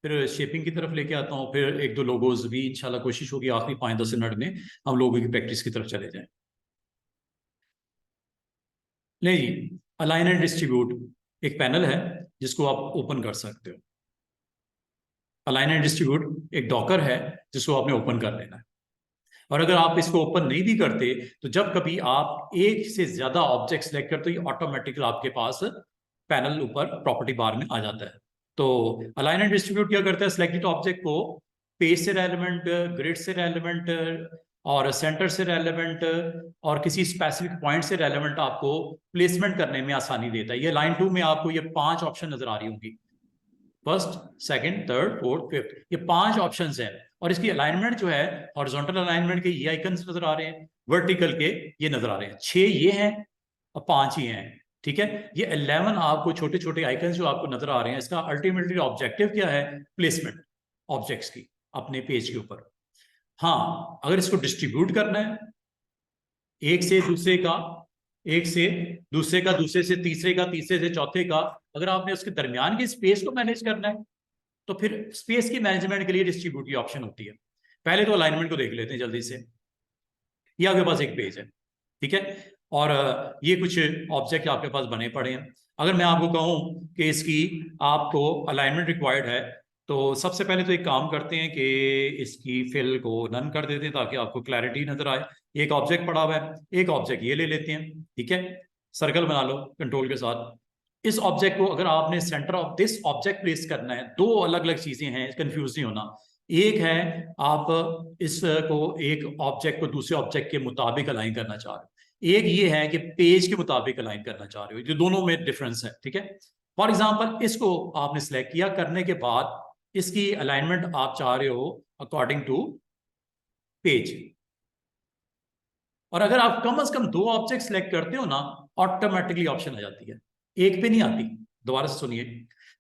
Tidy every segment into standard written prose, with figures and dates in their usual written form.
फिर शेपिंग की तरफ लेके आता हूँ, फिर एक दो लोगोज भी इंशाल्लाह कोशिश होगी आखिरी 5-10 मिनट में हम लोगों की प्रैक्टिस की तरफ चले जाएं। नहीं जी, अलाइन एंड डिस्ट्रीब्यूट एक पैनल है जिसको आप ओपन कर सकते हो। अलाइन एंड डिस्ट्रीब्यूट एक डॉकर है जिसको आपने ओपन कर लेना है। और अगर आप इसको ओपन नहीं भी करते तो जब कभी आप एक से ज्यादा ऑब्जेक्ट सेलेक्ट करते हो, ये ऑटोमेटिकली आपके पास पैनल ऊपर प्रॉपर्टी बार में आ जाता है। तो अलाइन एंड डिस्ट्रीब्यूट क्या करता है, सिलेक्टेड ऑब्जेक्ट को पेज से रेलेवेंट, ग्रिड से रेलेवेंट और सेंटर से रेलेवेंट और किसी स्पेसिफिक पॉइंट से रेलेवेंट आपको प्लेसमेंट करने में आसानी देता है। ये लाइन 2 में आपको ये 5 ऑप्शन नजर आ रही होंगी, first, second, third, fourth, fifth, ये 5 ऑप्शंस हैं। और इसकी अलाइनमेंट जो है, हॉरिजॉन्टल अलाइनमेंट के ये आइकन्स नजर आ रहे हैं, वर्टिकल के ये नजर आ रहे हैं। 6 ये हैं और 5 ही हैं, ठीक है। ये 11 आपको छोटे छोटे आइकन्स जो आपको नजर आ रहे हैं, इसका अल्टीमेटली ऑब्जेक्टिव क्या है, प्लेसमेंट ऑब्जेक्ट्स की अपने पेज के ऊपर। हाँ, अगर इसको डिस्ट्रीब्यूट करना है एक से दूसरे का, एक से दूसरे का, दूसरे से तीसरे का, तीसरे से चौथे का, अगर आपने उसके दरमियान की स्पेस को मैनेज करना है तो फिर स्पेस की मैनेजमेंट के लिए डिस्ट्रीब्यूट की ऑप्शन होती है। पहले तो अलाइनमेंट को देख लेते हैं जल्दी से। ये आपके पास एक पेज है, ठीक है, और ये कुछ ऑब्जेक्ट आपके पास बने पड़े हैं। अगर मैं आपको कहूं कि इसकी आपको अलाइनमेंट रिक्वायर्ड है, तो सबसे पहले तो एक काम करते हैं कि इसकी फिल को नन कर देते हैं ताकि आपको क्लैरिटी नजर आए। एक ऑब्जेक्ट पड़ा हुआ है, एक ऑब्जेक्ट ये ले लेते हैं, ठीक है, सर्कल बना लो कंट्रोल के साथ। इस ऑब्जेक्ट को अगर आपने centre of this object place करना है, दो अलग अलग चीजें हैं, कंफ्यूज नहीं होना। एक है आप इसको एक ऑब्जेक्ट को दूसरे ऑब्जेक्ट के मुताबिक अलाइन करना चाह रहे हो, एक ये है कि पेज के मुताबिक अलाइन करना चाह रहे हो, जो दोनों में डिफरेंस है, ठीक है। फॉर एग्जांपल इसको आपने सिलेक्ट किया, करने के बाद इसकी अलाइनमेंट आप चाह रहे हो अकॉर्डिंग टू पेज। और अगर आप कम से कम 2 ऑब्जेक्ट सिलेक्ट करते हो ना, ऑटोमेटिकली ऑप्शन आ जाती है, एक पे नहीं आती। दोबारा से सुनिए,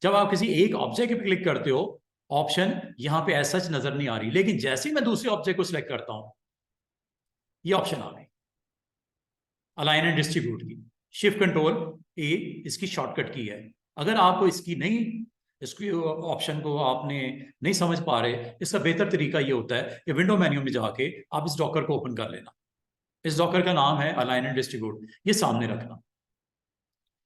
जब आप किसी एक ऑब्जेक्ट पे क्लिक करते हो, ऑप्शन यहां पे ऐसा सच नजर नहीं आ रही, लेकिन जैसे ही मैं दूसरे ऑब्जेक्ट को सिलेक्ट करता हूं, ये ऑप्शन आ गई अलाइन एंड डिस्ट्रीब्यूट की। शिफ्ट कंट्रोल ए इसकी शॉर्टकट की है। अगर आपको इसकी नहीं, इसकी ऑप्शन को आपने नहीं समझ पा रहे, इसका बेहतर तरीका ये होता है कि विंडो मेन्यू में जाके आप इस डॉकर को ओपन कर लेना। इस डॉकर का नाम है अलाइन एंड डिस्ट्रीब्यूट, ये सामने रखना।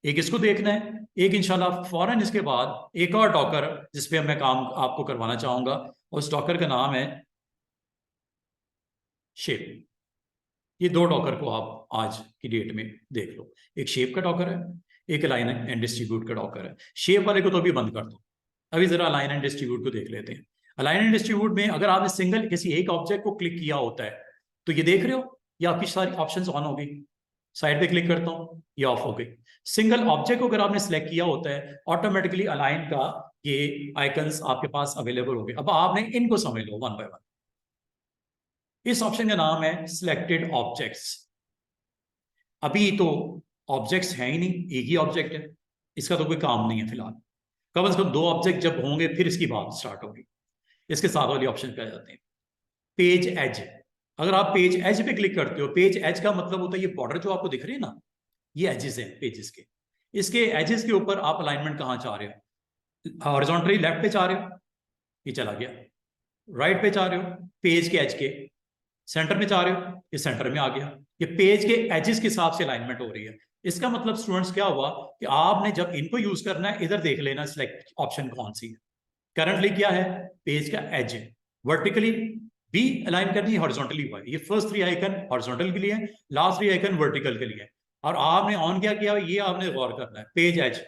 एक इसको देखना है, एक इंशाल्लाह फौरन इसके बाद एक और डॉकर जिसपे मैं काम आपको करवाना चाहूंगा, और उस डॉकर का नाम है शेप। ये 2 डॉकर को आप आज की डेट में देख लो, एक शेप का डॉकर है, एक अलाइन एंड डिस्ट्रीब्यूट का डॉकर है। शेप वाले को तो अभी बंद कर दो, अभी जरा अलाइन एंड डिस्ट्रीब्यूट को देख लेते हैं। अलाइन एंड डिस्ट्रीब्यूट में अगर आपने सिंगल किसी एक ऑब्जेक्ट को क्लिक किया होता है, तो ये देख रहे हो, ये आपकी सारी ऑप्शंस ऑन हो गई। साइड पे क्लिक करता हूं, ये ऑफ हो गई। सिंगल ऑब्जेक्ट को अगर आपने सिलेक्ट किया होता है, ऑटोमेटिकली अलाइन का ये आइकन्स आपके पास अवेलेबल हो गए। अब आपने इनको समझ लो वन बाय वन। इस ऑप्शन का नाम है सिलेक्टेड ऑब्जेक्ट्स। अभी तो ऑब्जेक्ट्स है ही नहीं, एक ही ऑब्जेक्ट है, इसका तो कोई काम नहीं है फिलहाल। कम से कम 2 ऑब्जेक्ट जब होंगे फिर इसकी बात स्टार्ट होगी। इसके साथ वाली ऑप्शन पे आ जाते हैं, पेज एज। अगर आप पेज एज पे क्लिक करते हो, पेज एज का मतलब होता है ये बॉर्डर जो आपको दिख रही है ना, ये एजेस हैं पेजेस के। इसके एजेस के ऊपर आप अलाइनमेंट कहां चाह रहे हो, हॉरिजॉन्टली लेफ्ट पे चाह रहे हो, ये चला गया। राइट पे चाह रहे हो, पेज के एज के सेंटर में चाह रहे हो, ये सेंटर में आ गया। ये पेज के एजेस के हिसाब से अलाइनमेंट हो रही है। इसका मतलब स्टूडेंट्स क्या हुआ कि आपने जब इनको यूज करना है, इधर देख लेना सिलेक्ट ऑप्शन कौन सी है। करंटली क्या है, पेज का एज है, वर्टिकली भी अलाइन करनी है, हॉरिजॉन्टली हुआ है। ये फर्स्ट 3 आइकन हॉरिजॉन्टल के लिए है, लास्ट 3 आइकन वर्टिकल के लिए है। और आपने ऑन क्या किया, ये आपने गौर करना है, पेज एज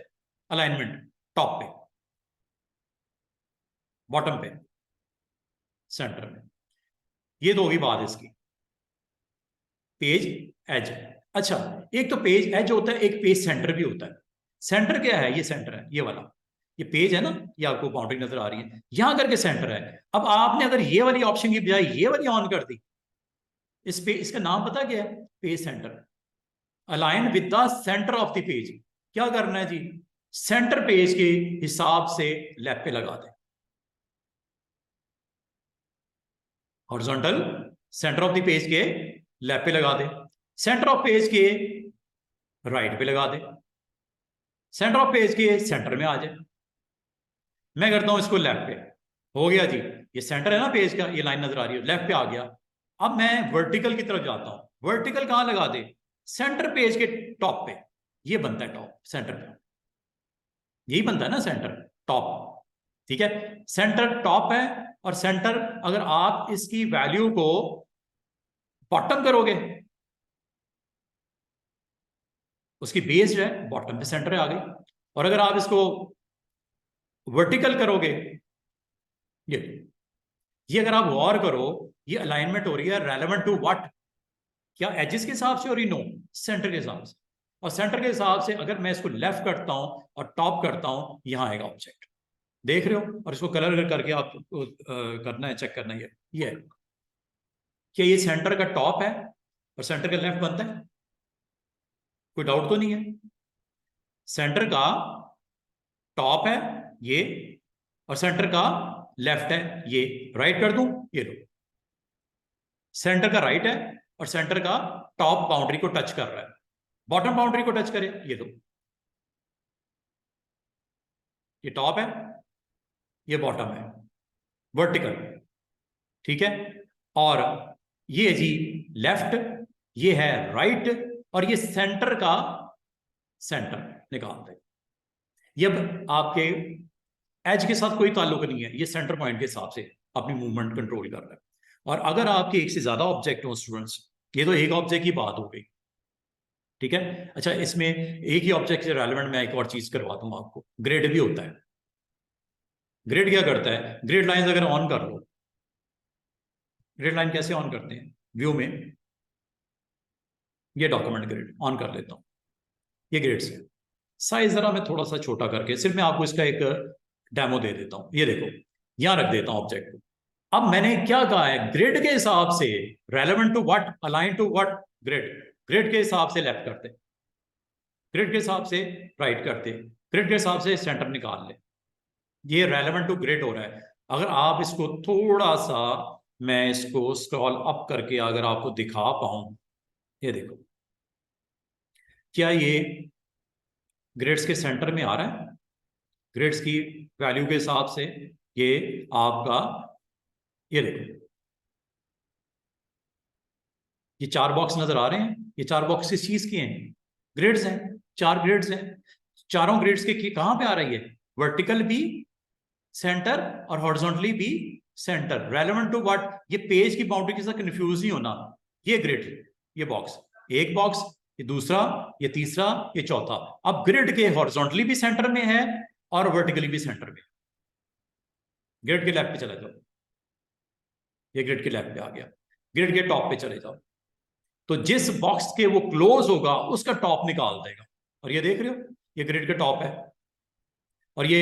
अलाइनमेंट टॉप पे, बॉटम पे, सेंटर में। ये तो होगी बात इसकी, पेज एज। अच्छा, एक तो पेज एज होता है, एक पेज सेंटर भी होता है। सेंटर क्या है, ये सेंटर है, ये वाला, ये पेज है ना, ये आपको बाउंड्री नजर आ रही है, यहां करके सेंटर है। अब आपने अगर ये वाली ऑप्शन की बजाय ये वाली ऑन कर दी, इस पे इसका नाम पता क्या है, page centre. Align with the centre of the page. क्या करना है जी, सेंटर पेज के हिसाब से लेफ्ट पे लगा दें, horizontal centre of the page के लेफ्ट पे लगा दे, सेंटर ऑफ पेज के राइट पे लगा दे, सेंटर ऑफ पेज के सेंटर में आ जाए। मैं करता हूं इसको लेफ्ट पे, हो गया जी, ये सेंटर है ना पेज का, ये लाइन नजर आ रही है, लेफ्ट पे आ गया। अब मैं वर्टिकल की तरफ जाता हूं, वर्टिकल कहां लगा दे, सेंटर पेज के टॉप पे, ये बनता है टॉप सेंटर पे, यही बनता है ना सेंटर टॉप, ठीक है, सेंटर टॉप है। और सेंटर अगर आप इसकी वैल्यू को बॉटम करोगे, उसकी बेस जो है बॉटम पे सेंटर आ गई, और अगर आप इसको वर्टिकल करोगे, ये अगर आप गौर करो, ये अलाइनमेंट हो रही है रेलेवेंट टू व्हाट, क्या एजेस के हिसाब से, और नो, सेंटर के हिसाब से। और सेंटर के हिसाब से अगर मैं इसको लेफ्ट करता हूं और टॉप करता हूं, यहां आएगा ऑब्जेक्ट, देख रहे हो, और इसको कलर करके आप करना है, चेक करना है, ये है क्या ये सेंटर का टॉप है और सेंटर का लेफ्ट बनता है, कोई डाउट तो नहीं है, सेंटर का टॉप है ये, और सेंटर का लेफ्ट है ये, राइट कर दूं, ये लो, सेंटर का राइट है और सेंटर का टॉप बाउंड्री को टच कर रहा है, बॉटम बाउंड्री को टच करे, ये लो, ये टॉप है, ये बॉटम है, वर्टिकल, ठीक है, और ये जी लेफ्ट, ये है राइट, और ये सेंटर का सेंटर निकालते हैं। ये अब आपके एज के साथ कोई ताल्लुक नहीं है, ये सेंटर पॉइंट के हिसाब से अपनी मूवमेंट कंट्रोल कर रहा है। और अगर आपके एक से ज्यादा ऑब्जेक्ट हो स्टूडेंट्स, ये तो एक ऑब्जेक्ट की बात हो गई, ठीक है। अच्छा, इसमें एक ही ऑब्जेक्ट से रेलेवेंट मैं एक और चीज करवा दूंगा आपको, ग्रिड भी होता है। ग्रिड क्या करता है, ग्रिड लाइन अगर ऑन कर लो, ग्रिड लाइन कैसे ऑन करते हैं, व्यू में, ये डॉक्यूमेंट ग्रिड ऑन कर लेता हूं, ये ग्रिड से साइज जरा मैं थोड़ा सा छोटा करके, सिर्फ मैं आपको इसका एक डेमो दे देता हूं, ये देखो, यहां रख देता हूं ऑब्जेक्ट को। अब मैंने क्या कहा है, ग्रिड के हिसाब से relevant to what, align to what, grid, grid के हिसाब से लेफ्ट करते, ग्रिड के हिसाब से राइट करते, ग्रिड के हिसाब से सेंटर निकाल ले, ये रेलेवेंट टू ग्रिड हो रहा है। अगर आप इसको थोड़ा सा, मैं इसको स्क्रॉल अप करके अगर आपको दिखा पाऊं, ये देखो, क्या ये ग्रिड्स के सेंटर में आ रहा है, ग्रिड्स की वैल्यू के हिसाब से, ये आपका, ये देखो, ये चार बॉक्स नजर आ रहे हैं, ये चार बॉक्स किस चीज के हैं, ग्रिड्स हैं, चार ग्रिड्स हैं, चारों ग्रिड्स के कहां पे आ रही है, वर्टिकल भी सेंटर और हॉरिजॉन्टली भी सेंटर, रेलेवेंट टू व्हाट, ये पेज की बाउंड्री के साथ कंफ्यूज नहीं होना, ये ग्रिड, ये बॉक्स, एक बॉक्स, ये दूसरा, ये तीसरा, ये चौथा। अब ग्रिड के हॉरिजॉन्टली भी सेंटर में है और वर्टिकली भी सेंटर में, ग्रिड के लेफ्ट पे चले जाओ, ये ग्रिड के लेफ्ट पे आ गया, ग्रिड के टॉप पे चले जाओ, तो जिस बॉक्स के वो क्लोज होगा उसका टॉप निकाल देगा, और ये देख रहे हो, ये ग्रिड का टॉप है। और ये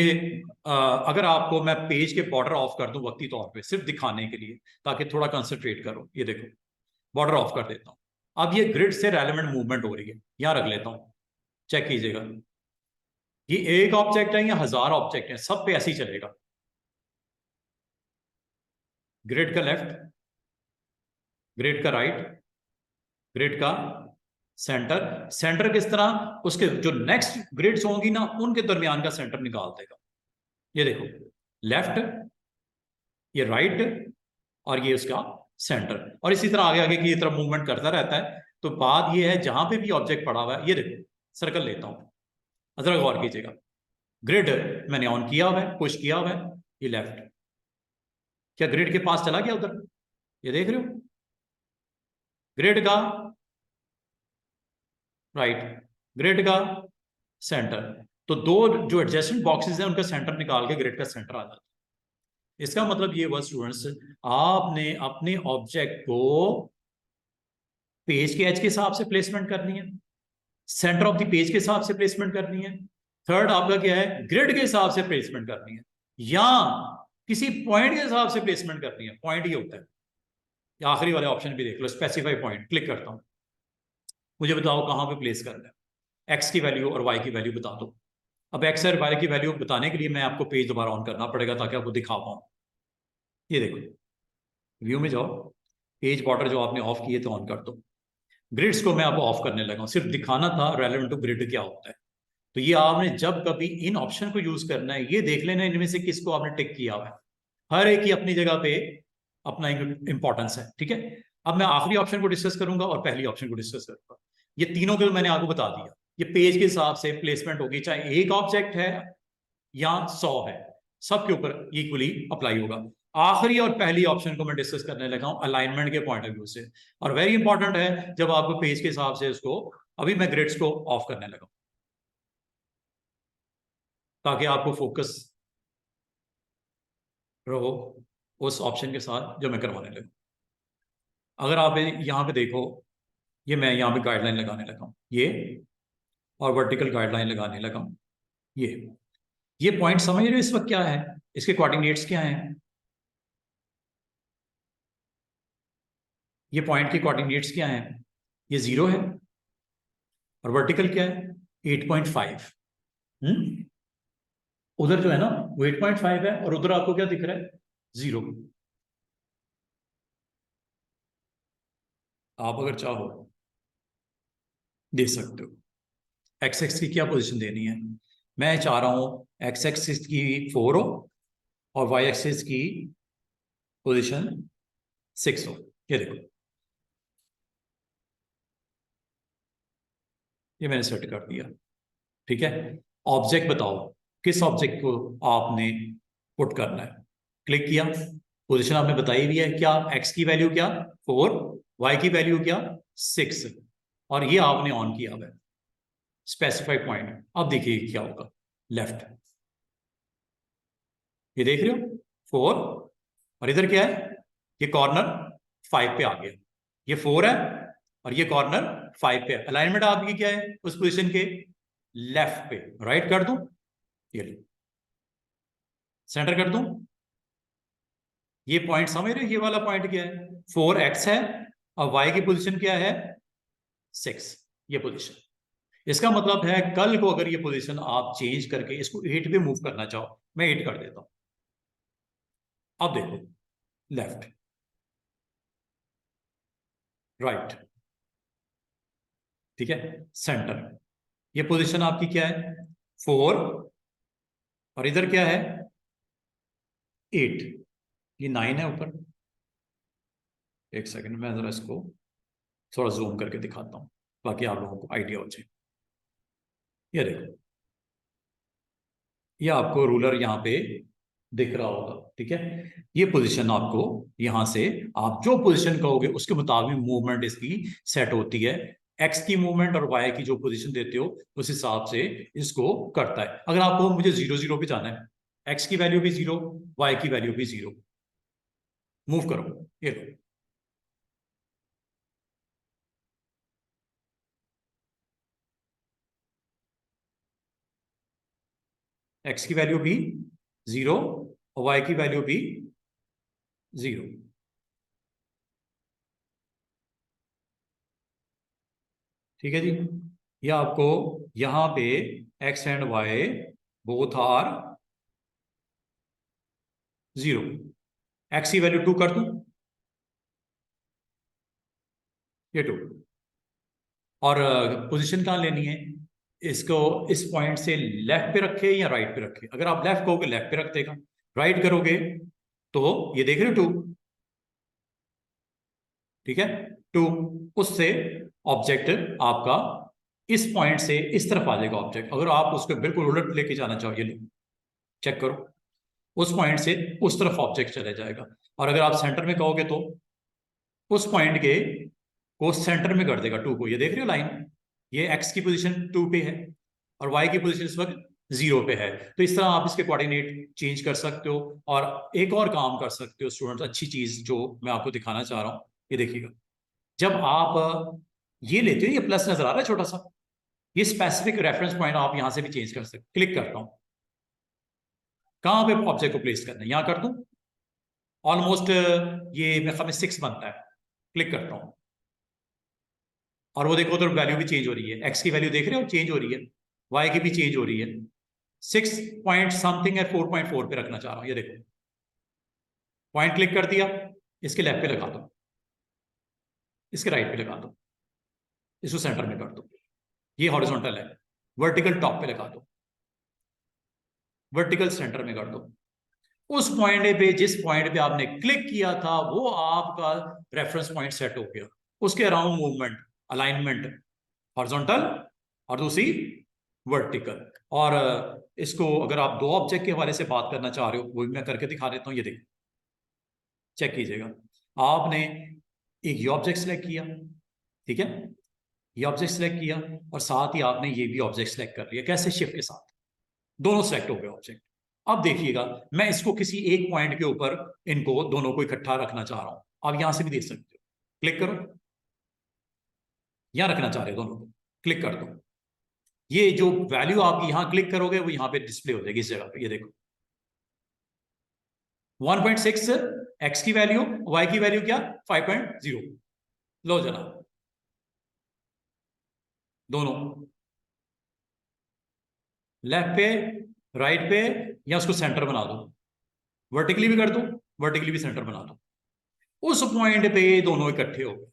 अगर आपको मैं पेज के बॉर्डर ऑफ कर दूं वक्ती तौर पे, सिर्फ दिखाने के लिए, ताकि थोड़ा कंसंट्रेट करो, ये देखो, बॉर्डर ऑफ कर देता हूं, अब ये ग्रिड से रेलेवेंट मूवमेंट हो रही है, यहां रख लेता हूं, चेक कीजिएगा, ये एक ऑब्जेक्ट है या हजार ऑब्जेक्ट है, सब पे ऐसे ही चलेगा, ग्रिड का लेफ्ट, ग्रिड का राइट, ग्रिड का सेंटर, सेंटर किस तरह, उसके जो नेक्स्ट ग्रिड्स होंगी ना उनके दरमियान का सेंटर निकाल देगा, ये देखो, लेफ्ट, ये राइट, और ये उसका सेंटर, और इसी तरह आगे आगे की तरफ मूवमेंट करता रहता है। तो बात ये है, जहां पे भी ऑब्जेक्ट पड़ा हुआ है, ये देखो, सर्कल लेता हूं, जरा गौर कीजिएगा, ग्रिड मैंने ऑन किया हुआ है, पुश किया हुआ है, ये लेफ्ट, क्या ग्रिड के पास चला गया उधर, ये देख रहे हो, ग्रिड का राइट, ग्रिड का सेंटर, तो दो जो एडजेसेंट बॉक्सेस हैं उनका सेंटर निकाल के ग्रिड का सेंटर आ जाता है। इसका मतलब ये हुआ स्टूडेंट्स, आपने अपने ऑब्जेक्ट को पेज के एज के हिसाब से प्लेसमेंट करनी है, सेंटर ऑफ द पेज के हिसाब से प्लेसमेंट करनी है, थर्ड आपका क्या है, ग्रिड के हिसाब से प्लेसमेंट करनी है, या किसी पॉइंट के हिसाब से प्लेसमेंट करनी है, पॉइंट ये होता है, आखिरी वाले ऑप्शन भी देख लो, स्पेसिफाई पॉइंट, क्लिक करता हूं, मुझे बताओ कहां पे प्लेस करना है, एक्स की वैल्यू और वाई की वैल्यू बता दो। अब एक्स और वाई की वैल्यू बताने के लिए मैं आपको पेज दोबारा ऑन करना पड़ेगा ताकि आपको दिखा पाऊं, ये देखो, व्यू में जाओ, पेज बॉर्डर जो आपने ऑफ किए थे ऑन कर दो, ग्रिड्स को मैं आपको ऑफ करने लगा हूं, सिर्फ दिखाना था रेलेवेंट टू ग्रिड क्या होता है। तो ये आपने जब कभी इन ऑप्शन को यूज करना है, ये देख लेना इनमें से किसको आपने टिक किया हुआ है, हर एक की अपनी जगह पे अपना इंपॉर्टेंस है, ठीक है। अब मैं आखिरी ऑप्शन को डिस्कस करूंगा और पहली ऑप्शन को डिस्कस करूंगा। ये तीनों को मैंने आपको बता दिया, ये पेज के हिसाब से प्लेसमेंट होगी, चाहे एक ऑब्जेक्ट है या 100 है, सबके ऊपर इक्वली अप्लाई होगा। आखिरी और पहली ऑप्शन को मैं डिस्कस करने लगा हूं अलाइनमेंट के पॉइंट ऑफ व्यू से, और वेरी इंपॉर्टेंट है जब आपको पेज के हिसाब से उसको, अभी मैं ग्रिड्स को ऑफ करने लगा ताकि आपको फोकस रहो उस ऑप्शन के साथ जो मैं करवाने लगा। अगर आप यहाँ पे देखो, ये मैं यहाँ पे गाइडलाइन लगाने लगा हूँ, ये और वर्टिकल गाइडलाइन लगाने लगा हूँ। ये पॉइंट समझ रहे हो इस वक्त क्या है, इसके कोऑर्डिनेट्स क्या हैं? ये पॉइंट के कोऑर्डिनेट्स क्या हैं? ये 0 है और वर्टिकल क्या है? 8.5। उधर जो है ना वो 8.5 है और उधर आपको क्या दिख रहा है? 0। आप अगर चाहो दे सकते हो। एक्स एक्स की क्या पोजीशन देनी है? मैं चाह रहा हूं एक्स एक्सिस की 4 हो और वाई एक्सिस की पोजीशन 6 हो। ये देखो, ये मैंने सेट कर दिया, ठीक है। ऑब्जेक्ट बताओ, किस ऑब्जेक्ट को आपने पुट करना है? क्लिक किया, पोजीशन आपने बताई भी है, क्या एक्स की वैल्यू क्या 4, वाई की वैल्यू क्या 6, और ये आपने ऑन किया हुआ है स्पेसिफाइड पॉइंट। अब देखिए क्या होगा, लेफ्ट, ये देख रहे हो 4, और इधर क्या है? ये कॉर्नर 5 पे आ गया, ये 4 है और ये कॉर्नर 5 पे है। अलाइनमेंट आपकी क्या है उस पोजीशन के? लेफ्ट पे। राइट कर दूं? ये लो, सेंटर कर दूं? ये पॉइंट समझ रहे हो, ये वाला पॉइंट क्या है? 4x है और y की पोजीशन क्या है? 6। ये पोजीशन, इसका मतलब है कल को अगर ये पोजीशन आप चेंज करके इसको 8 पे मूव करना चाहो, मैं 8 कर देता हूं। अब देखो, लेफ्ट, राइट, ठीक है, सेंटर। ये पोजीशन आपकी क्या है? 4, और इधर क्या है? 8। ये 9 है ऊपर। एक सेकंड, मैं जरा इसको थोड़ा जूम करके दिखाता हूं ताकि आप लोगों को आइडिया हो जाए। ये देखो, ये आपको रूलर यहाँ पे दिख रहा होगा, ठीक है। ये पोजीशन आपको यहां से, आप जो पोजीशन कहोगे उसके मुताबिक मूवमेंट इसकी सेट होती है। एक्स की मूवमेंट और वाई की जो पोजीशन देते हो उस हिसाब से इसको करता है। अगर आपको मुझे 0 0 पे जाना है, एक्स की वैल्यू भी 0, वाई की वैल्यू भी 0, मूव करो, ये लो, एक्स की वैल्यू भी 0 और वाई की वैल्यू भी 0। ठीक है जी, ये आपको यहां पे x and y both are 0। X की वैल्यू 2 कर दूं? ये 2। और पोजीशन कहाँ लेनी है इसको? इस पॉइंट से लेफ्ट पे रखे या राइट पे रखे? अगर आप लेफ्ट कहोगे लेफ्ट पे रख देगा, राइट करोगे तो ये देख रहे हो 2, ठीक है, 2। उससे ऑब्जेक्ट आपका इस पॉइंट से इस तरफ आ जाएगा ऑब्जेक्ट। अगर आप उसको बिल्कुल उलट लेके जाना चाहो, ये लो, चेक करो, उस पॉइंट से उस तरफ ऑब्जेक्ट चले जाएगा। और अगर आप सेंटर में कहोगे तो उस पॉइंट के को सेंटर में कर देगा 2 को। ये देख रहे हो लाइन, ये एक्स की पोजीशन 2 पे है और वाई की पोजीशन इस वक्त 0 पे है। तो इस तरह आप इसके कोऑर्डिनेट चेंज कर सकते हो। और एक और काम कर सकते हो स्टूडेंट्स, अच्छी चीज जो मैं आपको दिखाना चाह रहा हूँ, ये देखिएगा, जब आप ये लेते हो, ये प्लस नजर आ रहा है छोटा सा, ये स्पेसिफिक रेफरेंस पॉइंट आप यहां से भी चेंज कर सकते। क्लिक करता हूं, कहां पे ऑब्जेक्ट को प्लेस करना है, यहां कर दूं? ऑलमोस्ट ये मेरे ख्याल में 6 बनता है। क्लिक करता हूं और वो देखो तो वैल्यू भी चेंज हो रही है, एक्स की वैल्यू देख रहे हो चेंज हो रही है, वाई की भी चेंज हो रही है। 6 पॉइंट समथिंग है, 4.4 पे रखना चाह रहा हूं, ये देखो, पॉइंट क्लिक कर दिया, इसके लेफ्ट पे लगा दो, इसके राइट पे लगा दो, इसको सेंटर में कर दो, ये हॉरिजॉन्टल है, वर्टिकल टॉप पे लगा दो, वर्टिकल सेंटर में कर दो। उस पॉइंट पे, जिस पॉइंट पे आपने क्लिक किया था, वो आपका रेफरेंस पॉइंट सेट हो गया। उसके अराउंड मूवमेंट, अलाइनमेंट हॉरिजॉन्टल और दूसरी वर्टिकल। और इसको अगर आप दो ऑब्जेक्ट के हवाले से बात करना चाह रहे हो, वो भी मैं करके दिखा देता हूँ। ये देखिए, चेक कीजिएगा। आपने एक ये ऑब्जेक्ट सेलेक्ट किया, ठीक है, ये ऑब्जेक्ट सेलेक्ट किया, और साथ ही आपने ये भी ऑब्जेक्ट सेलेक्ट कर लिया। कैसे? शिफ्ट के साथ दोनों सेलेक्ट हो गए ऑब्जेक्ट। अब देखिएगा, मैं इसको किसी एक पॉइंट के ऊपर इनको दोनों को इकट्ठा रखना चाह रहा हूं। आप यहां से भी देख सकते हो, क्लिक करो, यहां रखना चाह रहे हो दोनों को, क्लिक कर दो। ये जो वैल्यू आप यहां क्लिक करोगे वो यहां पे डिस्प्ले हो जाएगी इस जगह पे। ये देखो 1.6 एक्स की वैल्यू, वाई की वैल्यू क्या? 5.0। लो जनाब, दोनों लेफ्ट पे, राइट पे, या उसको सेंटर बना दो, वर्टिकली भी कर दो, वर्टिकली भी सेंटर बना दो। उस पॉइंट पे दोनों इकट्ठे हो गए।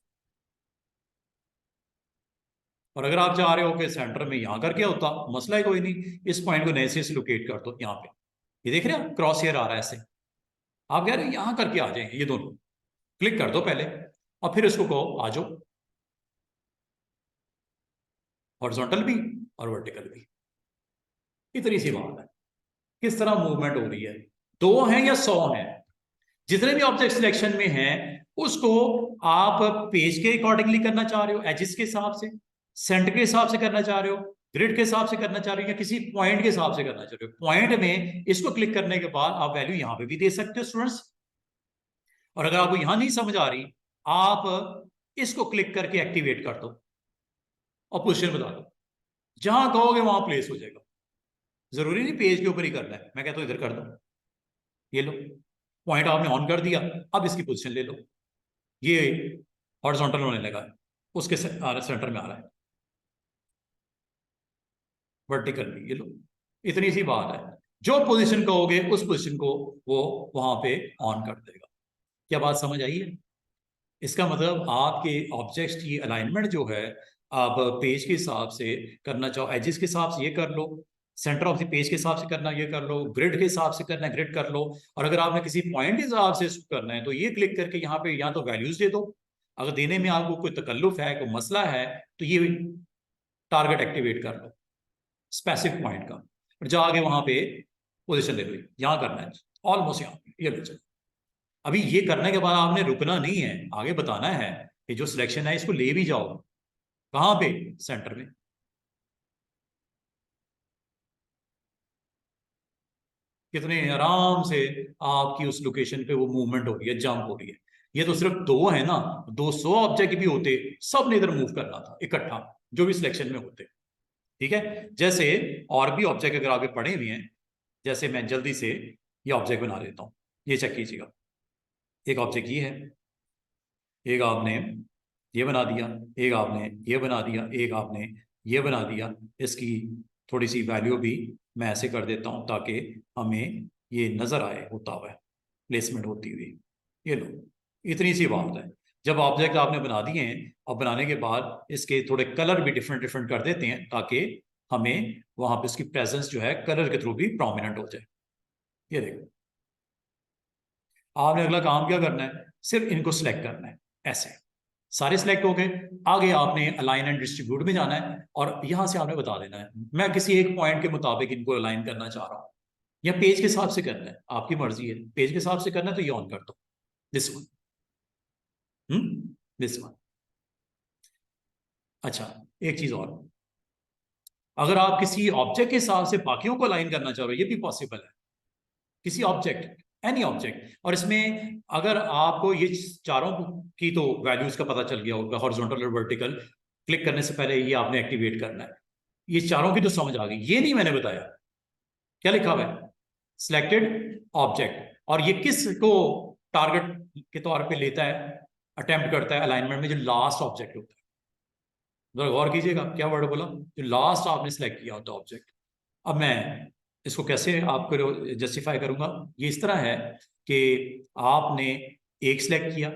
और अगर आप चाह रहे हो कि सेंटर में यहां करके होता, मसला है कोई नहीं, इस पॉइंट को नए से लोकेट कर दो यहां पे। ये देख रहे हैं क्रॉस हेयर आ रहा है ऐसे, आप कह रहे हैं यहां करके आ जाएंगे ये दोनों, क्लिक कर दो पहले, और फिर इसको कहो आ जाओ, हॉरिजॉन्टल भी और वर्टिकल भी। इतनी सी बात है। किस तरह मूवमेंट हो रही है, 2 हैं या 100 हैं, जितने भी ऑब्जेक्ट सिलेक्शन में हैं, उसको आप पेज के अकॉर्डिंगली करना चाह रहे हो, एजिस के हिसाब से, सेंटर के हिसाब से करना चाह रहे हो, ग्रिड के हिसाब से करना चाह रहे हो, या किसी पॉइंट के हिसाब से करना चाह रहे हो। पॉइंट में इसको क्लिक करने के बाद आप वैल्यू यहां पे भी दे सकते हो स्टूडेंट्स। और अगर आपको यहां नहीं समझ आ रही, आप इसको क्लिक करके एक्टिवेट कर दो और पोजीशन बता दो, जहां कहोगे वहां प्लेस हो जाएगा। जरूरी नहीं पेज के ऊपर ही करना है, मैं कहता हूं इधर कर दो। ये लो, पॉइंट आपने ऑन कर दिया, अब इसकी पोजीशन ले लो। ये हॉरिजॉन्टल होने लगा है, उसके सेंटर में आ रहा है, वर्टिकल भी। ये लो, इतनी सी बात है। जो पोजीशन कहोगे उस पोजीशन को वो वहां पे ऑन कर देगा। क्या बात समझ आई है? इसका मतलब आपके ऑब्जेक्ट्स की अलाइनमेंट जो है, आप पेज के हिसाब से करना चाहो, एजिस के हिसाब से ये कर लो, सेंटर ऑफ द पेज के हिसाब से करना ये कर लो, ग्रिड के हिसाब से करना है ग्रिड कर लो। और अगर आपने किसी पॉइंट के हिसाब से इसको करना है तो ये क्लिक करके यहाँ पे या तो वैल्यूज दे दो, अगर देने में आपको कोई तकल्लुफ है, कोई मसला है, तो ये टारगेट एक्टिवेट कर लो स्पेसिफिक पॉइंट का, और जाके वहां पे पोजिशन ले लो, यहाँ करना है ऑलमोस्ट यहाँ पे। ये लो चलो, अभी ये करने के बाद आपने रुकना नहीं है, आगे बताना है कि जो सिलेक्शन है इसको ले भी जाओ कहां पे, सेंटर में। कितने आराम से आपकी उस लोकेशन पे वो मूवमेंट हो रही है, जंप हो रही है। ये तो सिर्फ 2 है ना, 200 ऑब्जेक्ट भी होते, सब ने इधर मूव करना था इकट्ठा, जो भी सिलेक्शन में होते। ठीक है, जैसे और भी ऑब्जेक्ट अगर आगे पड़े हुए हैं, जैसे मैं जल्दी से ये ऑब्जेक्ट बना देता हूं, ये चेक कीजिएगा। एक ऑब्जेक्ट ये है, एक आपने ये बना दिया, एक आपने ये बना दिया, एक आपने ये बना दिया। इसकी थोड़ी सी वैल्यू भी मैं ऐसे कर देता हूं ताकि हमें ये नजर आए होता हुआ प्लेसमेंट होती हुई। ये लो, इतनी सी बात है। जब ऑब्जेक्ट आपने बना दिए हैं, और बनाने के बाद इसके थोड़े कलर भी डिफरेंट डिफरेंट कर देते हैं ताकि हमें वहां पे इसकी प्रेजेंस जो है कलर के थ्रू भी प्रोमिनेंट हो जाए। ये देखो, आपने अगला काम क्या करना है, सिर्फ इनको सिलेक्ट करना है, ऐसे सारे सिलेक्ट हो गए। आगे आपने अलाइन एंड डिस्ट्रीब्यूट में जाना है, और यहां से आपने बता देना है मैं किसी एक पॉइंट के मुताबिक इनको अलाइन करना चाह रहा हूं, या पेज के हिसाब से करना है, आपकी मर्जी है। पेज के हिसाब से करना है तो ये ऑन कर दो, दिस वन, दिस वन। अच्छा, एक चीज और, अगर आप किसी ऑब्जेक्ट के हिसाब से बाकियों को अलाइन करना चाह रहे हो, ये भी पॉसिबल है। किसी ऑब्जेक्ट, एनी ऑब्जेक्ट, और इसमें अगर आपको ये चारों की तो वैल्यूज का पता चल गया होगा, हॉरिजॉन्टल और वर्टिकल, क्लिक करने से पहले ये आपने एक्टिवेट करना है। ये चारों की तो समझ आ गई, ये नहीं मैंने बताया क्या लिखा हुआ है, सिलेक्टेड ऑब्जेक्ट, और ये किस को टारगेट के तौर पे लेता है, अटेम्प्ट करता है अलाइनमेंट में, जो लास्ट ऑब्जेक्ट होता है। जरा गौर कीजिएगा क्या वर्ड बोला, जो लास्ट आपने सेलेक्ट किया होता है ऑब्जेक्ट। अब मैं इसको कैसे आपको जस्टिफाई करूंगा, ये इस तरह है कि आपने एक सिलेक्ट किया,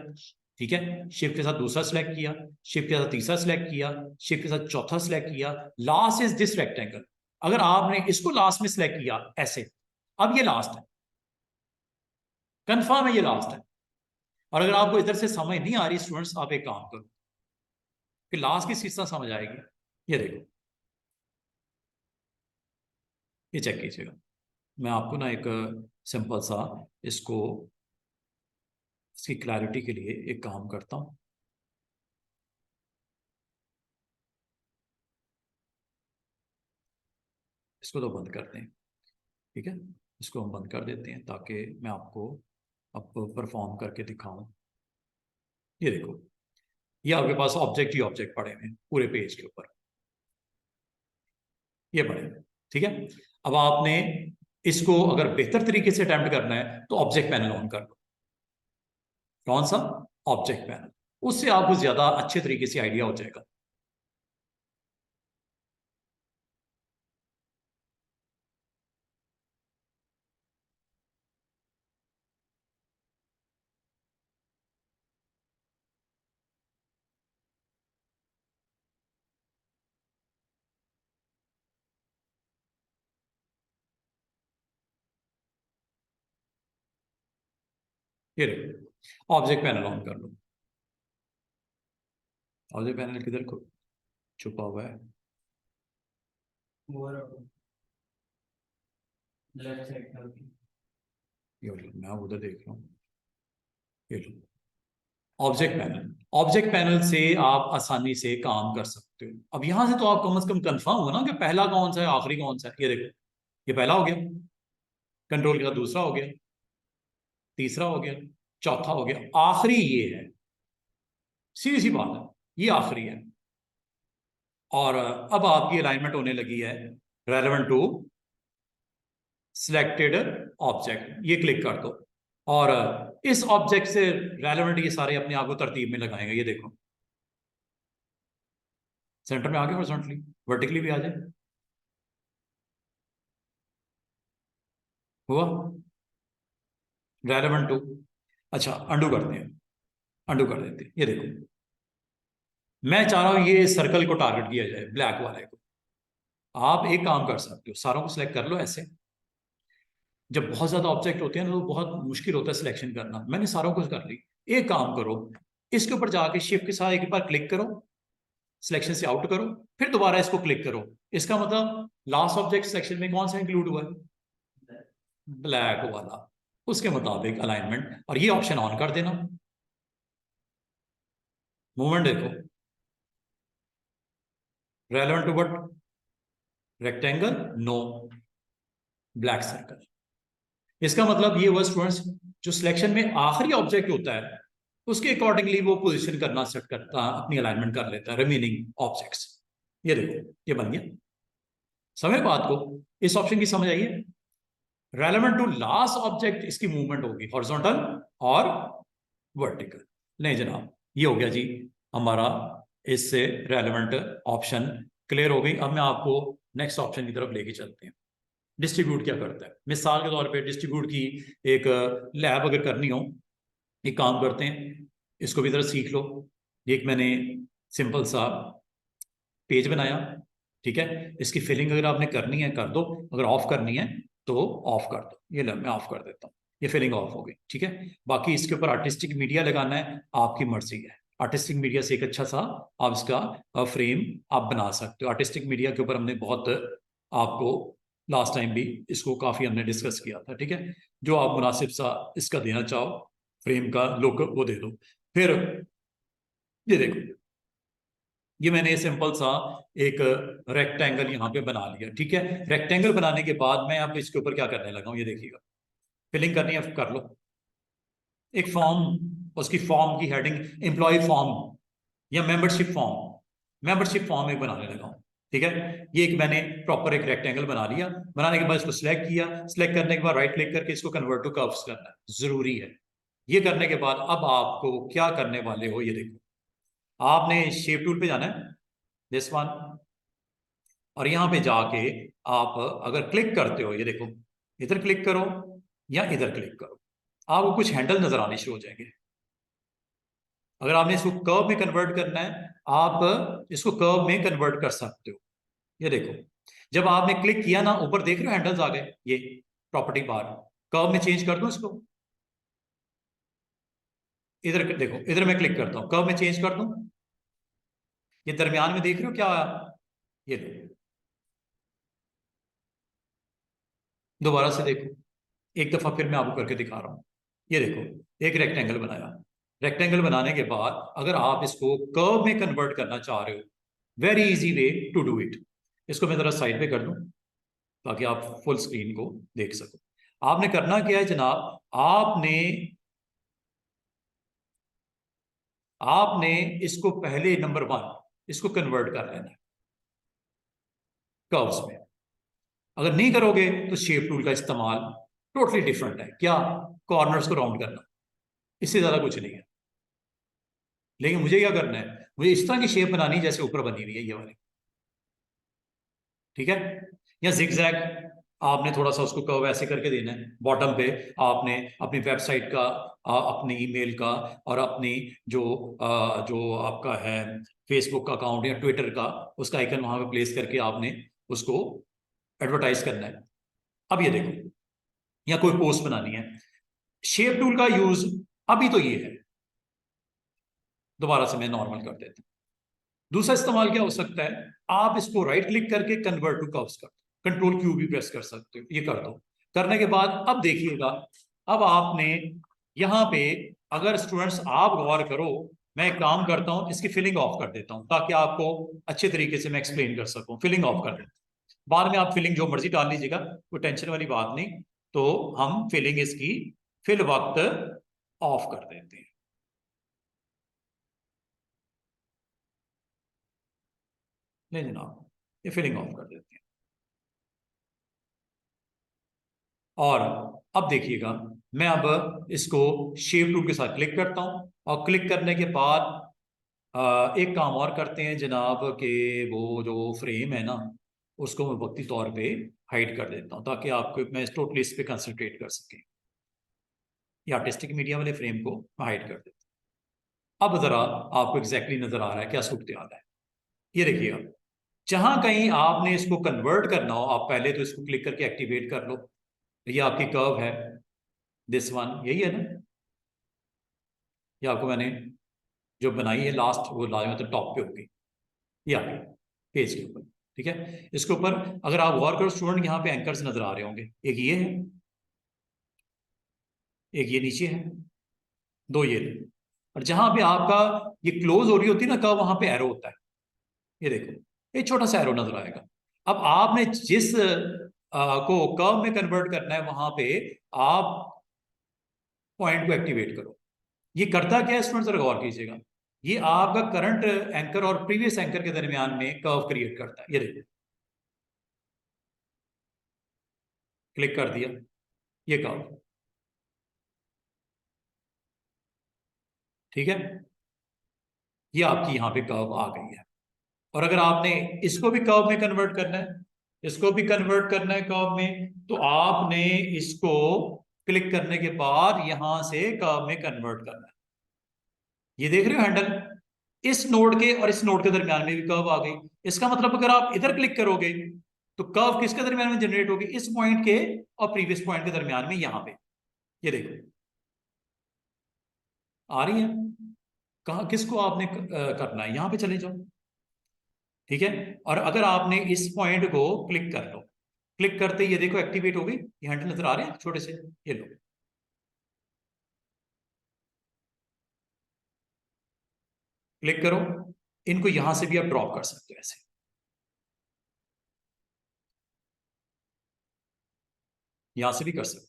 ठीक है, शिफ्ट के साथ दूसरा सिलेक्ट किया, शिफ्ट के साथ तीसरा सिलेक्ट किया, शिफ्ट के साथ चौथा सिलेक्ट किया, लास्ट इज दिस रेक्टेंगल। अगर आपने इसको लास्ट में सिलेक्ट किया ऐसे, अब ये लास्ट है, कंफर्म है ये लास्ट है। और अगर आपको इधर से समझ नहीं आ रही स्टूडेंट्स, आप एक काम करो कि लास्ट की चीज समझ आएगी। ये देखो, ये चेक कीजिएगा। मैं आपको ना एक सिंपल सा इसको, इसकी क्लैरिटी के लिए एक काम करता हूं। इसको तो बंद करते हैं, ठीक है, इसको हम बंद कर देते हैं ताकि मैं आपको अब परफॉर्म करके दिखाऊं। ये देखो, ये आपके पास ऑब्जेक्ट ही ऑब्जेक्ट पड़े हुए हैं पूरे पेज के ऊपर, ये पड़े हुए हैं, ठीक है। अब आपने इसको अगर बेहतर तरीके से अटेम्प्ट करना है तो ऑब्जेक्ट पैनल ऑन कर लो। कौन सा? Object panel. उससे आपको ज्यादा अच्छे तरीके से आइडिया हो जाएगा। ये देखो, ऑब्जेक्ट पैनल ऑन कर लो। ऑब्जेक्ट पैनल किधर को छुपा हुआ है? लेफ्ट साइड का। ये लो, मैं उधर देख रहा हूँ। ये लो, ऑब्जेक्ट पैनल। ऑब्जेक्ट पैनल से आप आसानी से काम कर सकते हो। अब यहां से तो आप कम से कम कंफर्म हो ना कि पहला कौन सा है, आखिरी कौन सा है। ये देखो, ये पहला हो गया, कंट्रोल का दूसरा हो गया, तीसरा हो गया, चौथा हो गया, आखिरी ये है। सीधी सी बात है, ये आखिरी है। और अब आपकी अलाइनमेंट होने लगी है रेलेवेंट टू सिलेक्टेड ऑब्जेक्ट। ये क्लिक कर दो और इस ऑब्जेक्ट से रेलेवेंट ये सारे अपने आप को तरतीब में लगाएंगे। ये देखो, सेंटर में आ गया, हॉरिजॉन्टली, वर्टिकली भी आ जाए। हुआ रेलेवेंट टू। अच्छा, अंडू करते हैं, अंडू कर देते हैं। ये देखो, मैं चाह रहा हूं ये सर्कल को टारगेट किया जाए, ब्लैक वाले को। आप एक काम कर सकते हो, सारों को सिलेक्ट कर लो ऐसे। जब बहुत ज्यादा ऑब्जेक्ट होते हैं ना तो बहुत मुश्किल होता है सिलेक्शन करना। मैंने सारों को कर ली। एक काम करो, इसके ऊपर जाके शिफ्ट के साथ एक बार क्लिक करो, सिलेक्शन से आउट करो, फिर दोबारा इसको क्लिक करो। इसका मतलब लास्ट ऑब्जेक्ट सिलेक्शन में कौन सा इंक्लूड हुआ है? ब्लैक वाला। उसके मुताबिक अलाइनमेंट, और ये ऑप्शन ऑन कर देना। मूवमेंट देखो, relevant to what? Rectangle, no, black circle. इसका मतलब ये हुआ स्टूडेंट्स, जो सिलेक्शन में आखिरी ऑब्जेक्ट होता है उसके अकॉर्डिंगली वो पोजीशन करना सेट करता, अपनी अलाइनमेंट कर लेता है रिमेनिंग ऑब्जेक्ट्स। ये देखो, ये बन गया। समझ बात को? इस ऑप्शन की समझ आइए। रेलेवेंट टू लास्ट ऑब्जेक्ट, इसकी मूवमेंट होगी हॉरिजॉन्टल और वर्टिकल। नहीं जनाब, ये हो गया जी हमारा इससे रेलेवेंट ऑप्शन। क्लियर हो गई। अब मैं आपको नेक्स्ट ऑप्शन की तरफ लेके चलते हैं। डिस्ट्रीब्यूट क्या करता है? मिसाल के तौर पे डिस्ट्रीब्यूट की एक लैब अगर करनी हो, एक काम करते हैं, इसको भी जरा सीख लो। एक मैंने सिंपल सा पेज बनाया, ठीक है। इसकी फिलिंग अगर आपने करनी है कर दो, अगर ऑफ करनी है तो ऑफ कर दो। ये लो, मैं ऑफ कर देता हूँ, ये फिलिंग ऑफ हो गई, ठीक है। बाकी इसके ऊपर आर्टिस्टिक मीडिया लगाना है, आपकी मर्जी है। आर्टिस्टिक मीडिया से एक अच्छा सा आप इसका फ्रेम आप बना सकते हो। आर्टिस्टिक मीडिया के ऊपर हमने बहुत आपको लास्ट टाइम भी इसको काफी हमने डिस्कस किया था, ठीक है। जो आप मुनासिब सा इसका देना चाहो फ्रेम का लुक, वो दे दो। फिर ये देखो, ये मैंने सिंपल सा एक रेक्टेंगल यहाँ पे बना लिया, ठीक है। रेक्टेंगल बनाने के बाद मैं अब इसके ऊपर क्या करने लगा हूँ, ये देखिएगा। फिलिंग करनी है कर लो। एक फॉर्म, उसकी फॉर्म की हेडिंग एम्प्लॉय फॉर्म या मेंबरशिप फॉर्म, मेंबरशिप फॉर्म एक बनाने लगा हूँ, ठीक है। ये एक मैंने प्रॉपर एक रेक्टेंगल बना लिया। बनाने के बाद इसको सिलेक्ट किया, सिलेक्ट करने के बाद राइट क्लिक करके इसको कन्वर्ट टू कर्व्स करना है, जरूरी है। ये करने के बाद अब आपको क्या करने वाले हो, ये देखो, आपने शेप टूल पे जाना है, दिस वन, और यहां पे जाके आप अगर क्लिक करते हो, ये देखो, इधर क्लिक करो या इधर क्लिक करो, आपको कुछ हैंडल नजर आने शुरू हो जाएंगे। अगर आपने इसको कर्व में कन्वर्ट करना है, आप इसको कर्व में कन्वर्ट कर सकते हो। ये देखो, जब आपने क्लिक किया ना, ऊपर देख रहे हो हैंडल्स आ गए, ये प्रॉपर्टी बार, कर्व में चेंज कर दो इसको। इधर देखो, इधर मैं क्लिक करता हूं, कर्व में चेंज कर दूं, ये दरमियान में देख रहे हो क्या, ये लो, दोबारा से देखो, एक दफा फिर मैं आपको करके दिखा रहा हूं। ये देखो, एक रेक्टेंगल बनाया, रेक्टेंगल बनाने के बाद अगर आप इसको कर्व में कन्वर्ट करना चाह रहे हो, very easy way to do it. इसको मैं जरा साइड पे कर दूं ताकि आप फुल स्क्रीन को देख सको। आपने करना क्या है जनाब, आपने आपने इसको पहले नंबर 1 इसको कन्वर्ट कर लेना है कर्व्स में। अगर नहीं करोगे तो शेप टूल का इस्तेमाल टोटली डिफरेंट है, क्या, कॉर्नर्स को राउंड करना, इससे ज्यादा कुछ नहीं है। लेकिन मुझे क्या करना है, मुझे इस तरह की शेप बनानी जैसे ऊपर बनी हुई है ये वाली, ठीक है। या जिगजैग, आपने थोड़ा सा उसको कर्व ऐसे करके देना है, बॉटम पे आपने अपनी वेबसाइट का, अपनी ईमेल का, और अपनी जो आपका है फेसबुक का अकाउंट या ट्विटर का, उसका आइकन वहां पे प्लेस करके आपने उसको एडवर्टाइज करना है। अब ये देखो, या कोई पोस्ट बनानी है, शेप टूल का यूज अभी तो ये है। दोबारा से मैं नॉर्मल कर देता हूं। दूसरा इस्तेमाल क्या हो सकता है, आप इसको राइट क्लिक करके कन्वर्ट टू कर्व्स कर दो, कंट्रोल क्यू भी प्रेस कर सकते हो, ये कर दो। करने के बाद अब देखिएगा, अब आपने यहां पे, अगर स्टूडेंट्स आप गौर करो, मैं एक काम करता हूं, इसकी फिलिंग ऑफ कर देता हूं ताकि आपको अच्छे तरीके से मैं एक्सप्लेन कर सकूं। फिलिंग ऑफ कर देता हूं, बाद में आप फिलिंग जो मर्जी डाल लीजिएगा, कोई टेंशन वाली बात नहीं। तो हम फिलिंग इसकी फिल वक्त ऑफ कर देते हैं। नहीं जनाब, ये फिलिंग ऑफ कर देते हैं। और अब देखिएगा, मैं अब इसको शेप टूल के साथ क्लिक करता हूं, और क्लिक करने के बाद एक काम और करते हैं जनाब, कि वो जो फ्रेम है ना, उसको मैं वक्ती तौर पे हाइड कर देता हूं ताकि आपको, मैं टोटली इस पे कंसंट्रेट कर सके। ये आर्टिस्टिक मीडिया वाले फ्रेम को मैं हाइड कर देता हूं। अब जरा आपको एग्जैक्टली नजर आ रहा है क्या सूरत हाल है। ये देखिएगा, जहां कहीं आपने इसको कन्वर्ट करना हो, आप पहले तो इसको क्लिक करके एक्टिवेट कर लो। ये आपकी कर्व है, दिस वन, यही है ना, ये आपको मैंने जो बनाई है लास्ट, वो लाए मतलब टॉप पे होगी, ये आ गई पेज के ऊपर, ठीक है। इसके ऊपर अगर आप गौर करो स्टूडेंट, यहाँ पे एंकर्स नजर आ रहे होंगे, एक ये है, एक ये नीचे है, दो ये है। और जहां पे आपका ये क्लोज हो रही होती है ना कर्व, वहां पे एरो होता है, ये देखो, एक छोटा सा एरो नजर आएगा। अब आपने जिस को कर्व में कन्वर्ट करना है, वहां पे आप पॉइंट को एक्टिवेट करो। ये करता क्या है स्टूडेंट, जरा गौर कीजिएगा, ये आपका करंट एंकर और प्रीवियस एंकर के दरमियान में कर्व क्रिएट करता है। ये देखिए, क्लिक कर दिया, ये कर्व, ठीक है, ये आपकी यहां पे कर्व आ गई है। और अगर आपने इसको भी कर्व में कन्वर्ट करना है, इसको भी कन्वर्ट करना है कर्व में, तो आपने इसको क्लिक करने के बाद यहां से कर्व में कन्वर्ट करना है। ये देख रहे हो हैंडल, इस नोड के और इस नोड के दरमियान में भी कर्व आ गई। इसका मतलब अगर आप इधर क्लिक करोगे तो कर्व किसके दरमियान में जनरेट होगी, इस पॉइंट के और प्रीवियस पॉइंट के दरमियान में, यहां पे, ये देखो आ रही है। कहा किसको आपने करना है, यहां पे चले जाओ, ठीक है। और अगर आपने इस पॉइंट को क्लिक कर लो, क्लिक करते ही ये देखो एक्टिवेट हो गई, ये हैंडल नजर आ रहे हैं छोटे से, ये लो, क्लिक करो, इनको यहां से भी आप ड्रॉप कर सकते हो ऐसे, यहां से भी कर सकते हो।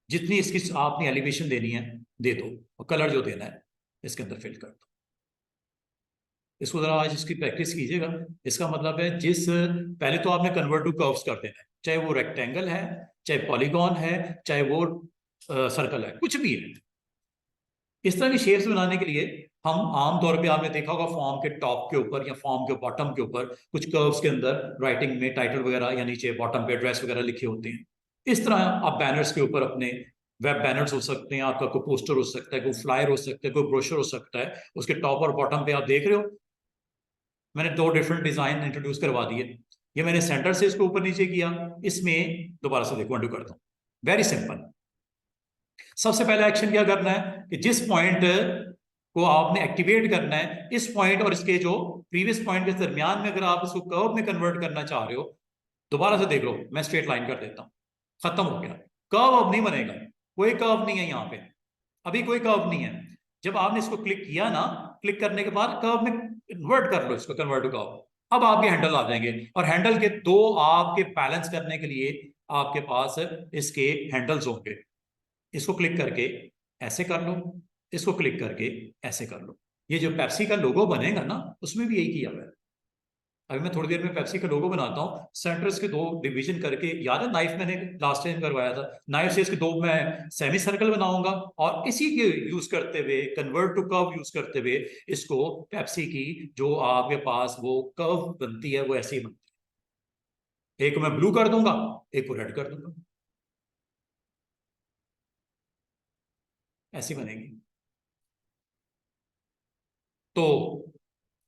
जितनी इसकी आपने एलिवेशन देनी है दे दो, और कलर जो देना है इसके अंदर फिल कर दो। इसको जरा आज इसकी प्रैक्टिस कीजिएगा। इसका मतलब है, जिस पहले तो आपने कन्वर्ट टू कर्व्स कर देना है, चाहे वो रेक्टेंगल है, चाहे पॉलीगॉन है, चाहे वो सर्कल है, कुछ भी है। इस तरह की शेप्स बनाने के लिए हम आमतौर पे, आपने देखा होगा फॉर्म के टॉप के ऊपर या फॉर्म के बॉटम के ऊपर कुछ कर्व्स के अंदर राइटिंग में टाइटल वगैरह, या नीचे बॉटम पे एड्रेस वगैरह लिखे होते हैं। इस तरह आप बैनर्स के ऊपर अपने वेब बैनर्स हो सकते हैं, आपका कोई पोस्टर हो सकता है, कोई फ्लायर हो सकता है, कोई ब्रोशर हो सकता है, उसके टॉप और बॉटम पे आप देख रहे हो मैंने दो डिफरेंट डिजाइन इंट्रोड्यूस करवा दिए। ये मैंने सेंटर से इसको ऊपर नीचे किया, इसमें दोबारा से देखो अंडू करता हूं, वेरी सिंपल। सबसे पहला एक्शन क्या करना है कि जिस पॉइंट को आपने एक्टिवेट करना है, इस पॉइंट और इसके जो प्रीवियस पॉइंट के दरमियान में अगर आप इसको कर्व में कन्वर्ट करना चाह रहे हो, दोबारा से देख लो, मैं स्ट्रेट लाइन कर देता हूं, खत्म हो गया। कर्व अब नहीं बनेगा, कोई कर्व नहीं है यहाँ पे, अभी कोई कर्व नहीं है। जब आपने इसको क्लिक किया ना, क्लिक करने के बाद कर्व में कन्वर्ट कर लो, इसको कन्वर्ट टू कर्व। अब आपके हैंडल आ जाएंगे, और हैंडल के दो आपके बैलेंस करने के लिए आपके पास इसके हैंडल्स होंगे। इसको क्लिक करके ऐसे कर लो, इसको क्लिक करके ऐसे कर लो। ये जो पेप्सी का लोगो बनेगा ना, उसमें भी यही किया हुआ है। अभी मैं थोड़ी देर में पेप्सी का लोगो बनाता हूँ, सेंटर्स के दो डिवीजन करके, याद है नाइफ मैंने लास्ट टाइम करवाया था, नाइफ से इसके दो मैं सेमी सर्कल बनाऊंगा, और इसी के यूज करते हुए, कन्वर्ट टू कर्व यूज करते हुए, इसको पेप्सी की जो आपके पास वो कर्व बनती है वो ऐसे ही बनती है। एक मैं ब्लू कर दूंगा, एक को रेड कर दूंगा, ऐसी बनेगी। तो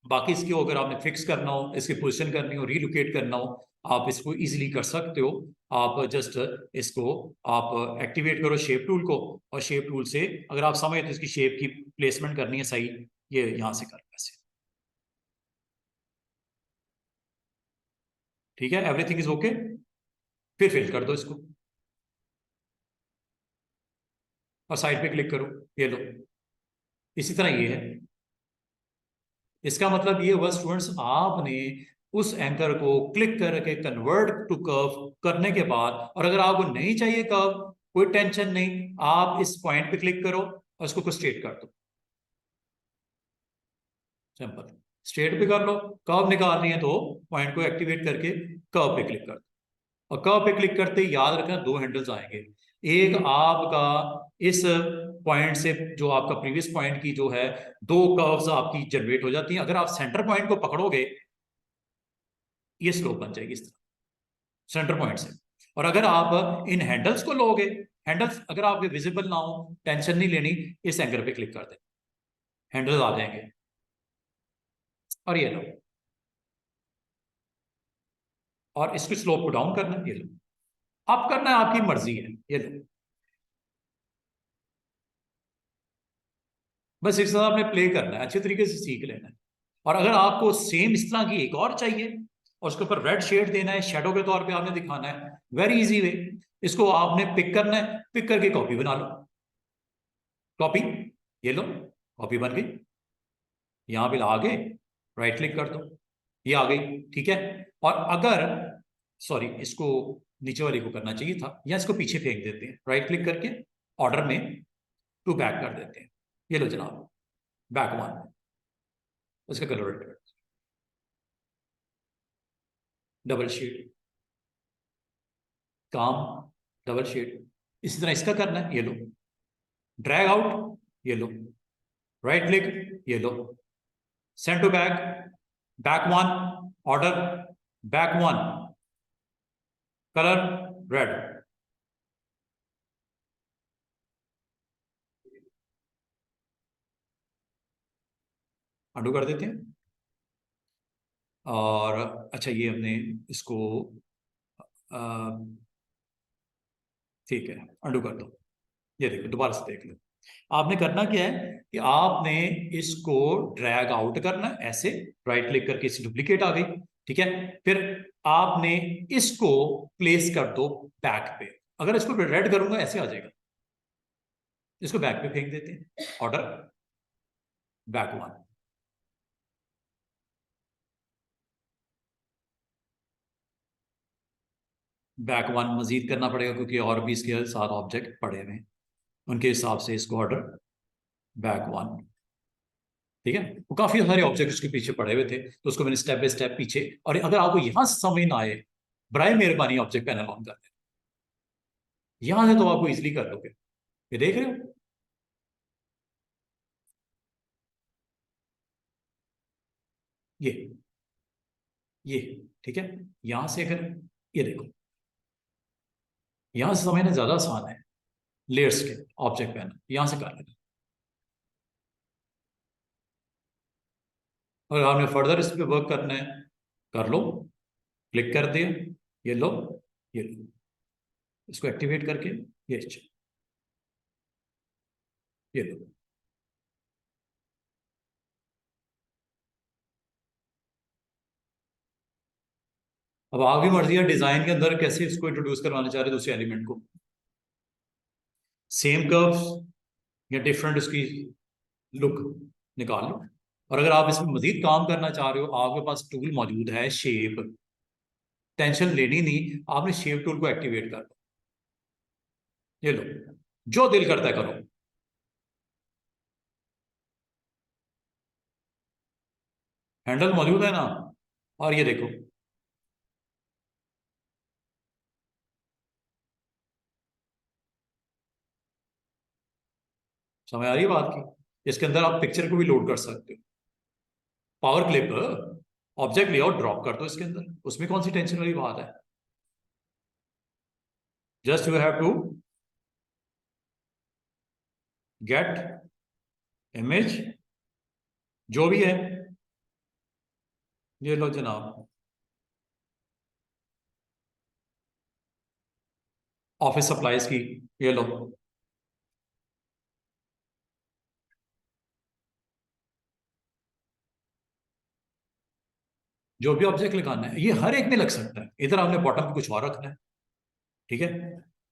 बाकी इसकी अगर आपने फिक्स करना हो, इसकी पोजीशन करनी हो, रिलोकेट करना हो, आप इसको इजीली कर सकते हो। आप जस्ट इसको आप एक्टिवेट करो शेप टूल को, और शेप टूल से अगर आप समझे तो इसकी शेप की प्लेसमेंट करनी है सही, ये यहां से कर ऐसे। ठीक है, एवरीथिंग इज ओके। फिर फिल कर दो इसको, और साइड पे क्लिक करो, ये लो। इसी तरह ये है। इसका मतलब ये हुआ स्टूडेंट्स, आपने उस एंकर को क्लिक करके कन्वर्ट टू कर्व करने के बाद, और अगर आपको नहीं चाहिए कर्व, कोई टेंशन नहीं, आप इस पॉइंट पे क्लिक करो और इसको कुछ स्ट्रेट कर दो, सिंपल। स्ट्रेट पे कर लो, कर्व निकालनी है तो पॉइंट को एक्टिवेट करके कर्व पे क्लिक कर दो, और कर्व पे क्लिक करते ही याद रखना दो हैंडल्स आएंगे। एक आपका इस पॉइंट से, जो आपका प्रीवियस पॉइंट की जो है, दो कर्व्स आपकी जनरेट हो जाती हैं। अगर आप सेंटर पॉइंट को पकड़ोगे, ये स्लोप बन जाएगी इस तरह, सेंटर पॉइंट से। और अगर आप इन हैंडल्स को लोगे, हैंडल्स अगर आपके विजिबल ना हो, टेंशन नहीं लेनी, इस एंगल पे क्लिक कर दे, हैंडल्स आ जाएंगे, और ये लो। और इसको स्लोप को डाउन करना है, ये लो। अप करना है, आपकी मर्जी है, ये लो। बस इस तरह आपने प्ले करना है, अच्छे तरीके से सीख लेना है। और अगर आपको सेम इस तरह की एक और चाहिए, और उसके ऊपर रेड शेड देना है, शेडो के तौर पे आपने दिखाना है, वेरी इजी वे। इसको आपने पिक करना है, पिक करके कॉपी बना लो, कॉपी, ये लो, कॉपी बन गई। यहां पे आगे राइट क्लिक कर दो, ये आ गई, ठीक है। और अगर, सॉरी, इसको नीचे वाले को करना चाहिए था, या इसको पीछे फेंक देते हैं, राइट क्लिक करके ऑर्डर में टू बैक कर देते हैं। ये लो जनाब, बैक वन, उसका कलर डबल शेड, काम, डबल शेड। इसी तरह इसका करना है, ये लो, ड्रैग आउट, ये लो, राइट क्लिक, ये लो, send to back, back one, order, back one, colour red. Undo कर देते हैं। और अच्छा, ये हमने इसको ठीक है, अंडू कर दो। ये देखो, दोबारा से देख लो। आपने करना क्या है कि आपने इसको ड्रैग आउट करना है ऐसे, राइट क्लिक करके इसे डुप्लीकेट आ गई, ठीक है। फिर आपने इसको प्लेस कर दो बैक पे। अगर इसको रेड करूंगा ऐसे आ जाएगा, इसको बैक पे फेंक देते हैं, order, back one. Back one मजीद करना पड़ेगा, क्योंकि और भी इसके साथ ऑब्जेक्ट पड़े हुए हैं, उनके हिसाब से इसको ऑर्डर, बैक वन, ठीक है। वो काफी सारे ऑब्जेक्ट उसके पीछे पड़े हुए थे, तो उसको मैंने स्टेप बाय स्टेप पीछे। और अगर आपको यहां से समझ ना आए, बराए मेहरबानी ऑब्जेक्ट पैनल ऑन कर दें, यहां से तो आपको इजीली कर लोगे। ये देख रहे हो, ये ये ठीक है। यहां से अगर, ये देखो, यहां से समझना ज्यादा आसान है, लेयर्स के ऑब्जेक्ट पैनल यहां से कर लेना। और आपने फर्दर इस पर वर्क करना है, कर लो, क्लिक कर दिया, ये लो, ये लो, इसको एक्टिवेट करके, ये ये लो। अब आपकी मर्जी है डिजाइन के अंदर कैसे इसको इंट्रोड्यूस करवाना चाह रहे दूसरे एलिमेंट को, सेम कर्व्स या डिफरेंट उसकी लुक निकाल लो। और अगर आप इसमें मजीद काम करना चाह रहे हो, आपके पास टूल मौजूद है शेप, टेंशन लेनी नहीं, आपने शेप टूल को एक्टिवेट कर लो। ये लो, जो दिल करता है करो। हैंडल मौजूद है ना, और ये देखो, समझ आ रही है बात की। इसके अंदर आप पिक्चर को भी लोड कर सकते हो। Power clip object layout drop कर दो इसके अंदर, उसमें कौन सी टेंशन वाली बात है। Just you have to get image जो भी है। ये लो जनाब, ऑफिस सप्लाईज की, ये लो। जो भी ऑब्जेक्ट लगाना है ये हर एक में लग सकता है। इधर आपने बॉटम पे कुछ और रखना है, ठीक है।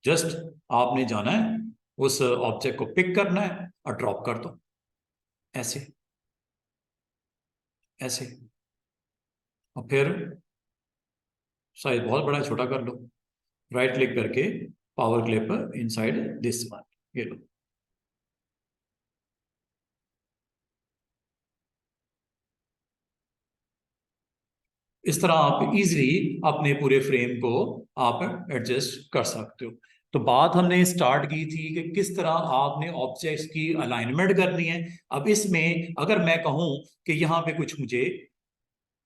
जस्ट आपने जाना है, उस ऑब्जेक्ट को पिक करना है और ड्रॉप कर दो, ऐसे ऐसे। और फिर साइज बहुत बड़ा छोटा कर लो, राइट क्लिक करके power clip inside this one, ये लो। इस तरह आप इजीली अपने पूरे फ्रेम को आप एडजस्ट कर सकते हो। तो बात हमने स्टार्ट की थी कि किस तरह आपने ऑब्जेक्ट्स की अलाइनमेंट करनी है। अब इसमें अगर मैं कहूं कि यहाँ पे कुछ मुझे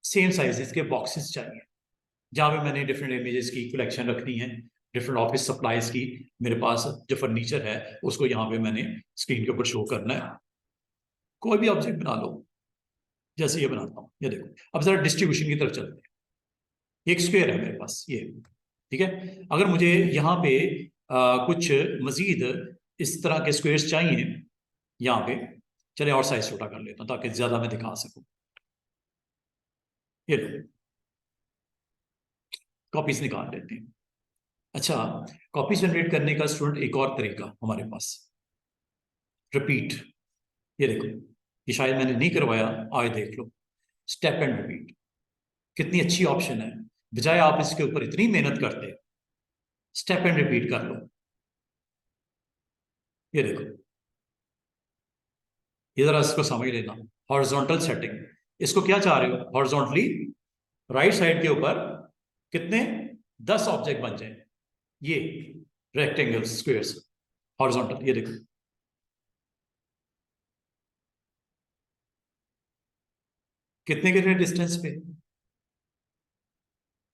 सेम साइजेस के बॉक्सेस चाहिए, जहाँ पे मैंने डिफरेंट इमेजेस की कलेक्शन रखनी है, डिफरेंट ऑफिस सप्लाईज की, मेरे पास जो फर्नीचर है उसको यहाँ पे मैंने स्क्रीन के ऊपर शो करना है। कोई भी ऑब्जेक्ट बना लो, जैसे ये बनाता हूँ, ये देखो। अब जरा डिस्ट्रीब्यूशन की तरफ चलते हैं। एक स्क्वायर है मेरे पास ये, ठीक है। अगर मुझे यहाँ पे कुछ मजीद इस तरह के स्क्वायर्स चाहिए यहाँ पे, चले और साइज छोटा कर लेता हूँ ताकि ज्यादा मैं दिखा सकूँ। ये लो, कॉपीज निकाल लेते हैं। अच्छा, कॉपी जनरेट करने का स्टूडेंट एक और तरीका हमारे पास, रिपीट। ये देखो, ये शायद मैंने नहीं करवाया, आज देख लो। स्टेप एंड रिपीट कितनी अच्छी ऑप्शन है, बजाय आप इसके ऊपर इतनी मेहनत करते, स्टेप एंड रिपीट कर लो। ये देखो, ये जरा इसको समझ लेना। हॉरिजॉन्टल सेटिंग, इसको क्या चाह रहे हो, हॉरिजॉन्टली राइट साइड के ऊपर कितने 10 ऑब्जेक्ट बन जाए, ये रेक्टेंगल्स स्क्वायर्स हॉरिजॉन्टल। ये देखो, कितने कितने डिस्टेंस पे,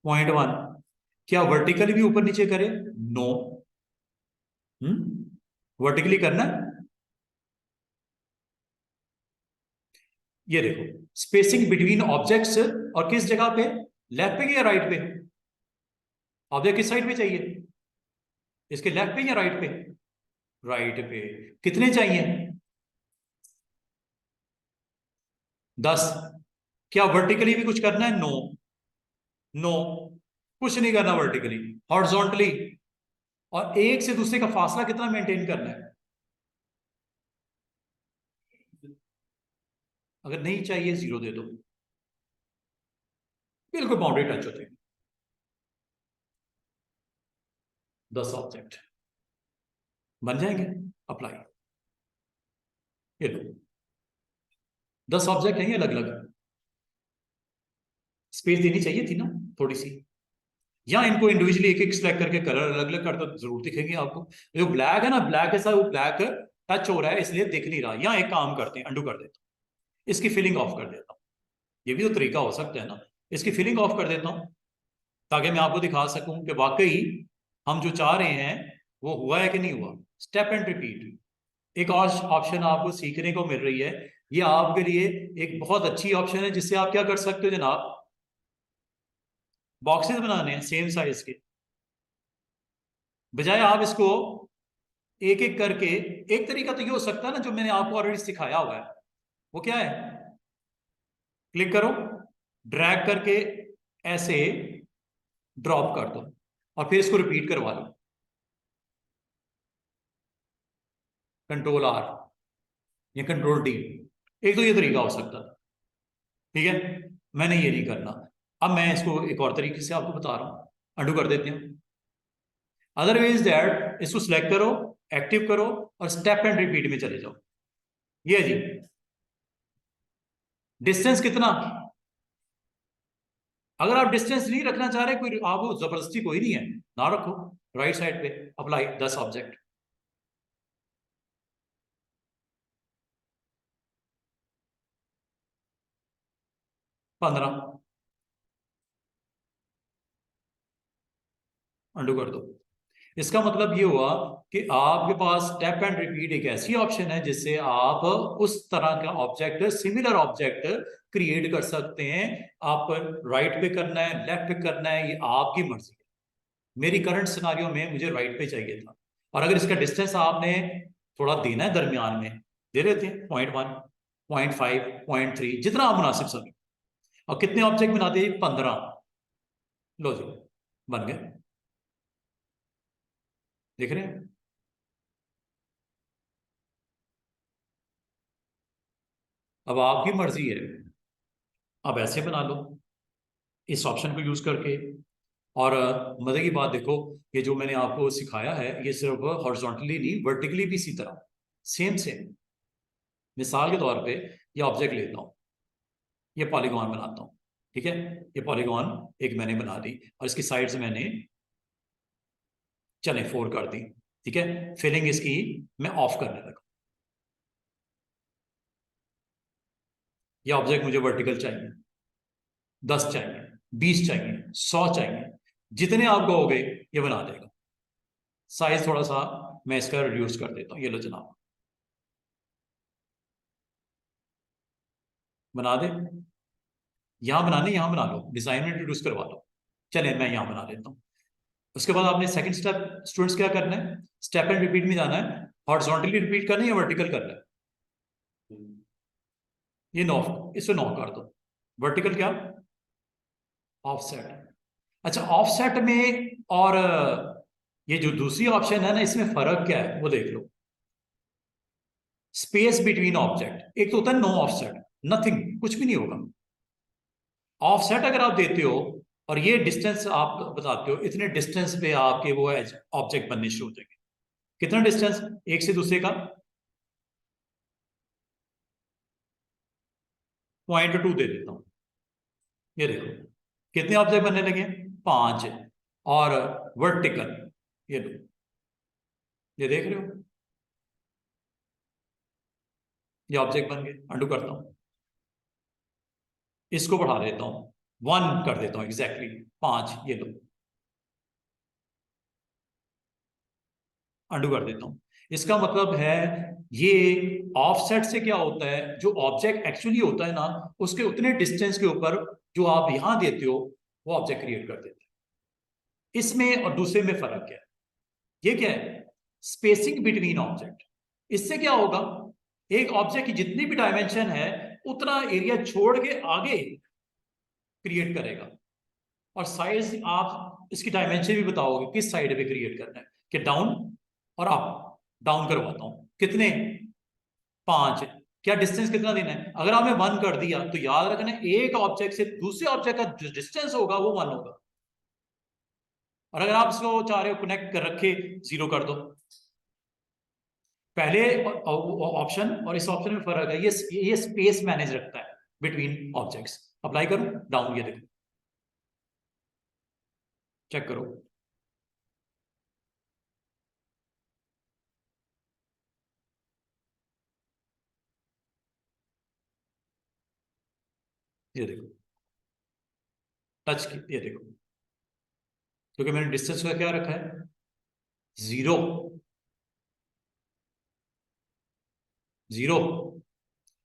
0.1। क्या वर्टिकली भी ऊपर नीचे करे, नो। वर्टिकली करना है। ये देखो, स्पेसिंग बिटवीन ऑब्जेक्ट्स, और किस जगह पे, लेफ्ट पे या राइट पे, ऑब्जेक्ट किस साइड पे चाहिए, इसके लेफ्ट पे या राइट पे, राइट पे। कितने चाहिए, 10। क्या वर्टिकली भी कुछ करना है, नो। नो, कुछ नहीं करना वर्टिकली, हॉरिजॉन्टली। और एक से दूसरे का फासला कितना मेंटेन करना है, अगर नहीं चाहिए जीरो दे दो, बिल्कुल बाउंड्री टच होते हैं। 10 ऑब्जेक्ट बन जाएंगे, अप्लाई। ये लो, 10 ऑब्जेक्ट हैं अलग अलग, स्पेस देनी चाहिए थी ना थोड़ी सी, या इनको इंडिविजुअली एक एक सिलेक्ट करके कलर अलग अलग कर दो, जरूर दिखेंगे आपको। जो ब्लैक है ना, ब्लैक के साथ वो ब्लैक टच हो रहा है इसलिए दिख नहीं रहा। या एक काम करते हैं, अंडू कर देता हूँ, इसकी फिलिंग ऑफ कर देता हूँ। ये भी तो तरीका हो सकता है ना, इसकी फिलिंग ऑफ कर देता हूँ ताकि मैं आपको दिखा सकूं कि वाकई हम जो चाह रहे हैं वो हुआ है कि नहीं हुआ। स्टेप एंड रिपीट एक और ऑप्शन आपको सीखने को मिल रही है। ये आपके लिए एक बहुत अच्छी ऑप्शन है, जिससे आप क्या कर सकते हो जनाब, बॉक्सेस बनाने हैं सेम साइज के, बजाय आप इसको एक एक करके। एक तरीका तो ये हो सकता है ना, जो मैंने आपको ऑलरेडी सिखाया हुआ है, वो क्या है, क्लिक करो, ड्रैग करके ऐसे ड्रॉप कर दो और फिर इसको रिपीट करवा लो, कंट्रोल आर या कंट्रोल डी। एक तो ये तरीका हो सकता था, ठीक है, मैंने ये नहीं करना। अब मैं इसको एक और तरीके से आपको बता रहा हूं, अंडू कर देते हैं। अदरवाइज दैट, इसको सिलेक्ट करो, एक्टिव करो और स्टेप एंड रिपीट में चले जाओ। ये जी डिस्टेंस कितना, अगर आप डिस्टेंस नहीं रखना चाह रहे, कोई आप जबरदस्ती कोई नहीं है, ना रखो। राइट साइड पे अप्लाई 10 ऑब्जेक्ट, 15, अंडू कर दो। इसका मतलब ये हुआ कि आपके पास स्टेप एंड रिपीट एक ऐसी ऑप्शन है जिससे आप उस तरह का ऑब्जेक्ट, सिमिलर ऑब्जेक्ट क्रिएट कर सकते हैं। आप राइट पे करना है, लेफ्ट पे करना है, ये आपकी मर्जी है। मेरी करंट सिनारियो में मुझे राइट पे चाहिए था, और अगर इसका डिस्टेंस आपने थोड़ा देना है दरमियान में, दे देते हैं 0.1, 0.5, 0.3, जितना आप मुनासिब समझे। और कितने ऑब्जेक्ट बनाते हैं, 15। लो जी, बन गए, देख रहे हैं। अब आपकी मर्जी है, अब ऐसे बना लो इस ऑप्शन को यूज करके। और मजे की बात देखो, ये जो मैंने आपको सिखाया है, ये सिर्फ हॉरिजॉन्टली नहीं, वर्टिकली भी इसी तरह, सेम सेम। मिसाल के तौर पे ये ऑब्जेक्ट लेता हूँ, ये पॉलीगॉन बनाता हूँ, ठीक है। ये पॉलीगॉन एक मैंने बना दी और इसकी साइड्स मैंने, चले 4 कर दी, ठीक है। फिलिंग इसकी मैं ऑफ करने लगा। ये ऑब्जेक्ट मुझे वर्टिकल चाहिए, 10 चाहिए, 20 चाहिए, 100 चाहिए, जितने आप कहोगे ये बना देगा। साइज थोड़ा सा मैं इसका रिड्यूस कर देता हूँ, ये लो जनाब, बना दे। यहां बनाने, यहां बना लो, डिजाइन में इंट्रोड्यूस करवा लो। चले मैं यहां बना लेता हूँ। उसके बाद आपने सेकंड स्टेप स्टूडेंट्स क्या करना है, स्टेप एंड रिपीट में जाना है। हॉरिजॉन्टली रिपीट करना है या वर्टिकल करना है, ये नॉ, इसे नॉ कर दो। वर्टिकल क्या, ऑफसेट। अच्छा, ऑफसेट में और ये जो दूसरी ऑप्शन है ना, इसमें फर्क क्या है वो देख लो। स्पेस बिटवीन ऑब्जेक्ट, एक तो होता है नो ऑफसेट, नथिंग, कुछ भी नहीं होगा। ऑफसेट अगर आप देते हो और ये डिस्टेंस आप बताते हो, इतने डिस्टेंस पे आपके वो ऑब्जेक्ट बनने शुरू हो जाएंगे। कितना डिस्टेंस एक से दूसरे का, 0.2 दे देता हूं। ये देखो कितने ऑब्जेक्ट बनने लगे, 5। और वर्टिकल, ये लो, ये देख रहे हो, ये ऑब्जेक्ट बन गए। अंडू करता हूं, इसको बढ़ा देता हूं, 1 कर देता हूं, एग्जैक्टली 5, ये लो, अंडू कर देता हूं। इसका मतलब है ये ऑफसेट से क्या होता है, जो ऑब्जेक्ट एक्चुअली होता है ना, उसके उतने डिस्टेंस के ऊपर जो आप यहां देते हो, वो ऑब्जेक्ट क्रिएट कर देते हैं। इसमें और दूसरे में फर्क क्या है, ये क्या है, स्पेसिंग बिटवीन ऑब्जेक्ट। इससे क्या होगा, एक ऑब्जेक्ट की जितनी भी डायमेंशन है, उतना एरिया छोड़ के आगे क्रिएट करेगा। और साइज आप इसकी डायमेंशन भी बताओगे किस साइड पे क्रिएट करना है, कि डाउन और अप। डाउन करवाता हूं, कितने, 5। क्या डिस्टेंस कितना देना है, अगर आपने 1 कर दिया तो याद रखना, एक ऑब्जेक्ट से दूसरे ऑब्जेक्ट का जो डिस्टेंस होगा वो 1 होगा। और अगर आप इसको चाह रहे हो कनेक्ट कर रखे, 0 कर दो। पहले ऑप्शन और इस ऑप्शन में फर्क है, ये स्पेस मैनेज रखता है बिटवीन ऑब्जेक्ट्स। अप्लाई करो, डाउन, ये देखो, चेक करो, ये देखो, टच की, ये देखो, क्योंकि मैंने डिस्टेंस का क्या रखा है, 0, 0।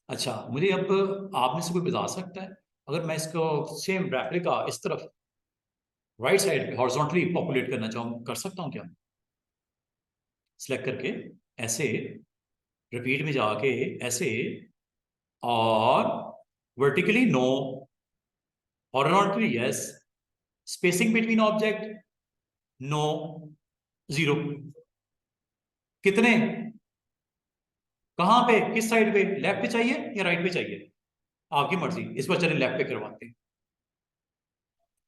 अच्छा, मुझे अब आप में से कोई बता सकता है, अगर मैं इसको सेम रेप्लिका इस तरफ राइट साइड पे हॉरिजॉन्टली पॉपुलेट करना चाहूँ, कर सकता हूँ क्या, सिलेक्ट करके ऐसे, रिपीट में जाके ऐसे, और vertically no, horizontally yes, spacing between object no, 0। कितने, कहां पे, किस साइड पे, लेफ्ट पे चाहिए या राइट पे चाहिए, आपकी मर्जी। इस पर चले लेफ्ट पे करवाते हैं।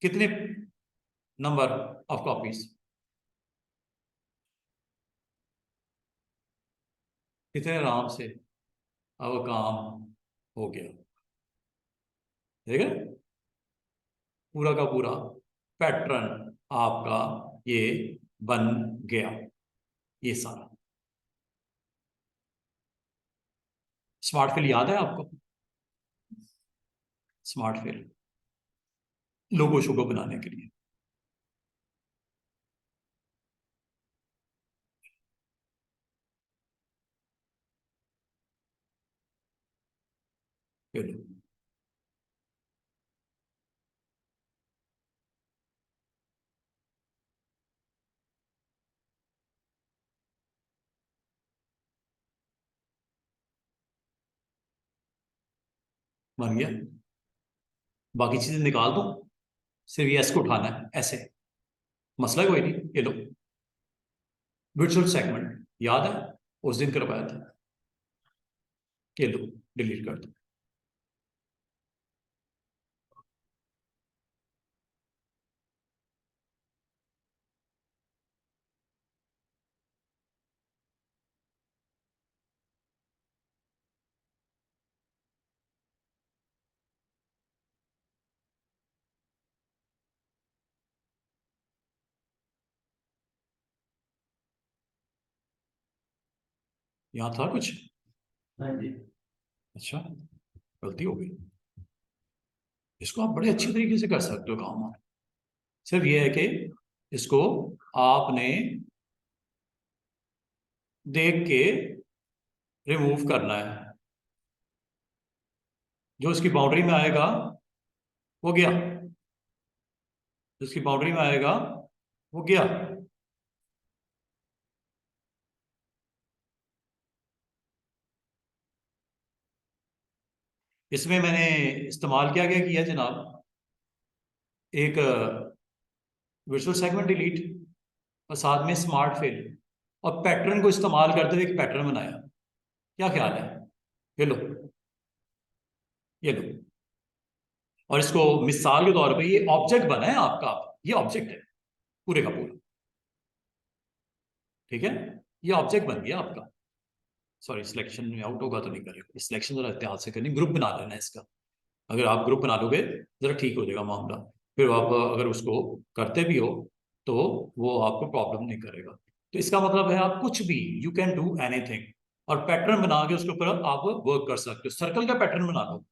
कितने नंबर ऑफ कॉपीज, कितने आराम से, अब काम हो गया। ठीक है, पूरा का पूरा पैटर्न आपका ये बन गया, ये सारा। स्मार्ट फिल याद है आपको? स्मार्ट फिल लोगो शोगो बनाने के लिए। चलो, बन गया। बाकी चीजें निकाल दो, सिर्फ ये एस को उठाना है ऐसे, मसला कोई नहीं। ये लो, विजुअल सेगमेंट याद है, उस दिन करवाया था। ये लो, डिलीट कर दो। यहाँ था कुछ? हाँ जी। अच्छा, गलती हो गई। इसको आप बड़े अच्छी तरीके से कर सकते हो काम। सिर्फ ये है कि इसको आपने देख के रिमूव करना है। जो इसकी बाउंड्री में आएगा वो गया, जिसकी बाउंड्री में आएगा वो गया। इसमें मैंने इस्तेमाल क्या क्या किया जनाब, एक विजुअल सेगमेंट डिलीट, और साथ में स्मार्ट फिल, और पैटर्न को इस्तेमाल करते हुए एक पैटर्न बनाया। क्या ख्याल है? ये लो, ये लो। और इसको मिसाल के तौर पे ये ऑब्जेक्ट बना है आपका, ये ऑब्जेक्ट है पूरे का पूरा। ठीक है, ये ऑब्जेक्ट बन गया आपका। सॉरी, सिलेक्शन में आउट होगा तो नहीं करेगा, सिलेक्शन जरा ध्यान से करनी, ग्रुप बना लेना इसका। अगर आप ग्रुप बना लोगे जरा ठीक हो जाएगा मामला। फिर आप अगर उसको करते भी हो तो वो आपको प्रॉब्लम नहीं करेगा। तो इसका मतलब है आप कुछ भी, यू कैन डू एनीथिंग, और पैटर्न बना के उसके ऊपर आप वर्क कर सकते हो। सर्कल का पैटर्न बना लो,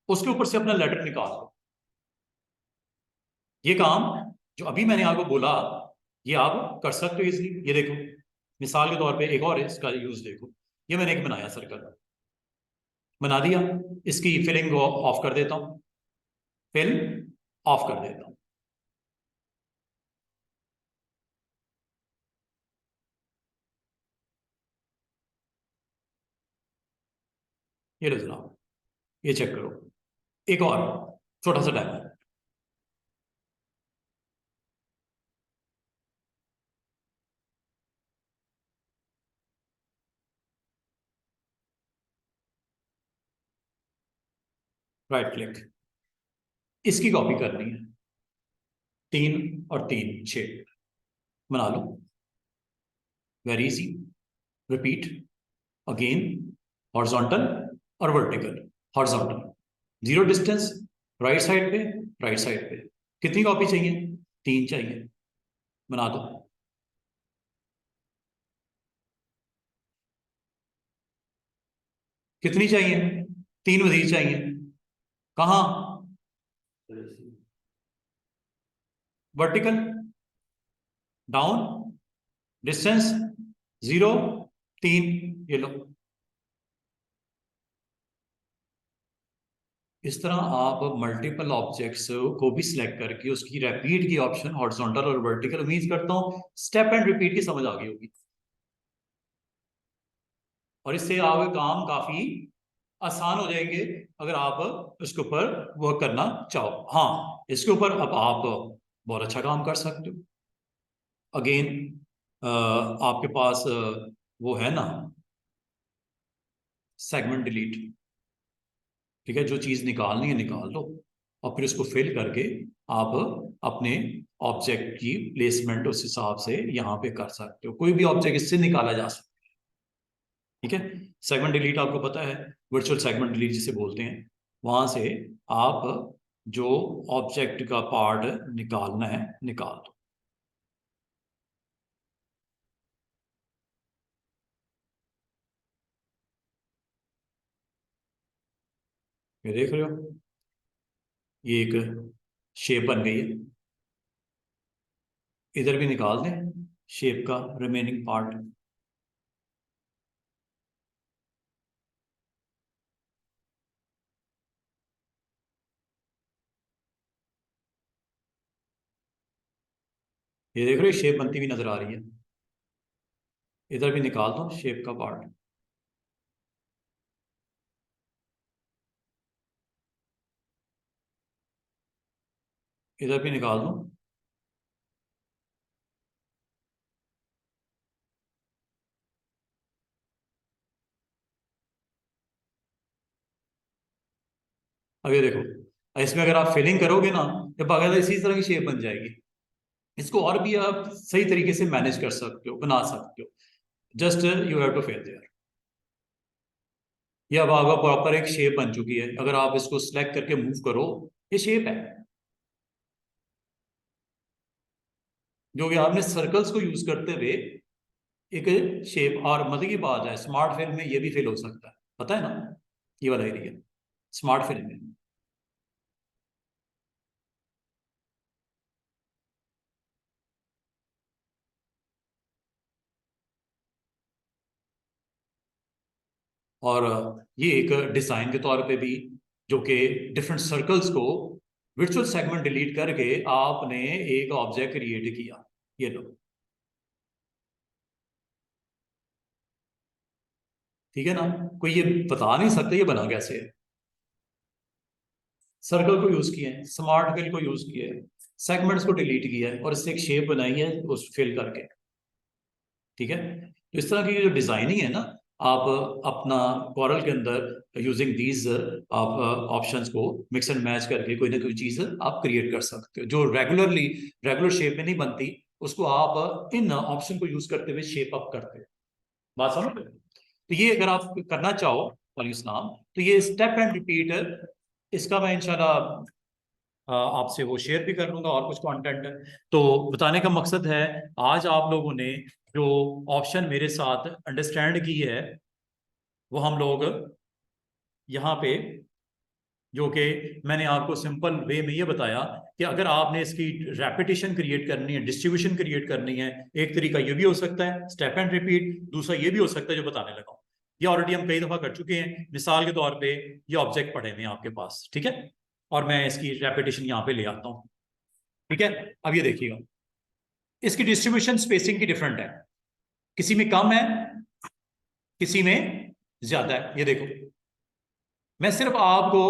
उसके ऊपर से अपना लेटर निकाल लो। ये काम जो अभी मैंने आपको बोला, ये आप कर सकते हो इजिली। ये देखो, मिसाल के तौर पे एक और है, इसका यूज देखो। ये मैंने एक बनाया सर्कल, बना दिया। इसकी फिलिंग को ऑफ कर देता हूं, फिल ऑफ कर देता हूं। ये लो जनाब, ये चेक करो। एक और छोटा सा डेमो। राइट क्लिक, इसकी कॉपी करनी है, 3 और 3 6 बना लो। Very easy, repeat again, horizontal और vertical. Horizontal 0 distance, right side पे, राइट साइड पे। कितनी कॉपी चाहिए? 3 चाहिए, बना दो। कितनी चाहिए? 3 मजीद चाहिए। कहाँ? Vertical, down, distance 0, 3। ये लो। इस तरह आप मल्टीपल ऑब्जेक्ट्स को भी सिलेक्ट करके उसकी रिपीट की ऑप्शन हॉरिजॉन्टल और वर्टिकल, उम्मीद करता हूं स्टेप एंड रिपीट की समझ आ गई होगी। और इससे आपका काम काफी आसान हो जाएंगे अगर आप इसके ऊपर वर्क करना चाहो। हाँ, इसके ऊपर अब आप बहुत अच्छा काम कर सकते हो। अगेन आपके पास वो है ना, सेगमेंट डिलीट। ठीक है, जो चीज निकालनी है निकाल लो, और फिर उसको फिल करके आप अपने ऑब्जेक्ट की प्लेसमेंट उस हिसाब से यहाँ पे कर सकते हो। कोई भी ऑब्जेक्ट इससे निकाला जा सकता है। ठीक है, सेगमेंट डिलीट आपको पता है, वर्चुअल सेगमेंट डिलीट जिसे बोलते हैं। वहां से आप जो ऑब्जेक्ट का पार्ट निकालना है निकाल दो। ये देख रहे हो, ये एक शेप बन गई है। इधर भी निकाल दें शेप का रिमेनिंग पार्ट। ये देख रहे हो, शेप बनती हुई नजर आ रही है। इधर भी निकाल दो शेप का पार्ट। इधर भी निकाल दो। अब ये देखो, इसमें अगर आप फिलिंग करोगे ना, तो बाकायदा इसी तरह की शेप बन जाएगी। इसको और भी आप सही तरीके से मैनेज कर सकते हो, बना सकते हो। Just you have to fill there. ये अब आपका प्रॉपर एक शेप बन चुकी है। अगर आप इसको सिलेक्ट करके मूव करो, ये शेप है। जो कि आपने सर्कल्स को यूज करते हुए एक शेप, और मजे की बात है स्मार्ट फिल में ये भी फिल हो सकता है, पता है ना, ये वाला एरिया स्मार्ट फिल में। और ये एक डिजाइन के तौर पे भी, जो कि डिफरेंट सर्कल्स को वर्चुअल सेगमेंट डिलीट करके आपने एक ऑब्जेक्ट क्रिएट किया। ये लो, ठीक है ना। कोई ये बता नहीं सकता ये बना कैसे है। सर्कल को यूज किया है, स्मार्ट फिल को यूज किया है, सेगमेंट्स को डिलीट किया है, और इससे एक शेप बनाई है उस फिल करके। ठीक है, तो इस तरह की जो डिजाइनिंग है ना, आप अपना कॉरल के अंदर यूजिंग दीज आप ऑप्शंस को मिक्स एंड मैच करके कोई ना कोई चीज आप क्रिएट कर सकते हो, जो रेगुलर शेप में नहीं बनती। उसको आप इन ऑप्शन को यूज करते हुए शेप अप करते हो। बात समझ रहे हो? तो ये अगर आप करना चाहो इस्लाम, तो ये स्टेप एंड रिपीट, इसका मैं इंशाल्लाह आपसे वो शेयर भी कर लूंगा और कुछ कंटेंट। तो बताने का मकसद है, आज आप लोगों ने जो ऑप्शन मेरे साथ अंडरस्टैंड की है, वो हम लोग यहाँ पे, जो कि मैंने आपको सिंपल वे में ये बताया कि अगर आपने इसकी रेपिटेशन क्रिएट करनी है, डिस्ट्रीब्यूशन क्रिएट करनी है, एक तरीका ये भी हो सकता है स्टेप एंड रिपीट, दूसरा ये भी हो सकता है जो बताने लगा हूं। ये ऑलरेडी हम कई दफा कर चुके हैं। मिसाल के तौर पे ये ऑब्जेक्ट पड़े हुए हैं आपके पास, ठीक है, और मैं इसकी रेपिटेशन यहाँ पे ले आता हूँ। ठीक है, अब ये देखिएगा, इसकी डिस्ट्रीब्यूशन स्पेसिंग की डिफरेंट है, किसी में कम है, किसी में ज्यादा है। ये देखो, मैं सिर्फ आपको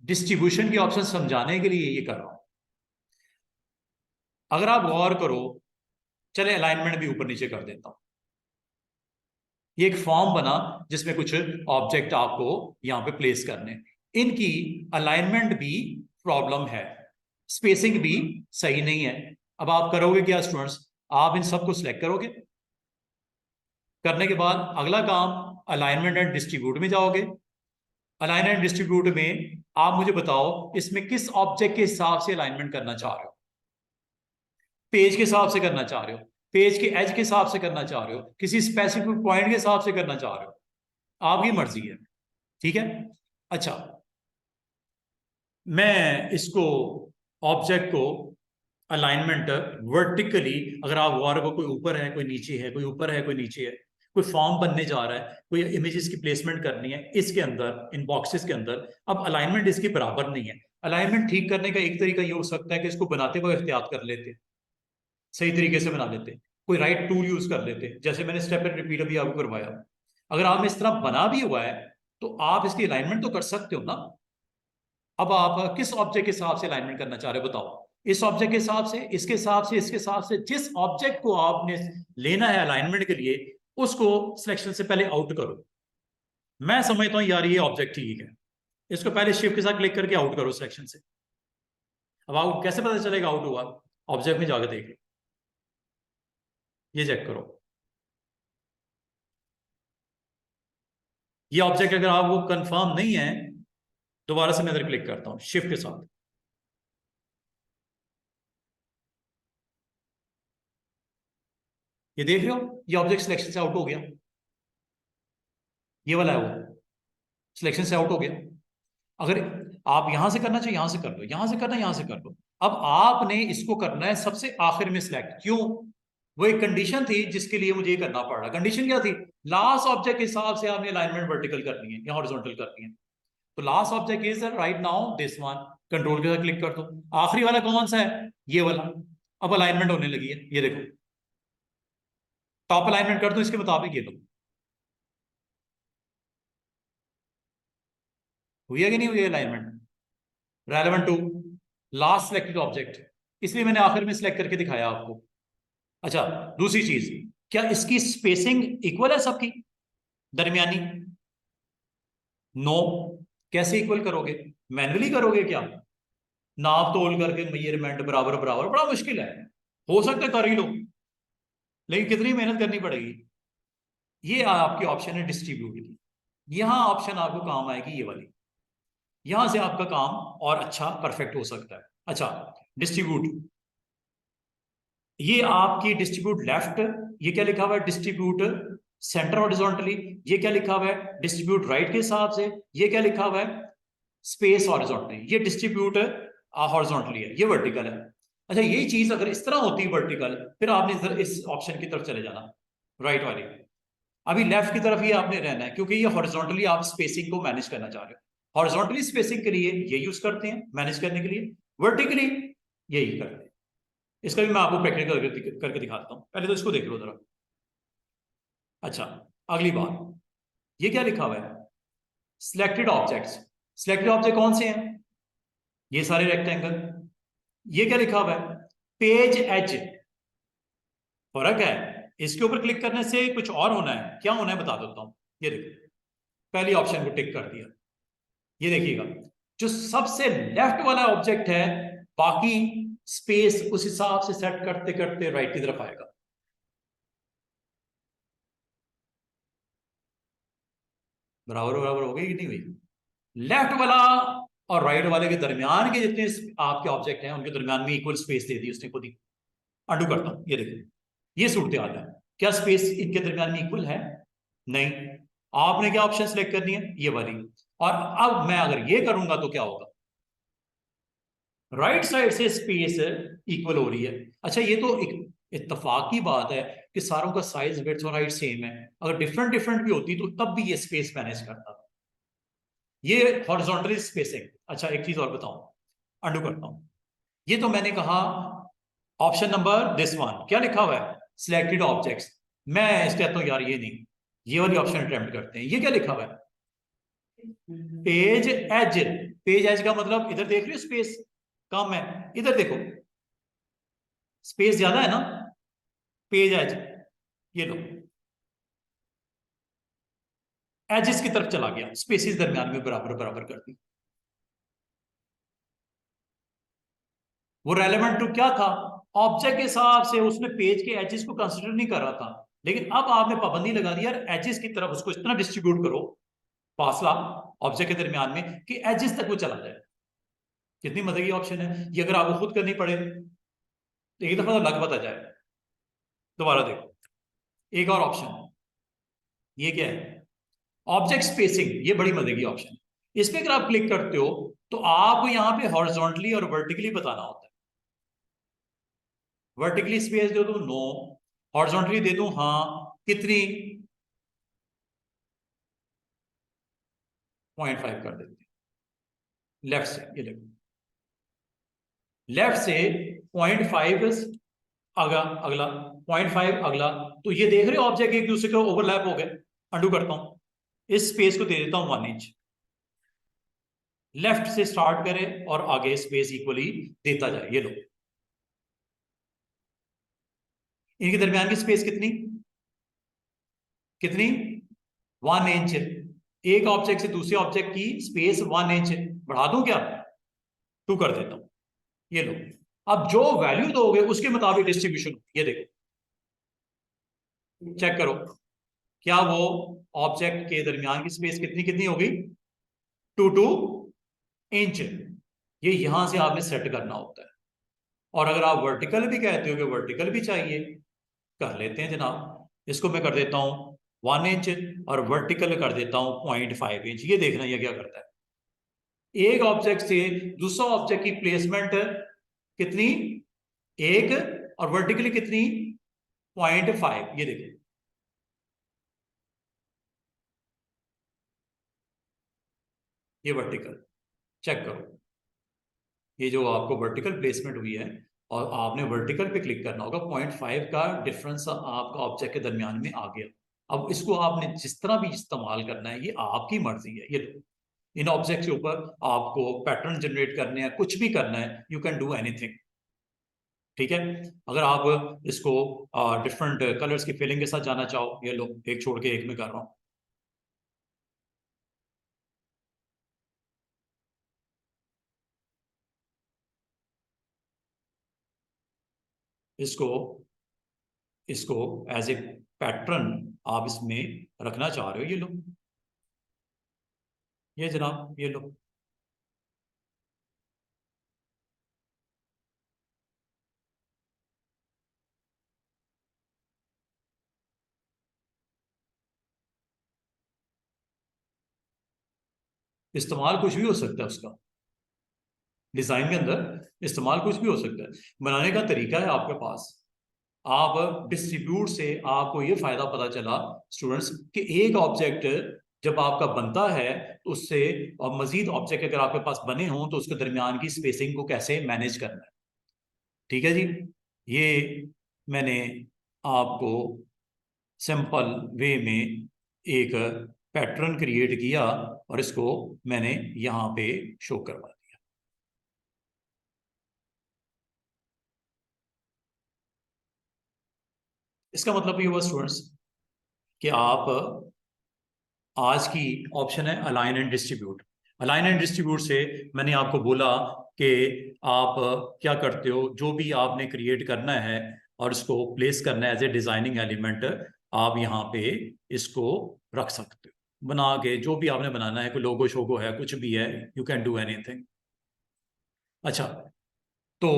डिस्ट्रीब्यूशन की ऑप्शन समझाने के लिए ये कर रहा हूं। अगर आप गौर करो, चले अलाइनमेंट भी ऊपर नीचे कर देता हूं। ये एक फॉर्म बना जिसमें कुछ ऑब्जेक्ट आपको यहां पे प्लेस करने, इनकी अलाइनमेंट भी प्रॉब्लम है, स्पेसिंग भी सही नहीं है। अब आप करोगे क्या स्टूडेंट्स, आप इन सबको सिलेक्ट करोगे, करने के बाद अगला काम अलाइनमेंट एंड डिस्ट्रीब्यूट में जाओगे। अलाइन एंड डिस्ट्रीब्यूट में आप मुझे बताओ इसमें किस ऑब्जेक्ट के हिसाब से अलाइनमेंट करना चाह रहे हो। पेज के हिसाब से करना चाह रहे हो, पेज के एज के हिसाब से करना चाह रहे हो, किसी स्पेसिफिक पॉइंट के हिसाब से करना चाह रहे हो, आपकी मर्जी है। ठीक है, अच्छा, मैं इसको ऑब्जेक्ट को अलाइनमेंट वर्टिकली, अगर आप गौर को, कोई ऊपर है कोई नीचे है, कोई ऊपर है कोई नीचे है, कोई फॉर्म बनने जा रहा है, कोई इमेजेस की प्लेसमेंट करनी है इसके अंदर, इन बॉक्सेस के अंदर। अब अलाइनमेंट इसकी बराबर नहीं है। अलाइनमेंट ठीक करने का एक तरीका ये हो सकता है कि इसको बनाते हुए एहतियात कर लेते, सही तरीके से बना लेते, कोई राइट टूल यूज कर लेते, जैसे मैंने स्टेप एंड रिपीट अभी आपको करवाया। अगर आपने इस तरह बना भी हुआ है तो आप इसकी अलाइनमेंट तो कर सकते हो ना। अब आप किस ऑब्जेक्ट के हिसाब से अलाइनमेंट करना चाह रहे हो बताओ? इस ऑब्जेक्ट के हिसाब से, इसके हिसाब से, इसके हिसाब से, जिस ऑब्जेक्ट को आपने लेना है अलाइनमेंट के लिए उसको सिलेक्शन से पहले आउट करो। मैं समझता हूं यार ये ऑब्जेक्ट ठीक है, इसको पहले शिफ्ट के साथ क्लिक करके आउट करो सिलेक्शन से। अब आउट कैसे पता चलेगा आउट हुआ? ऑब्जेक्ट में जाकर देख लो, ये चेक करो। ये ऑब्जेक्ट अगर आपको कंफर्म नहीं है, दोबारा से मैं इधर क्लिक करता हूं शिफ्ट के साथ, ये देख रहे हो ये ऑब्जेक्ट सिलेक्शन से आउट हो गया। ये वाला है वो सिलेक्शन से आउट हो गया। अगर आप यहां से करना चाहिए यहां से कर लो, यहां से करना यहां से कर लो। अब आपने इसको करना है सबसे आखिर में सिलेक्ट। क्यों? वो एक कंडीशन थी जिसके लिए मुझे ये करना पड़ रहा। कंडीशन क्या थी? लास्ट ऑब्जेक्ट के हिसाब से आपने अलाइनमेंट वर्टिकल करनी है या हॉरिजॉन्टल करनी है। तो last object is right now this one, control के साथ क्लिक कर दो। आखिरी वाला कौन सा है? ये वाला। अब अलाइनमेंट होने लगी है, ये देखो टॉप अलाइनमेंट कर दो इसके मुताबिक, ये लो। हुई है कि नहीं हुई alignment? Relevant to last selected object, इसलिए मैंने आखिर में सिलेक्ट करके दिखाया आपको। अच्छा, दूसरी चीज, क्या इसकी स्पेसिंग इक्वल है सबकी दरमियानी? नो। कैसे इक्वल करोगे? मैनुअली करोगे क्या? नाप तोल करके मेजरमेंट बराबर बराबर, बड़ा मुश्किल है। हो सकता है कर ही लो, लेकिन कितनी मेहनत करनी पड़ेगी। ये आपकी ऑप्शन है डिस्ट्रीब्यूट की। यहां ऑप्शन आपको काम आएगी, ये वाली। यहां से आपका काम और अच्छा परफेक्ट हो सकता है। अच्छा, डिस्ट्रीब्यूट, ये आपकी डिस्ट्रीब्यूट लेफ्ट, ये क्या लिखा हुआ है? Distribute centre horizontally. ये क्या लिखा हुआ है? डिस्ट्रीब्यूट राइट के हिसाब से। ये क्या लिखा हुआ है? Space horizontally. ये डिस्ट्रीब्यूट हॉरिजॉन्टली है, ये वर्टिकल है। अच्छा, यही चीज अगर इस तरह होती है वर्टिकल, फिर आपने इस ऑप्शन की तरफ चले जाना, राइट वाली। अभी लेफ्ट की तरफ ही आपने रहना है, क्योंकि ये हॉरिजॉन्टली आप स्पेसिंग को मैनेज करना चाह रहे हो। हॉरिजॉन्टली स्पेसिंग के लिए ये यूज करते हैं मैनेज करने के लिए, वर्टिकली यही करते हैं। इसका भी मैं आपको प्रैक्टिकल करके दिखाता हूं, पहले तो इसको देख लो जरा। अच्छा, अगली बात, ये क्या लिखा हुआ है? Selected objects. सिलेक्टेड ऑब्जेक्ट कौन से हैं? ये सारे रेक्टेंगल। ये क्या लिखा हुआ है? Page edge. फर्क है, इसके ऊपर क्लिक करने से कुछ और होना है, क्या होना है बता देता हूं। ये देखो, पहली ऑप्शन को टिक कर दिया। ये देखिएगा, जो सबसे लेफ्ट वाला ऑब्जेक्ट है, बाकी स्पेस उस हिसाब से सेट करते करते राइट की तरफ आएगा। बराबर बराबर हो गई कि नहीं हुई? लेफ्ट वाला और राइट वाले के दरमियान के जितने आपके ऑब्जेक्ट हैं उनके दरमियान में इक्वल स्पेस दे दी उसने खुद ही। अंडू करता हूं, ये देखो, ये सूरत हाल है। क्या स्पेस इनके दरमियान में इक्वल है? नहीं। आपने क्या ऑप्शन सेलेक्ट करनी है? ये वाली। और अब मैं अगर ये करूंगा तो क्या होगा? राइट साइड से स्पेस इक्वल हो रही है। अच्छा, ये तो एक इत्तेफाक की बात है कि सारों का साइज विड्थ और हाइट सेम है। अगर डिफरेंट डिफरेंट भी होती तो तब भी ये स्पेस मैनेज करता। ये हॉरिजॉन्टली स्पेसिंग। अच्छा, एक चीज और बताऊं, अंडू करता हूं। ये तो मैंने कहा ऑप्शन नंबर दिस वन, क्या लिखा हुआ है? Selected objects. मैं इस कहता हूं यार ये नहीं, ये वाली ऑप्शन अटेम्प्ट करते हैं। ये क्या लिखा हुआ है? Page as. पेज एज का मतलब इधर देख रहे हो स्पेस कम है, इधर देखो स्पेस ज्यादा है ना। पेज एज, ये लो, एजेस की तरफ चला गया, स्पेसिस दरमियान में बराबर बराबर कर दी। वो रेलेवेंट टू क्या था? ऑब्जेक्ट के हिसाब से उसने पेज के एजेस को कंसिडर नहीं कर रहा था। लेकिन अब आपने पाबंदी लगा दी यार, एजेस की तरफ उसको इतना डिस्ट्रीब्यूट करो, फासला ऑब्जेक्ट के दरमियान में, कि एजेस तक वो चला जाए। कितनी मजे की ऑप्शन है ये, अगर आपको खुद करनी पड़े तो एक दफा तो लग पता जाए। दोबारा देखो, एक और ऑप्शन, ये क्या है? Object spacing. ये बड़ी मजे की ऑप्शन है। इस पे अगर आप क्लिक करते हो तो आपको यहां पे हॉरिजॉन्टली और वर्टिकली बताना होता है। वर्टिकली स्पेस दे दूं? नो। हॉरिजॉन्टली दे दूं? हाँ। कितनी? 0.5 कर देते हैं लेफ्ट से। ये देखो, लेफ्ट से 0.5 अगला अगला 0.5 अगला। तो ये देख रहे हो ऑब्जेक्ट एक दूसरे के ओवरलैप हो गए। अंडू करता हूं, इस स्पेस को दे देता हूं 1 इंच, लेफ्ट से स्टार्ट करें और आगे स्पेस इक्वली देता जाए। ये लो, इनके दरमियान की स्पेस कितनी कितनी 1 इंच। एक ऑब्जेक्ट से दूसरे ऑब्जेक्ट की स्पेस 1 इंच बढ़ा दूं क्या? 2 कर देता हूं। ये लो, अब जो वैल्यू दोगे उसके मुताबिक डिस्ट्रीब्यूशन। ये देखो, चेक करो, क्या वो ऑब्जेक्ट के दरमियान की स्पेस कितनी कितनी होगी? 2 इंच। ये यहां से आपने सेट करना होता है। और अगर आप वर्टिकल भी कहते हो कि वर्टिकल भी चाहिए, कर लेते हैं जनाब। इसको मैं कर देता हूं 1 इंच और वर्टिकल कर देता हूं 0.5 इंच। ये देखना ये क्या करता है। एक ऑब्जेक्ट से दूसरा ऑब्जेक्ट की प्लेसमेंट कितनी? 1, और वर्टिकली कितनी? 0.5। ये देखो, ये वर्टिकल चेक करो, ये जो आपको वर्टिकल प्लेसमेंट हुई है और आपने वर्टिकल पे क्लिक करना होगा, 0.5 का डिफरेंस आपका ऑब्जेक्ट के दरमियान में आ गया। अब इसको आपने जिस तरह भी इस्तेमाल करना है, ये आपकी मर्जी है। ये इन ऑब्जेक्ट के ऊपर आपको पैटर्न जनरेट करने हैं, कुछ भी करना है, यू कैन डू एनीथिंग। ठीक है, अगर आप इसको डिफरेंट कलर्स की फिलिंग के साथ जाना चाहो, ये लो, एक छोड़ के एक में कर रहा हूं। इसको इसको एज ए पैटर्न आप इसमें रखना चाह रहे हो, ये लो, ये जनाब, ये लो। इस्तेमाल कुछ भी हो सकता है उसका, डिजाइन के अंदर इस्तेमाल कुछ भी हो सकता है। बनाने का तरीका है आपके पास। आप डिस्ट्रीब्यूट से आपको ये फायदा पता चला स्टूडेंट्स कि एक ऑब्जेक्ट जब आपका बनता है तो उससे और मजीद ऑब्जेक्ट अगर आपके पास बने हों तो उसके दरमियान की स्पेसिंग को कैसे मैनेज करना है। ठीक है जी, ये मैंने आपको सिंपल वे में एक पैटर्न क्रिएट किया और इसको मैंने यहां पे शो करवा दिया। इसका मतलब ये हुआ स्टूडेंट्स कि आप, आज की ऑप्शन है align and distribute. Align and distribute से मैंने आपको बोला कि आप क्या करते हो, जो भी आपने क्रिएट करना है और इसको प्लेस करना है एज ए डिजाइनिंग एलिमेंट, आप यहाँ पे इसको रख सकते हो बना के। जो भी आपने बनाना है, कोई लोगो शोगो है, कुछ भी है, यू कैन डू एनीथिंग। अच्छा, तो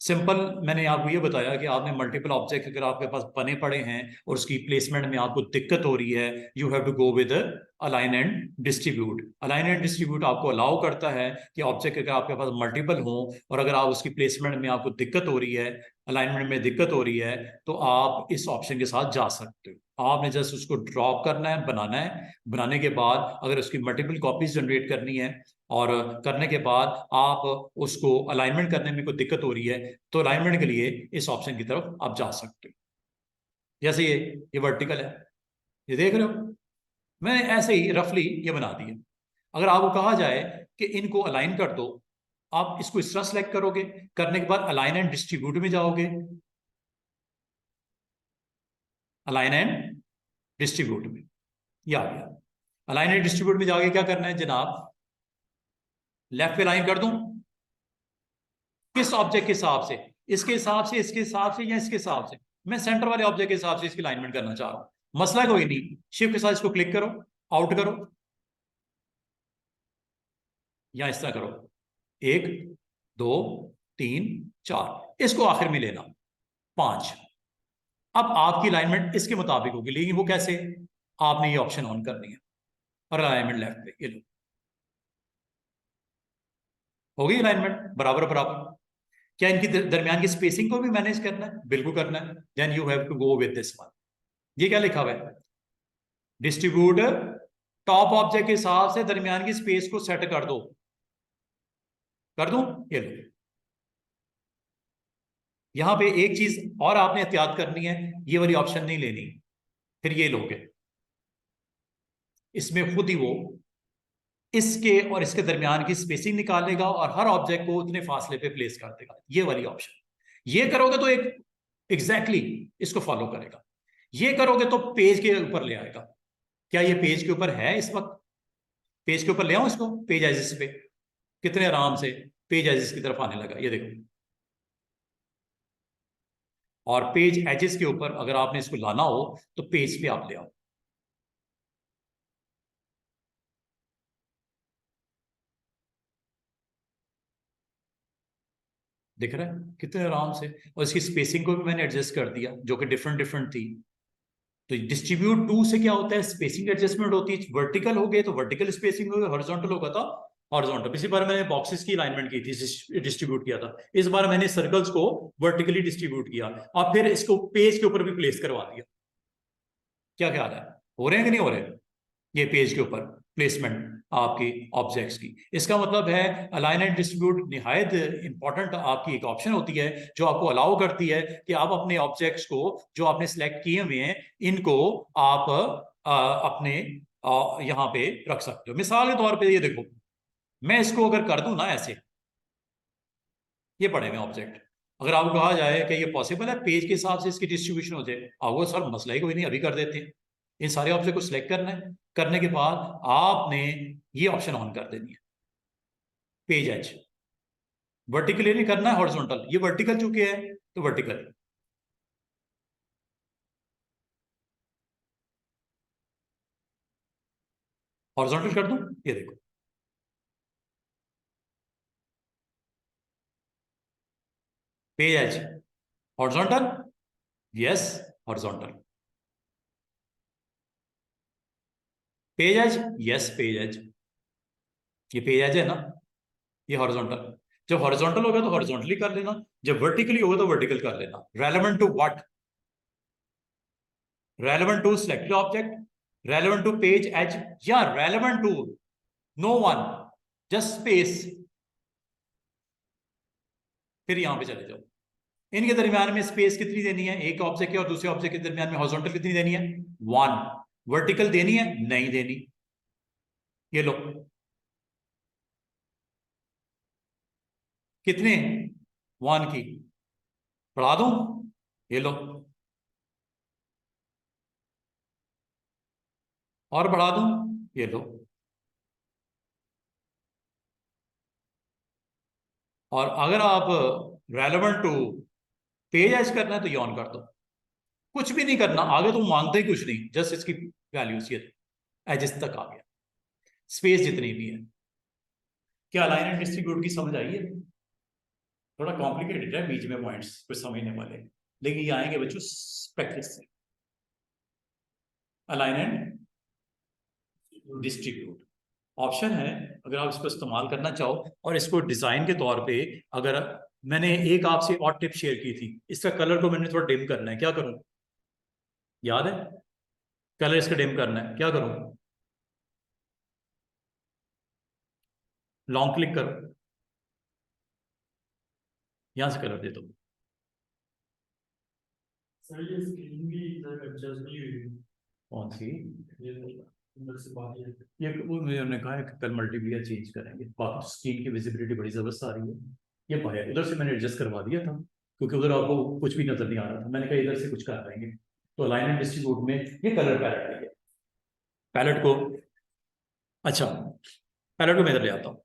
सिंपल मैंने आपको ये बताया कि आपने मल्टीपल ऑब्जेक्ट अगर आपके पास बने पड़े हैं और उसकी प्लेसमेंट में आपको दिक्कत हो रही है, you have to go with align and distribute. Align and distribute आपको अलाउ करता है कि ऑब्जेक्ट अगर आपके पास मल्टीपल हो और अगर आप उसकी प्लेसमेंट में आपको दिक्कत हो रही है, अलाइनमेंट में दिक्कत हो रही है, तो आप इस ऑप्शन के साथ जा सकते हो। आपने जस्ट उसको ड्रॉप करना है, बनाना है। बनाने के बाद अगर उसकी मल्टीपल कॉपीज जनरेट करनी है और करने के बाद आप उसको अलाइनमेंट करने में कोई दिक्कत हो रही है, तो अलाइनमेंट के लिए इस ऑप्शन की तरफ आप जा सकते हो। जैसे ये वर्टिकल है, ये देख रहे हो, मैंने ऐसे ही रफली ये बना दिया। अगर आपको कहा जाए कि इनको अलाइन कर दो, आप इसको इस तरह सेलेक्ट करोगे, करने के बाद अलाइन एंड डिस्ट्रीब्यूट में जाओगे। अलाइन एंड डिस्ट्रीब्यूट में ये आ गया। अलाइन एंड डिस्ट्रीब्यूट में जाके क्या करना है जनाब, लेफ्ट पे लाइन कर दूं, किस ऑब्जेक्ट के हिसाब से, इसके हिसाब से, इसके हिसाब से, या इसके हिसाब से? मैं सेंटर वाले ऑब्जेक्ट के हिसाब से इसकी अलाइनमेंट करना चाह रहा हूं। मसला कोई नहीं, शिफ्ट के साथ इसको क्लिक करो, आउट करो, या इस तरह करो, 1, 2, 3, 4, इसको आखिर में लेना, 5। अब आपकी अलाइनमेंट इसके मुताबिक होगी, लेकिन वो कैसे? आपने ये ऑप्शन ऑन करनी है और अलाइनमेंट लेफ्ट पे, ये लो, हो गई अलाइनमेंट बराबर बराबर। क्या इनकी दरमियान की स्पेसिंग को भी मैनेज करना है? बिल्कुल करना है। Then you have to go with this one. ये क्या लिखा हुआ है? डिस्ट्रीब्यूट टॉप ऑब्जेक्ट के हिसाब से दरमियान की स्पेस को सेट कर दो। कर दूं? ये लो, यहां पे एक चीज और आपने एहतियात करनी है, ये वाली ऑप्शन नहीं लेनी, फिर ये लोगे। इसमें खुद ही वो इसके और इसके दरमियान की स्पेसिंग निकालेगा और हर ऑब्जेक्ट को उतने फासले पे प्लेस कर देगा। ये वाली ऑप्शन ये करोगे तो एक एग्जैक्टली इसको फॉलो करेगा। ये करोगे तो पेज के ऊपर ले आएगा। क्या ये पेज के ऊपर है इस वक्त? पेज के ऊपर ले आऊं इसको, पेज एजिस पे, कितने आराम से पेज एजिस की तरफ आने लगा, ये देखो। और पेज एजिस के ऊपर अगर आपने इसको लाना हो तो पेज पे आप ले आओ। दिख रहा है कितने आराम से। और इसकी स्पेसिंग को भी मैंने एडजस्ट कर दिया जो कि डिफरेंट डिफरेंट थी। तो डिस्ट्रीब्यूट टू से क्या होता है, स्पेसिंग एडजस्टमेंट होती है। वर्टिकल हो गए तो वर्टिकल स्पेसिंग हो गई, हॉरिजॉन्टल होगा तो हॉरिजॉन्टल। पिछली बार मैंने बॉक्सेस की अलाइनमेंट की थी, डिस्ट्रीब्यूट किया था। इस बार मैंने सर्कल्स को वर्टिकली डिस्ट्रीब्यूट किया और फिर इसको पेज के ऊपर भी प्लेस करवा दिया। क्या ख्याल है, हो रहे हैं कि नहीं हो रहे? ये पेज के ऊपर प्लेसमेंट आपकी ऑब्जेक्ट्स की, इसका मतलब है अलाइन एंड डिस्ट्रीब्यूट निहायत इंपॉर्टेंट आपकी एक ऑप्शन होती है जो आपको अलाउ करती है कि आप अपने ऑब्जेक्ट्स को जो आपने सिलेक्ट किए हुए हैं इनको आप अपने यहाँ पे रख सकते हो। मिसाल के तौर पे ये देखो, मैं इसको अगर कर दूं ना ऐसे, ये पड़े हुए ऑब्जेक्ट, अगर आपको कहा जाए कि ये पॉसिबल है पेज के हिसाब से इसकी डिस्ट्रीब्यूशन हो जाए, आपको सर मसला ही कोई नहीं, अभी कर देते हैं। इन सारे ऑब्जेक्ट को सिलेक्ट करना है, करने के बाद आपने ये ऑप्शन ऑन कर देनी है, पेज एज। वर्टिकली नहीं करना है, हॉरिजॉन्टल। ये वर्टिकल चुके हैं तो वर्टिकल। हॉरिजॉन्टल कर दूं, ये देखो, page edge horizontal, yes horizontal. Page edge, yes page edge. ये पेज एज है ना, ये हॉरिजॉन्टल। जब हॉरिजॉन्टल होगा तो हॉरिजॉन्टली कर लेना, जब वर्टिकली होगा तो वर्टिकल कर लेना। Relevant to what? relevant to selected object, relevant to page edge, या relevant to no one, just space। फिर यहां पे चले जाओ, इनके दरमियान में स्पेस कितनी देनी है, एक ऑब्जेक्ट के और दूसरे ऑब्जेक्ट के दरमियान में हॉरिजॉन्टल कितनी देनी है, 1। वर्टिकल देनी है, नहीं देनी, ये लो। कितने, 1 की। बढ़ा दूं, ये लो। और बढ़ा दूं, ये लो। और अगर आप रेलेवेंट टू पेज एज करना है तो ये ऑन कर दो। कुछ भी नहीं करना, आगे तो मांगते ही कुछ नहीं, जस्ट इसकी वैल्यूज ये एजेस तक आ गया, स्पेस जितनी भी है। क्या अलाइन एंड डिस्ट्रीब्यूट की समझ आई है? थोड़ा कॉम्प्लिकेटेड है बीच में पॉइंट्स कुछ समझने वाले, लेकिन ये आएंगे बच्चों प्रैक्टिस से। अलाइन एंड डिस्ट्रीब्यूट ऑप्शन है, अगर आप इसको इस्तेमाल करना चाहो। और इसको डिजाइन के तौर पे, अगर मैंने एक आपसे और टिप शेयर की थी, इसका कलर को मैंने थोड़ा डिम करना है, क्या करूं? याद है? कलर इसका डिम करना है, क्या करूं? लॉन्ग क्लिक करो, यहां से कलर दे दो। सर ये स्क्रीन भी इधर एडजस्ट नहीं हुई। कौन सी? ये अंदर से बाहर है। ये वो मैंने कहा है कि कल मल्टीमीडिया चेंज करेंगे, बाकी स्क्रीन की विजिबिलिटी बड़ी जबरदस्त आ रही है। ये बाहर उधर से मैंने एडजस्ट करवा दिया था क्योंकि उधर आपको कुछ भी नजर नहीं आ रहा था, मैंने कहा इधर से कुछ कर देंगे। तो अलाइन एंड डिस्ट्रीब्यूट में ये कलर पैलेट है, पैलेट को, अच्छा पैलेट को मैं इधर ले आता हूँ।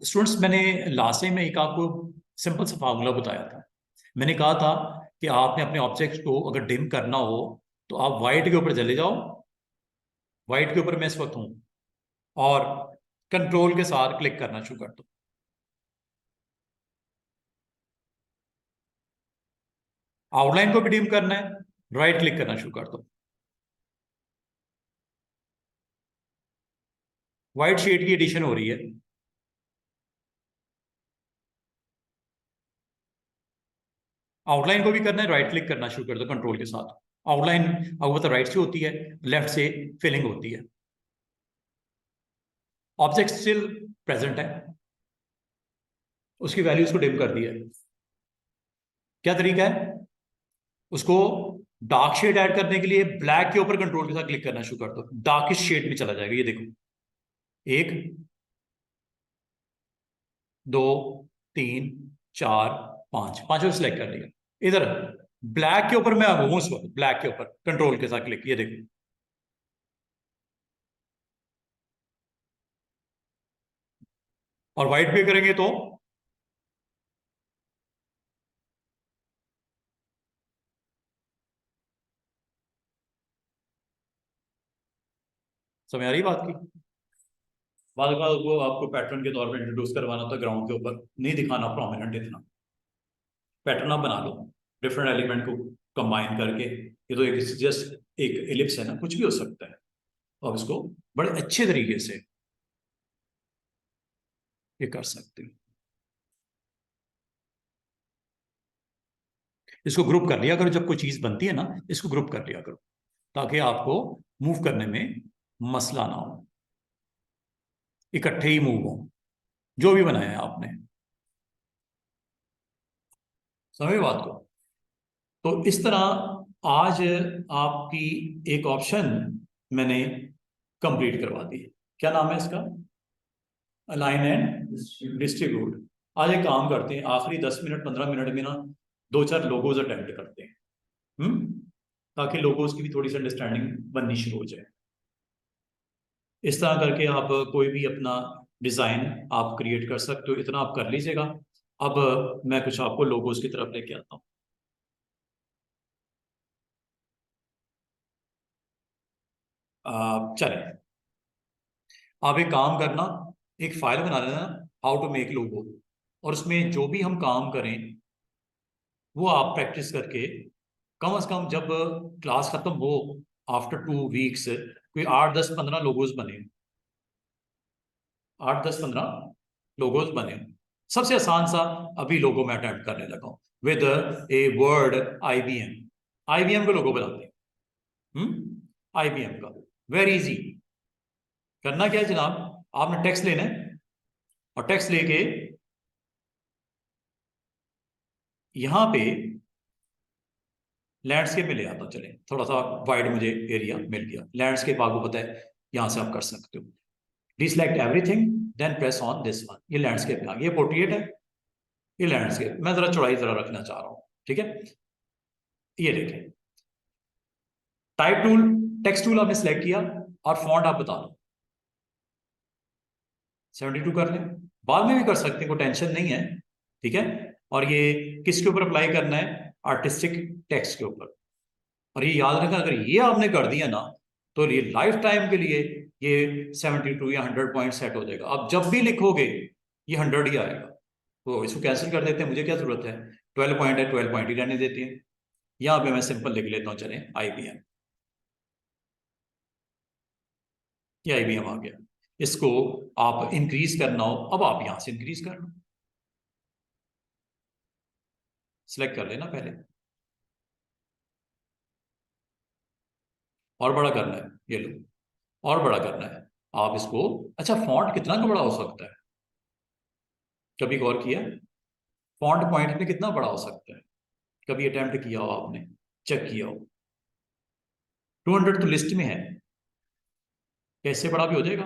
स्टूडेंट्स, मैंने लास्ट टाइम में एक आपको सिंपल सा फार्मूला बताया था। मैंने कहा था कि आपने अपने ऑब्जेक्ट को अगर डिम करना हो तो आप वाइट के ऊपर चले जाओ, वाइट के ऊपर मैं इस वक्त हूं, और कंट्रोल के साथ क्लिक करना शुरू कर दो। आउटलाइन को भी डिम करना है, राइट क्लिक करना शुरू कर दो। व्हाइट शेड की एडिशन हो रही है। आउटलाइन को भी करना है, राइट क्लिक करना शुरू कर दो कंट्रोल के साथ। आउटलाइन आपको पता राइट से होती है, लेफ्ट से फिलिंग होती है। ऑब्जेक्ट स्टिल प्रेजेंट है, उसकी वैल्यूज को डिम कर दिया है। क्या तरीका है? उसको डार्क शेड ऐड करने के लिए ब्लैक के ऊपर कंट्रोल के साथ क्लिक करना शुरू कर दो, डार्केस्ट शेड में चला जाएगा। ये देखो, 1 2 3 4 5, पांचों सिलेक्ट कर लिया। इधर ब्लैक के ऊपर मैं हूं, उस वक्त ब्लैक के ऊपर कंट्रोल के साथ क्लिक, ये देखो। और व्हाइट पे करेंगे तो समझ आ रही बात की? बाद का वो आपको पैटर्न के तौर पे इंट्रोड्यूस करवाना होता है ग्राउंड के ऊपर, नहीं दिखाना प्रोमिनेंट इतना। पैटर्न आप बना लो डिफरेंट एलिमेंट को कंबाइन करके। ये तो एक जस्ट एक एलिप्स है ना, कुछ भी हो सकता है। और इसको बड़े अच्छे तरीके से ये कर सकते हो। इसको ग्रुप कर लिया करो, जब कोई चीज बनती है ना, इसको ग्रुप कर लिया करो, ताकि आपको मूव करने में मसला ना हो, इकट्ठे ही मूव हो जो भी बनाया है आपने। समझ बात को? तो इस तरह आज आपकी एक ऑप्शन मैंने कंप्लीट करवा दी। क्या नाम है इसका? Align and distribute. आज एक काम करते हैं, आखिरी 10 मिनट 15 मिनट में ना 2-4 लोगोज अटेम्प्ट करते हैं, ताकि लोगोज की भी थोड़ी सी अंडरस्टैंडिंग बननी शुरू हो जाए। इस तरह करके आप कोई भी अपना डिजाइन आप क्रिएट कर सकते हो, इतना आप कर लीजिएगा। अब मैं कुछ आपको लोगोज की तरफ लेके आता हूँ। चले, आप एक काम करना, एक फाइल बना लेना, हाउ टू मेक लोगो, और उसमें जो भी हम काम करें वो आप प्रैक्टिस करके, कम से कम जब क्लास खत्म हो, आफ्टर 2 वीक्स, कोई 8 10 15 लोगोज बने, 8 10 15 लोगोज बने। सबसे आसान सा अभी लोगो मैं अटेम्प्ट करने लगा हूं with a word IBM। IBM का लोगो बनाते हैं, IBM का, वेरी इजी। करना क्या है जनाब, आपने टेक्स्ट लेना है, और टेक्स्ट लेके यहां पे लैंडस्केप में ले आता हूं। चले, थोड़ा सा वाइड मुझे एरिया मिल गया, लैंडस्केप आपको पता है यहां से आप कर सकते हो। Deselect everything, then press on this one. ये लैंडस्केप में आ गया, ये पोर्ट्रेट है, ये लैंडस्केप। मैं जरा चौड़ाई जरा रखना चाह रहा हूं, ठीक है? ये देखें, टाइप टूल, टेक्स्ट टूल आपने सेलेक्ट किया, और फॉन्ट आप बता दो 72 कर लें। बाद में भी कर सकते हैं, कोई टेंशन नहीं है, ठीक है? और ये किसके ऊपर अप्लाई करना है? आर्टिस्टिक टेक्स्ट के ऊपर। और ये याद रखना, अगर ये आपने कर दिया ना, तो ये लाइफ टाइम के लिए ये 72 या 100 पॉइंट सेट हो जाएगा। आप जब भी लिखोगे ये 100 ही आएगा। तो इसको कैंसिल कर देते हैं, मुझे क्या जरूरत है? 12 पॉइंट है, 12 पॉइंट ही रहने देते हैं। यहाँ पे मैं सिंपल लिख लेता हूँ, चले IBM। ये IBM आ गया। इसको आप इंक्रीज करना हो, अब आप यहां से इंक्रीज कर लो, सिलेक्ट कर लेना पहले, और बड़ा करना है, ये लो, और बड़ा करना है आप इसको। अच्छा, फॉन्ट कितना का बड़ा हो सकता है? कभी गौर किया? फॉन्ट पॉइंट में कितना बड़ा हो सकता है? कभी अटेम्प्ट किया हो आपने, चेक किया हो? 200 तो लिस्ट में है, कैसे बड़ा भी हो जाएगा?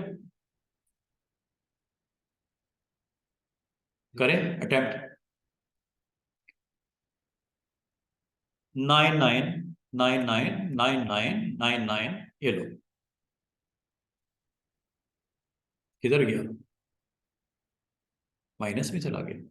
करें अटेम्प्ट। 99999999, ये लो, किधर गया? माइनस में चला गया।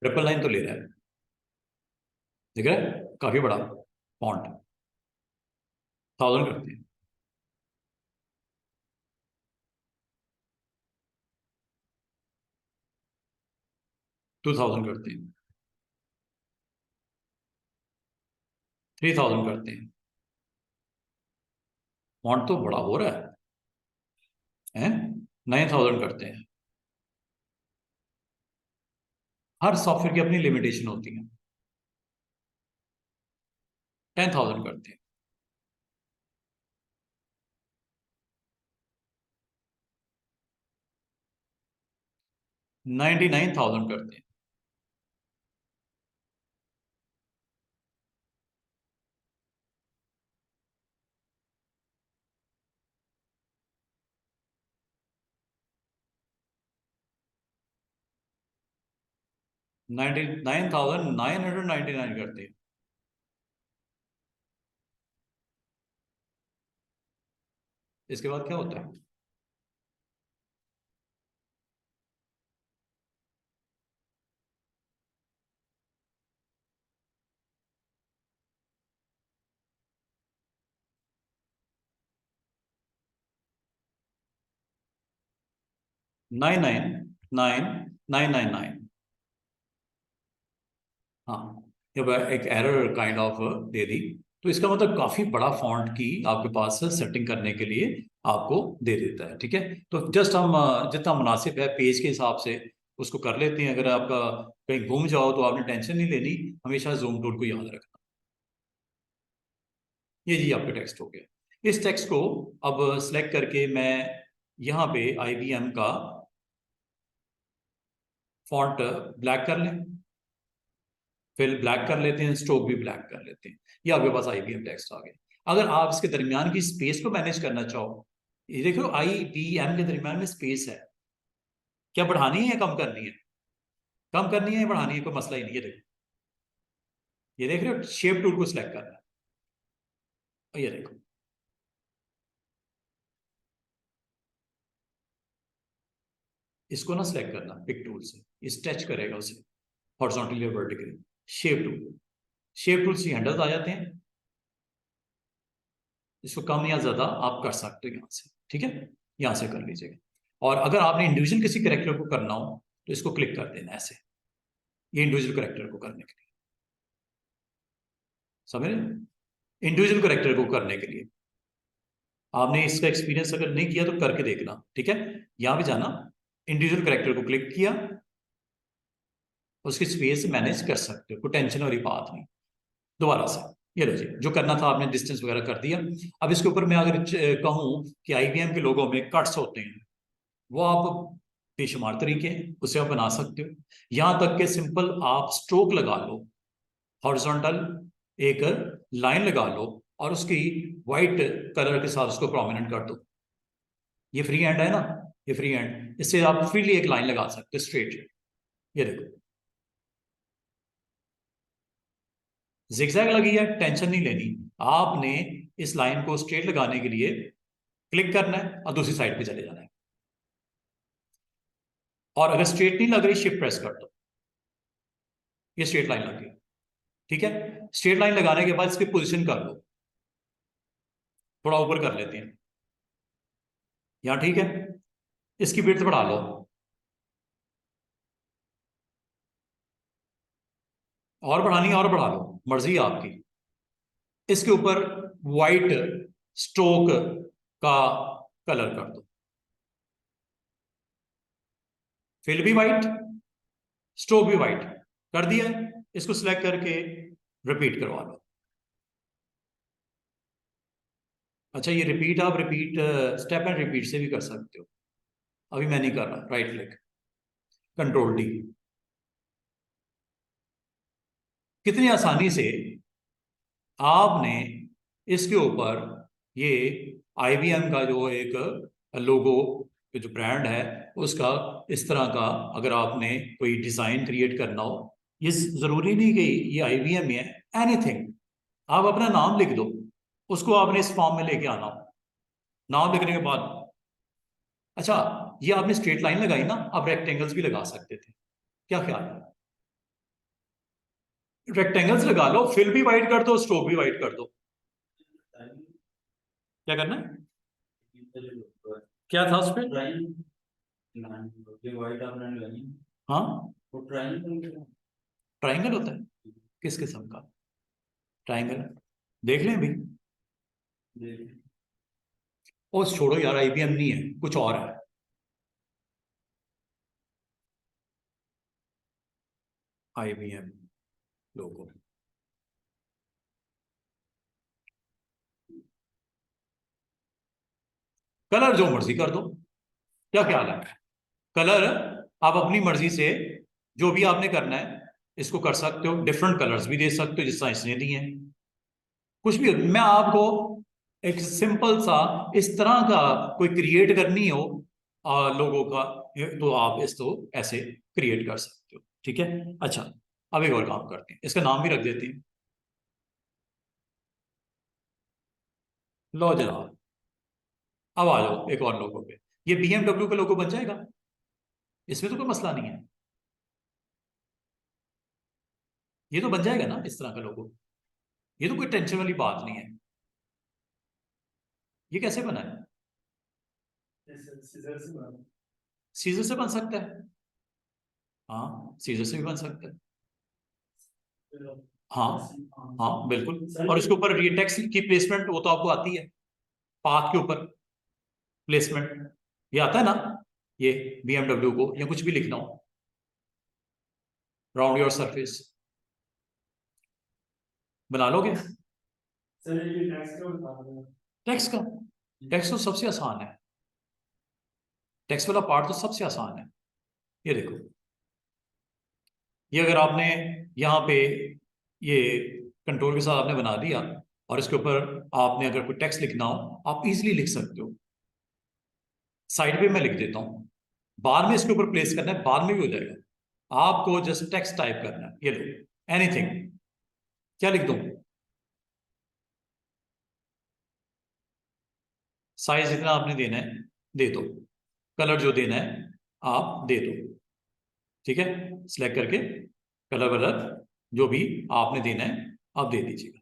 ट्रिपल लाइन तो ले रहा है, देख रहा है? काफी बड़ा फॉन्ट। 1000 करते हैं, 2000 करते हैं, 3000 करते हैं, फॉन्ट तो बड़ा हो रहा है 9,000 करते हैं। हर सॉफ्टवेयर की अपनी लिमिटेशन होती है। 10,000 करते हैं। 99,000 करते हैं। 99,999 करते हैं। इसके बाद क्या होता है? Nine nine nine nine nine nine. हाँ, जब एक एरर काइंड ऑफ दे दी, तो इसका मतलब काफी बड़ा फॉन्ट की आपके पास सेटिंग करने के लिए आपको दे देता है। ठीक है, तो जस्ट हम जितना मुनासिब है पेज के हिसाब से उसको कर लेते हैं। अगर आपका कहीं घूम जाओ तो आपने टेंशन नहीं लेनी, हमेशा जूम टूल को याद रखना। ये जी आपका टेक्स्ट हो गया। इस टेक्स्ट को अब सिलेक्ट करके मैं यहाँ पे IBM का फॉन्ट ब्लैक कर लें, फिर ब्लैक कर लेते हैं, स्ट्रोक भी ब्लैक कर लेते हैं। ये आपके पास IBM टेक्स्ट आ गया। अगर आप इसके दरमियान की स्पेस को मैनेज करना चाहो, ये देखो IBM के दरमियान में स्पेस है, क्या बढ़ानी है या कम करनी है? कम करनी है या बढ़ानी है, कोई मसला ही नहीं है। देखो, ये देख रहे हो, शेप टूल को सिलेक्ट करना है और ये देखो, इसको ना सिलेक्ट करना पिक टूल से, स्ट्रेच करेगा उसे हॉरिजॉन्टली या vertically. Shape tool, shape tool से हैंडल्स आ जाते हैं, इसको कम या ज्यादा आप कर सकते हो यहाँ से। ठीक है, यहाँ से कर लीजिएगा। और अगर आपने इंडिविजुअल किसी करेक्टर को करना हो तो इसको क्लिक कर देना ऐसे, ये इंडिविजुअल करेक्टर को करने के लिए, समझ रहे? इंडिविजुअल करेक्टर को करने के लिए आपने इसका एक्सपीरियंस अगर नहीं किया तो करके देखना। ठीक है, यहां पे जाना, इंडिविजुअल करेक्टर को क्लिक किया, उसकी स्पेस मैनेज कर सकते हो, कोई टेंशन वाली बात नहीं। दोबारा से ये लो जी, जो करना था आपने डिस्टेंस वगैरह कर दिया। अब इसके ऊपर मैं अगर कहूं कि IBM के लोगों में कट्स होते हैं, वो आप बेशुमार तरीके हैं, उसे आप बना सकते हो। यहां तक कि सिंपल आप स्ट्रोक लगा लो, हॉरिजॉन्टल एक लाइन लगा लो और उसकी व्हाइट कलर के साथ उसको प्रोमिनेंट कर दो। ये फ्री हैंड है ना, ये फ्री हैंड, इससे आप फ्रीली एक लाइन लगा सकते हो स्ट्रेट। ये देखो, जिगजैग लगी है, टेंशन नहीं लेनी। आपने इस लाइन को स्ट्रेट लगाने के लिए क्लिक करना है और दूसरी साइड पे चले जाना है। और अगर स्ट्रेट नहीं लग रही, शिफ्ट प्रेस कर दो, ये स्ट्रेट लाइन लग गई। ठीक है, स्ट्रेट लाइन लगाने के बाद इसकी पोजीशन कर लो, थोड़ा ऊपर कर लेते हैं, यहां ठीक है। इसकी विड्थ बढ़ा लो, और बढ़ानी है और बढ़ा लो, मर्जी है आपकी। इसके ऊपर व्हाइट स्ट्रोक का कलर कर दो, फिल भी व्हाइट, स्ट्रोक भी व्हाइट कर दिया है। इसको सिलेक्ट करके रिपीट करवा लो। अच्छा, ये रिपीट आप रिपीट स्टेप एंड रिपीट से भी कर सकते हो। अभी मैं नहीं कर रहा, राइट क्लिक, कंट्रोल D। कितनी आसानी से आपने इसके ऊपर ये IBM का जो एक लोगो, जो ब्रांड है उसका, इस तरह का अगर आपने कोई डिजाइन क्रिएट करना हो, ये जरूरी नहीं कि ये IBM है, एनीथिंग आप अपना नाम लिख दो, उसको आपने इस फॉर्म में लेके आना हो। नाम लिखने के बाद, अच्छा, ये आपने स्ट्रेट लाइन लगाई ना, आप रेक्टेंगल्स भी लगा सकते थे, क्या ख्याल है? रेक्टेंगल्स लगा लो, फिल भी वाइट कर दो, स्ट्रोक भी वाइट कर दो। क्या करना है? क्या था उस पर? व्हाइट आपने लगाई, हाँ, वो ट्रायंगल ट्राइंगल होता है, किस किस्म का ट्राइंगल? देख लें अभी। देख ओ छोड़ो यार, IBM नहीं है, कुछ और है। IBM लोगो। कलर जो मर्जी कर दो, क्या ख्याल है? कलर आप अपनी मर्जी से जो भी आपने करना है इसको कर सकते हो, डिफरेंट कलर्स भी दे सकते हो जिस तरह इसने दिए हैं, कुछ भी। मैं आपको एक सिंपल सा इस तरह का कोई क्रिएट करनी हो लोगों का, तो आप इसको ऐसे क्रिएट कर सकते हो, ठीक है। अच्छा, अब एक और काम करते हैं, इसका नाम भी रख देते हैं। लो जनाब, अब आ जाओ एक और लोगों पे। ये BMW का लोगो बन जाएगा, इसमें तो कोई मसला नहीं है, ये तो बन जाएगा ना इस तरह का लोगो, ये तो कोई टेंशन वाली बात नहीं है। ये कैसे बना है? सीजर से बन सकता है, हाँ सीजर से भी बन सकता है। हाँ हाँ बिल्कुल, और इसके ऊपर ये टेक्स्ट की प्लेसमेंट वो तो आपको आती है, पाथ के ऊपर प्लेसमेंट ये आता है ना, ये BMW को या कुछ भी लिखना हो, राउंड योर सरफेस बना लोगे। सर ये टैक्स का बता दो। टेक्स्ट का, टेक्स्ट तो सबसे आसान है, टेक्स्ट वाला पार्ट तो सबसे आसान है। ये देखो, ये अगर आपने यहाँ पे ये कंट्रोल के साथ आपने बना दिया, और इसके ऊपर आपने अगर कोई टेक्स्ट लिखना हो आप इजीली लिख सकते हो। साइड पे मैं लिख देता हूँ, बाद में इसके ऊपर प्लेस करना है, बाद में भी हो जाएगा। आपको जस्ट टेक्स्ट टाइप करना है, ये लो एनीथिंग, क्या लिख दूं? साइज जितना आपने देना है दे दो, कलर जो देना है आप दे दो, ठीक है। सिलेक्ट करके कलर वलर जो भी आपने देना है आप दे दीजिएगा।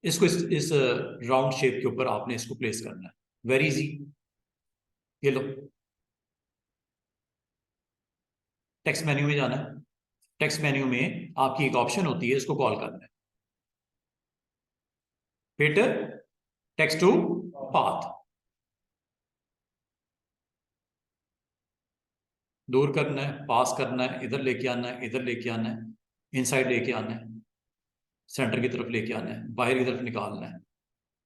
इसको इस राउंड शेप के ऊपर आपने इसको प्लेस करना है, वेरी इजी। ये लो, टेक्स्ट मेन्यू में जाना है, टेक्स्ट मेन्यू में आपकी एक ऑप्शन होती है, इसको कॉल करना है, फिट टेक्स्ट टू पाथ, दूर करना है, पास करना है, इधर लेके आना है, इधर लेके आना है, इनसाइड लेके आना है, सेंटर की तरफ लेके आना है, बाहर की तरफ निकालना है।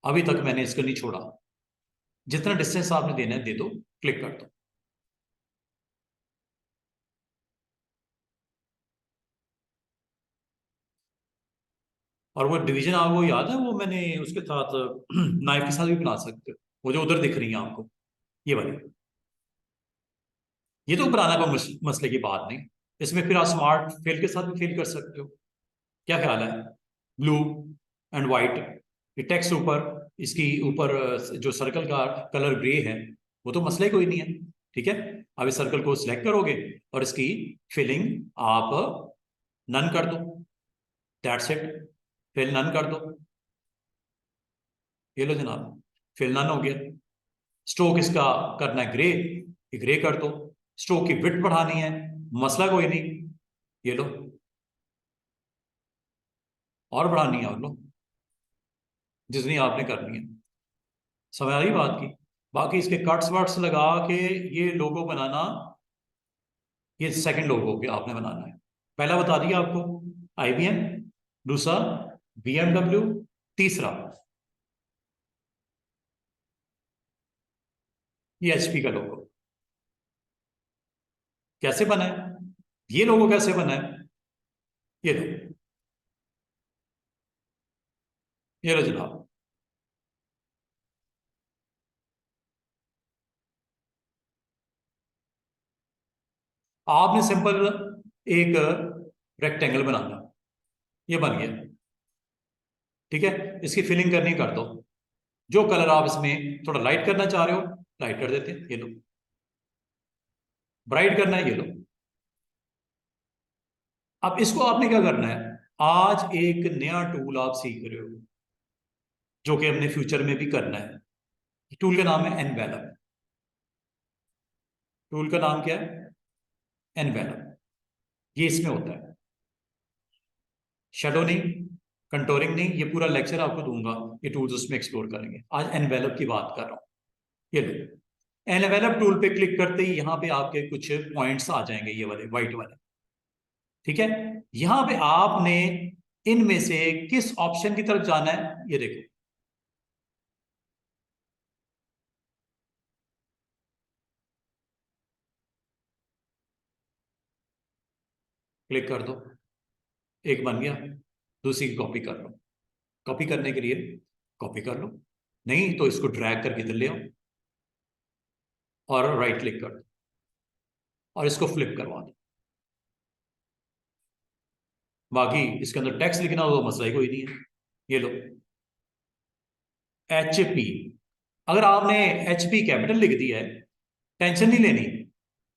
अभी तक मैंने इसको नहीं छोड़ा, जितना डिस्टेंस आपने देना है दे दो, क्लिक कर दो। और वो डिवीजन आपको याद है, वो मैंने उसके साथ नाइफ के साथ भी बना सकते हो, वो जो उधर दिख रही है आपको, ये वाली। ये तो बनाना कोई मसले की बात नहीं, इसमें फिर आप स्मार्ट फिल के साथ भी फिल कर सकते हो, क्या ख्याल है? ब्लू एंड वाइट, ये टेक्स्ट ऊपर, इसकी ऊपर जो सर्कल का कलर ग्रे है, वो तो मसला ही कोई नहीं है, ठीक है। अब इस सर्कल को सिलेक्ट करोगे और इसकी फिलिंग आप नन कर दो, दैट्स इट, फिल नन कर दो। ये लो जनाब, फिल नन हो गया। स्ट्रोक इसका करना है ग्रे, ये ग्रे कर दो। स्ट्रोक की विड्थ बढ़ानी है, मसला कोई नहीं, ये लो, और बढ़ानी है और लो, जितनी आपने करनी है। समझ आ रही बात की? बाकी इसके कट्स वट्स लगा के ये लोगो बनाना, ये सेकंड लोगो के आपने बनाना है। पहला बता दिया आपको IBM, दूसरा BMW, तीसरा ये HP का लोगो। कैसे बना है ये लोगो, कैसे बना है? ये लो, ये लो जनाब। आपने सिंपल एक रेक्टेंगल बनाना, ये बन गया, ठीक है। इसकी फिलिंग करनी कर दो, जो कलर आप इसमें थोड़ा लाइट करना चाह रहे हो लाइट कर देते हैं, ये लो। ब्राइट करना है, ये लो। अब इसको आपने क्या करना है, आज एक नया टूल आप सीख रहे हो, जो कि हमने फ्यूचर में भी करना है। टूल का नाम है एनवेलप। टूल का नाम क्या है? एनवेलप। ये इसमें होता है, शेडो नहीं, कंटोरिंग नहीं, ये पूरा लेक्चर आपको दूंगा, ये टूल्स उसमें एक्सप्लोर करेंगे। आज एनवेलप की बात कर रहा हूं, ये लो, एनवेलप टूल पे क्लिक करते ही यहाँ पे आपके कुछ पॉइंट्स आ जाएंगे, ये वाले व्हाइट वाले, ठीक है। यहां पे आपने इनमें से किस ऑप्शन की तरफ जाना है, ये देखो, क्लिक कर दो, एक बन गया, दूसरी की कॉपी कर लो। कॉपी करने के लिए कॉपी कर लो, नहीं तो इसको ड्रैग करके इधर ले आओ और राइट क्लिक कर दो और इसको फ्लिप करवा दो। बाकी इसके अंदर टेक्स्ट लिखना हो तो मसला ही कोई नहीं है। ये लो, HP, अगर आपने HP कैपिटल लिख दिया है, टेंशन नहीं लेनी।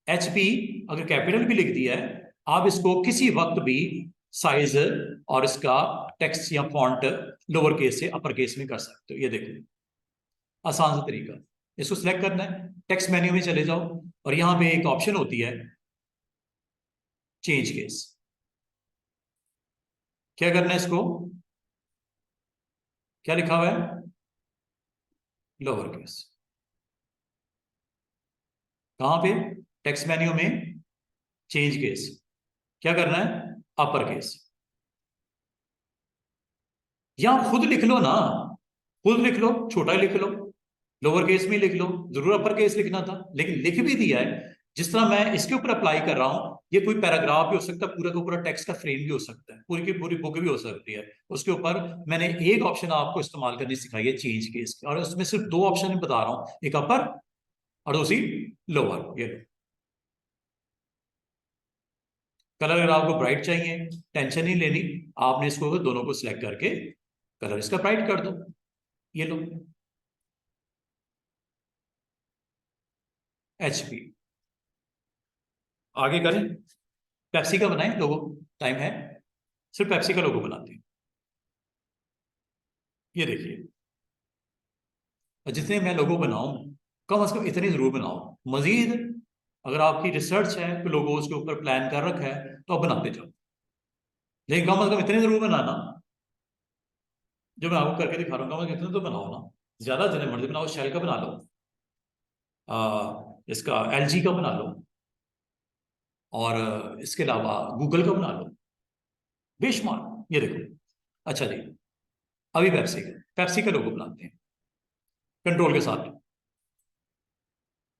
HP अगर कैपिटल भी लिख दिया है, आप इसको किसी वक्त भी साइज और इसका टेक्स्ट या फॉन्ट लोअर केस से अपर केस में कर सकते हो। ये देखो, आसान सा तरीका। इसको सिलेक्ट करना है, टेक्स्ट मेन्यू में चले जाओ और यहां पे एक ऑप्शन होती है चेंज केस। क्या करना है इसको, क्या लिखा हुआ है, लोअर केस। कहां पे, टेक्स्ट मेन्यू में चेंज केस, क्या करना है, अपर केस। या खुद लिख लो ना, खुद लिख लो, छोटा ही लिख लो, लोअर केस में लिख लो, जरूर अपर केस लिखना था, लेकिन लिख भी दिया है। जिस तरह मैं इसके ऊपर अप्लाई कर रहा हूं, ये कोई पैराग्राफ भी हो सकता है, पूरा का पूरा टेक्स्ट का फ्रेम भी हो सकता है, पूरी की पूरी बुक भी हो सकती है। उसके ऊपर मैंने एक ऑप्शन आपको इस्तेमाल करनी सिखाई है, चेंज केस, और उसमें सिर्फ दो ऑप्शन बता रहा हूं, एक अपर और दूसरी लोअर। ये कलर अगर आपको ब्राइट चाहिए, टेंशन नहीं लेनी, आपने इसको दोनों को सिलेक्ट करके कलर इसका ब्राइट कर दो। ये लो, HP। आगे करें, पेप्सी का बनाएं लोगो, टाइम है, सिर्फ पेप्सी का लोगो बनाते हैं। ये देखिए, और जितने मैं लोगो बनाऊं, कम से कम इतने जरूर बनाओ। मजीद अगर आपकी रिसर्च है तो लोगो उसके ऊपर प्लान कर रखा है तो आप बनाते जाओ, लेकिन कम से कम इतने जरूर बनाना जो मैं आपको करके दिखा रहा हूँ। इतने तो बनाओ ना, ज्यादा जितने मर्जी बनाओ। शेल का बना लो, इसका LG का बना लो, और इसके अलावा गूगल का बना लो, बेशुमार। ये देखो, अच्छा जी, अभी पेप्सी का लोगो बनाते हैं कंट्रोल के साथ,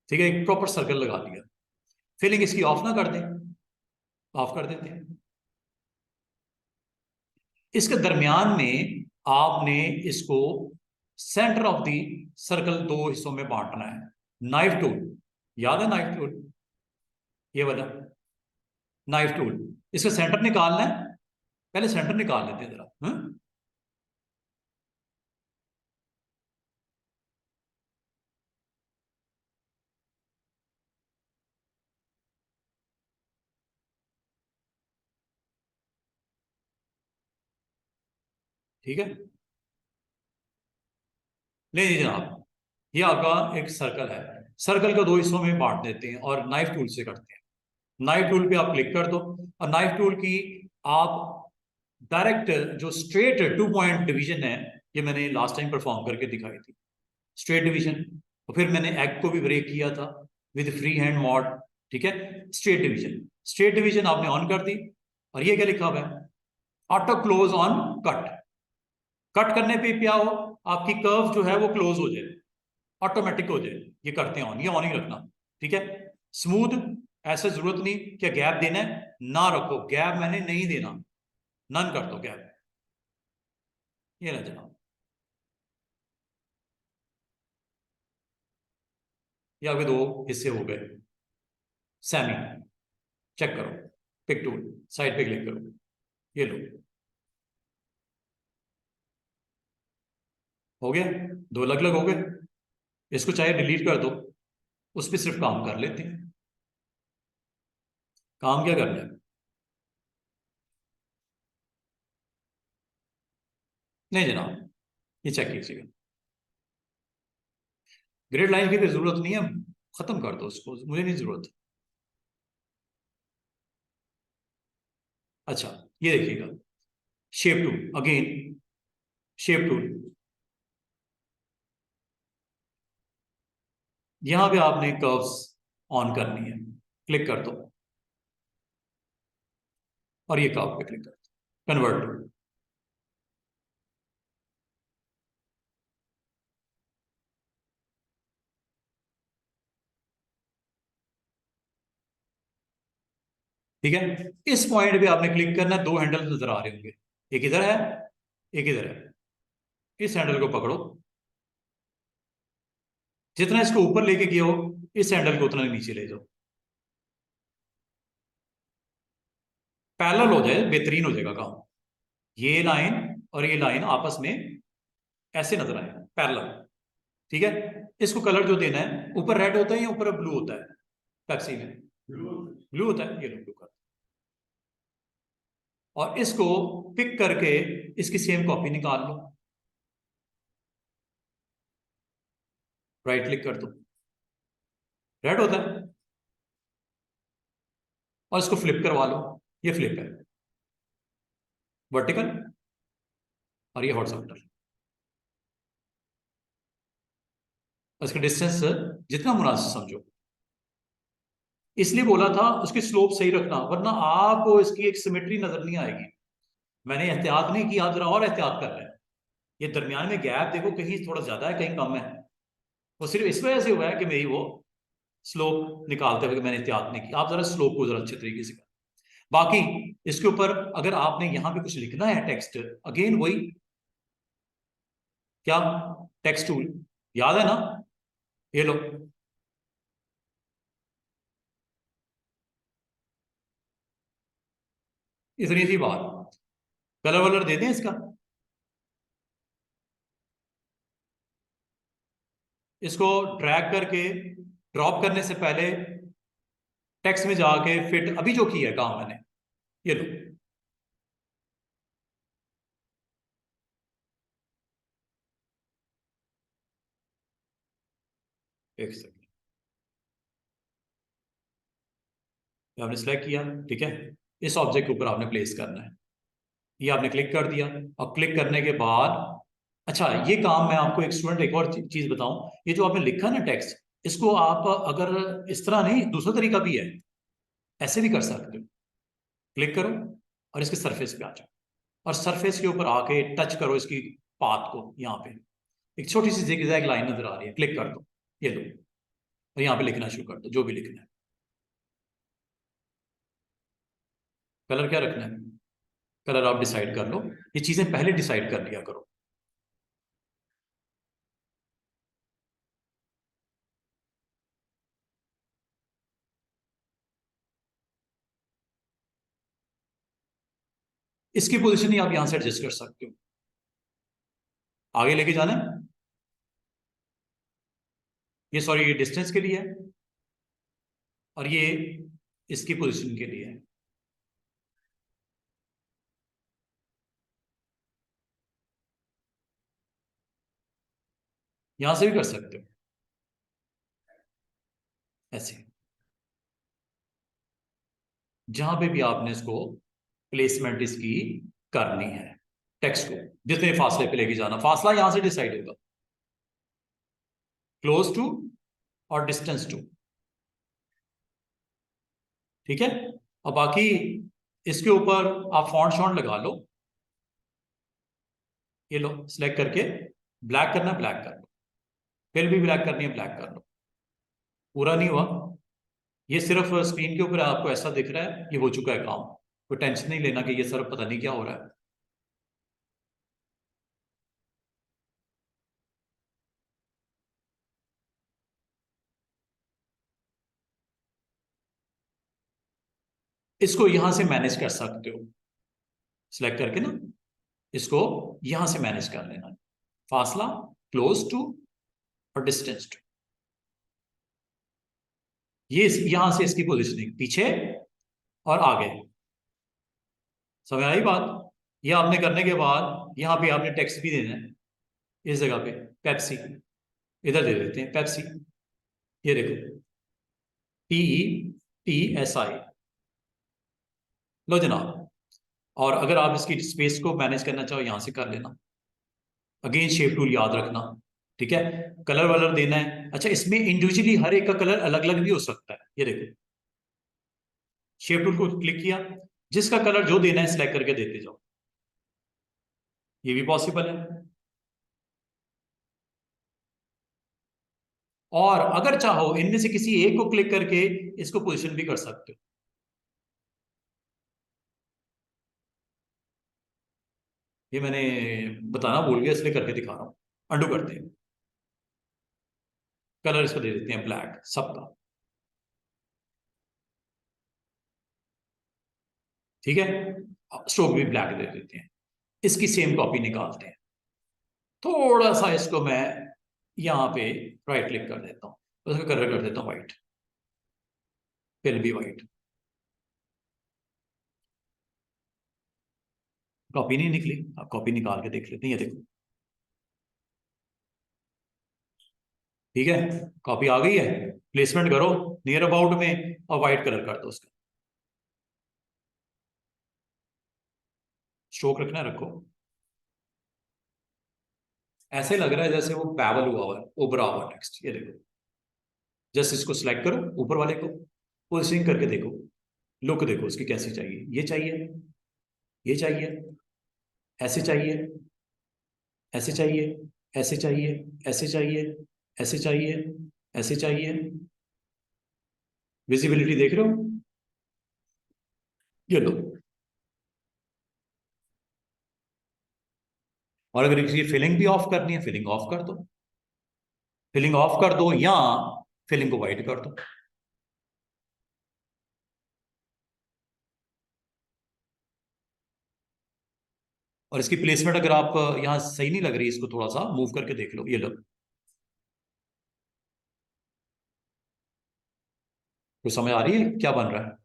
ठीक है, एक प्रॉपर सर्कल लगा दिया। फिलिंग इसकी ऑफ ना कर दें, ऑफ कर देते हैं। इसके दरमियान में आपने इसको सेंटर ऑफ द सर्कल दो हिस्सों में बांटना है। नाइफ टूल, याद है नाइफ टूल, ये वाला नाइफ टूल, इसका सेंटर निकालना है। पहले सेंटर निकाल लेते हैं जरा, ठीक है। ले लीजिए जनाब, ये आपका एक सर्कल है। सर्कल को दो हिस्सों में बांट देते हैं और नाइफ टूल से करते हैं। नाइफ टूल पे आप क्लिक कर दो, और नाइफ टूल की आप डायरेक्ट जो स्ट्रेट 2 पॉइंट डिवीजन है, ये मैंने लास्ट टाइम परफॉर्म करके दिखाई थी, स्ट्रेट डिवीजन। और फिर मैंने एग को भी ब्रेक किया था विद फ्री हैंड मॉड, ठीक है। स्ट्रेट डिवीजन, स्ट्रेट डिवीजन आपने ऑन कर दी, और ये क्या लिखा हुआ है, auto close on cut. Cut करने पे क्या हो, आपकी कर्व जो है वो क्लोज हो जाए, ऑटोमेटिक हो जाए। ये करते हैं ऑन, ये ऑन ही रखना, ठीक है। स्मूथ, ऐसे जरूरत नहीं कि गैप देना है, ना रखो गैप, मैंने नहीं देना, नन कर दो गैप। ये ना जनाब, ये आपके दो हिस्से हो गए। सेमी, चेक करो, पिक टूल, साइड पे क्लिक करो, ये लो, हो गया, दो अलग अलग हो गए। इसको चाहे डिलीट कर दो, उस पर सिर्फ काम कर लेते हैं। काम क्या करना है, नहीं जनाब, ये चेक कीजिएगा, ग्रेड लाइन की तो जरूरत नहीं है, खत्म कर दो उसको, मुझे नहीं जरूरत। अच्छा, ये देखिएगा, shape tool, again shape tool, यहां पे आपने कर्व्स ऑन करनी है, क्लिक कर दो और ये कर्व पे क्लिक कर दो, कन्वर्ट। ठीक है, इस पॉइंट पे आपने क्लिक करना है। दो हैंडल नजर आ रहे होंगे, एक इधर है, एक इधर है। इस हैंडल को पकड़ो, जितना इसको ऊपर लेके गए हो इस हैंडल को उतना नीचे ले जाओ, पैरेलल हो जाए, बेहतरीन हो जाएगा काम। ये लाइन और ये लाइन आपस में ऐसे नजर आए, पैरेलल। ठीक है, इसको कलर जो देना है, ऊपर रेड होता है या ऊपर ब्लू होता है? टैक्सी में ब्लू होता है, ये लो ब्लू कर। और इसको पिक करके इसकी सेम कॉपी निकाल लो, राइट क्लिक कर दो, रेड होता है, और इसको फ्लिप करवा लो। ये फ्लिप है, वर्टिकल, और ये हॉरिजॉन्टल। इसका डिस्टेंस जितना मुनासिब समझो। इसलिए बोला था उसकी स्लोप सही रखना, वरना आपको इसकी एक सिमेट्री नजर नहीं आएगी। मैंने एहतियात नहीं की, आप जरा और एहतियात कर रहे हैं। ये दरमियान में गैप देखो, कहीं थोड़ा ज्यादा है कहीं कम है। वो सिर्फ इस वजह से हुआ है कि मेरी वो स्लोप निकालते हुए मैंने एहतियात नहीं की। आप जरा स्लोप को जरा अच्छे तरीके से कर। बाकी इसके ऊपर अगर आपने यहां पे कुछ लिखना है टेक्स्ट, अगेन वही, क्या, टेक्स्ट टूल याद है ना, ये लो। इतनी सी बात, कलर वलर दे दें इसका। इसको ड्रैग करके ड्रॉप करने से पहले टेक्स्ट में जाके फिट, अभी जो किया है काम मैंने, ये लो। एक सेकंड, आपने सेलेक्ट किया, ठीक है, इस ऑब्जेक्ट के ऊपर आपने प्लेस करना है। ये आपने क्लिक कर दिया, और क्लिक करने के बाद, अच्छा ये काम मैं आपको एक स्टूडेंट एक और चीज बताऊं। ये जो आपने लिखा ना टेक्स्ट, इसको आप अगर इस तरह नहीं, दूसरा तरीका भी है, ऐसे भी कर सकते हो। क्लिक करो और इसके सरफेस पे आ जाओ, और सरफेस के ऊपर आके टच करो इसकी पाथ को। यहाँ पे एक छोटी सी जिगजैग लाइन नजर आ रही है, क्लिक कर दो, ये लो, और यहाँ पे लिखना शुरू कर दो जो भी लिखना है। कलर क्या रखना है, कलर आप डिसाइड कर लो, ये चीजें पहले डिसाइड कर लिया करो। इसकी पोजीशन ही आप यहां से एडजस्ट कर सकते हो। आगे लेके जाना है, ये सॉरी ये डिस्टेंस के लिए है, और ये इसकी पोजीशन के लिए है। यहां से भी कर सकते हो ऐसे, जहां पे भी आपने इसको प्लेसमेंट इसकी करनी है, टेक्स्ट को जितने फासले पे लेके जाना, फासला यहां से डिसाइड होगा, क्लोज टू और डिस्टेंस टू। ठीक है, और बाकी इसके ऊपर आप फॉन्ट शॉन्ट लगा लो, ये लो सिलेक्ट करके, ब्लैक करना ब्लैक कर लो, फिर भी ब्लैक करनी है ब्लैक कर लो। पूरा नहीं हुआ, ये सिर्फ स्क्रीन के ऊपर आपको ऐसा दिख रहा है, ये हो चुका है काम। कोई टेंशन नहीं लेना कि ये सर पता नहीं क्या हो रहा है। इसको यहां से मैनेज कर सकते हो, सिलेक्ट करके ना, इसको यहां से मैनेज कर लेना, फासला, क्लोज टू और डिस्टेंस टू। ये यहां से इसकी पोजिशनिंग पीछे और आगे, समझ आई बात? ये आपने करने के बाद यहां पे आपने टेक्स्ट भी देना है, इस जगह पे पेप्सी, इधर दे देते हैं पेप्सी, ये देखो, PEPSI, लो जनाब। और अगर आप इसकी स्पेस को मैनेज करना चाहो यहां से कर लेना। अगेन शेप टूल याद रखना, ठीक है, कलर वलर देना है। अच्छा, इसमें इंडिविजुअली हर एक का कलर अलग अलग भी हो सकता है। ये देखो, शेप टूल को क्लिक किया, जिसका कलर जो देना है सिलेक्ट करके देते जाओ, ये भी पॉसिबल है। और अगर चाहो इनमें से किसी एक को क्लिक करके इसको पोजीशन भी कर सकते हो। ये मैंने बताना भूल गया इसलिए करके दिखा रहा हूं। अंडू करते हैं, कलर इसको दे देते हैं ब्लैक सबका। ठीक है, स्ट्रोक भी ब्लैक दे देते हैं। इसकी सेम कॉपी निकालते हैं। थोड़ा सा इसको मैं यहां पे राइट क्लिक कर देता हूं, उसका कलर कर देता हूं व्हाइट, फिर भी व्हाइट। कॉपी नहीं निकली, आप कॉपी निकाल के देख लेते हैं। ये देखो, ठीक है, कॉपी आ गई है। प्लेसमेंट करो नियर अबाउट में और व्हाइट कलर कर दो उसका। स्ट्रोक रखना है, रखो। ऐसे लग रहा है जैसे वो पैवल हुआ है, उभरा हुआ टेक्स्ट। ये देखो, जस्ट इसको सिलेक्ट करो, ऊपर वाले को पोजिशनिंग करके देखो, लुक देखो उसकी कैसी चाहिए। ये चाहिए, ये चाहिए, ऐसे चाहिए, ऐसे चाहिए, ऐसे चाहिए, ऐसे चाहिए, ऐसे चाहिए, ऐसे चाहिए। विजिबिलिटी देख रहे हो? ये लो। और अगर किसी फिलिंग भी ऑफ करनी है, फिलिंग ऑफ कर दो, फिलिंग ऑफ कर दो, या फिलिंग को वाइट कर दो। और इसकी प्लेसमेंट अगर आप यहां सही नहीं लग रही, इसको थोड़ा सा मूव करके देख लो। ये लो, तो समझ आ रही है क्या बन रहा है?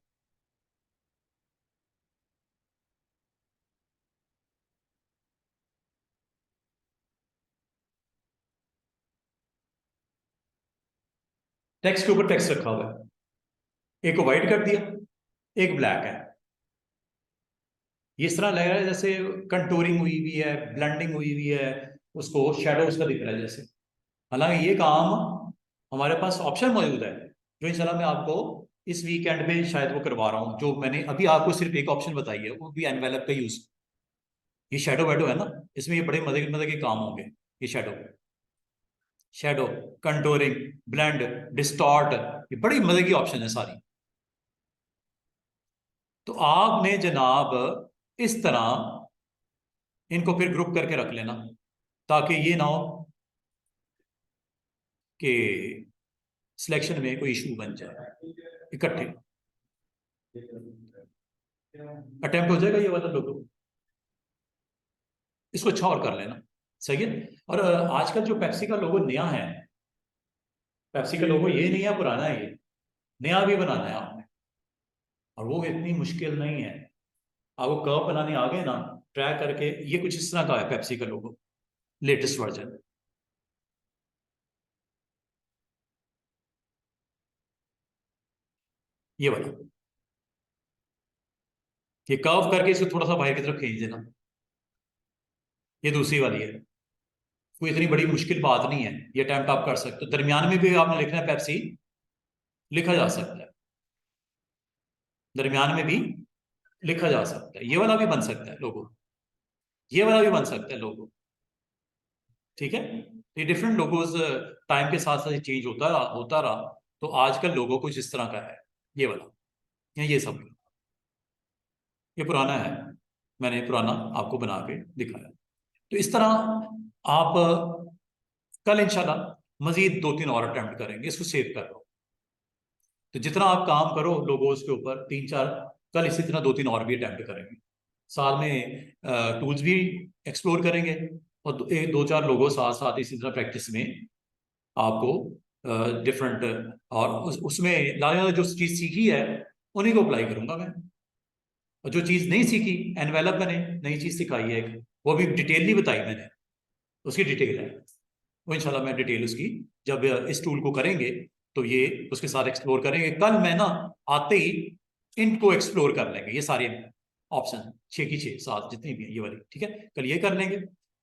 टेक्स्ट के ऊपर टेक्स्ट रखा हुआ है, एक को व्हाइट कर दिया, एक ब्लैक है। ये इस तरह लग रहा है जैसे कंटूरिंग हुई हुई है, ब्लेंडिंग हुई हुई है, उसको शेडो उसका दिख रहा है जैसे। हालांकि ये काम हमारे पास ऑप्शन मौजूद है, जो इंशाल्लाह मैं आपको इस वीकेंड में शायद वो करवा रहा हूँ। जो मैंने अभी आपको सिर्फ एक ऑप्शन बताई है, वो भी एनवेलप का यूज। ये शेडो वेडो है ना, इसमें ये बड़े मजे मजे के काम होंगे। ये shadow, shadow, contouring, blend, distort, ये बड़ी मजे की ऑप्शन है सारी। तो आपने जनाब इस तरह इनको फिर ग्रुप करके रख लेना, ताकि ये ना हो कि सिलेक्शन में कोई इशू बन जाए। इकट्ठे अटेम्प्ट हो जाएगा ये वाला लोगो, इसको अच्छा और कर लेना। सही है। और आजकल जो पेप्सी का लोगो नया है, पेप्सी का लोगो ये नहीं है पुराना है, ये नया भी बनाना है आपने। और वो इतनी मुश्किल नहीं है, आपको कर्व बनाने आ गए ना, ट्रैक करके। ये कुछ इस तरह का है पेप्सी का लोगो, लेटेस्ट वर्जन। ये वाला, ये कर्व करके इसको थोड़ा सा बाहर की तरफ खींच देना। ये दूसरी वाली है, कोई इतनी बड़ी मुश्किल बात नहीं है, ये अटेम्प्ट आप कर सकते हो। दरमियान में भी आपने लिखना है पेप्सी, लिखा जा सकता है, दरमियान में भी लिखा जा सकता है। ये वाला भी बन सकता है लोगो, ये वाला भी बन सकता है लोगो। ठीक है, ये डिफरेंट लोगोज टाइम के साथ साथ चेंज होता रहा। तो आजकल लोगो कुछ इस तरह का है, ये वाला या ये सब। ये पुराना है, मैंने पुराना आपको बना के दिखाया। तो इस तरह आप कल इंशाल्लाह मजीद 2-3 और अटेम्प्ट करेंगे। इसको सेव कर लो। तो जितना आप काम करो लोगोस के ऊपर 3-4, कल इसी तरह 2-3 और भी अटेम्प्ट करेंगे। साथ में टूल्स भी एक्सप्लोर करेंगे, और एक 2-4 लोगों साथ साथ इसी तरह प्रैक्टिस में आपको डिफरेंट, और उसमें लाया जो चीज़ सीखी है उन्हीं को अप्लाई करूंगा मैं। और जो चीज़ नहीं सीखी, एनवेलप मैंने नई चीज़ सिखाई है एक, वो भी डिटेल नहीं बताई मैंने, उसकी डिटेल है। वो इंशाल्लाह मैं डिटेल उसकी, जब इस टूल को करेंगे तो ये उसके साथ एक्सप्लोर करेंगे। कल मैं ना आते ही इनको एक्सप्लोर कर लेंगे, ये सारे ऑप्शन 6 की 6 7 जितनी भी है ये वाली। ठीक है, कल ये कर लेंगे।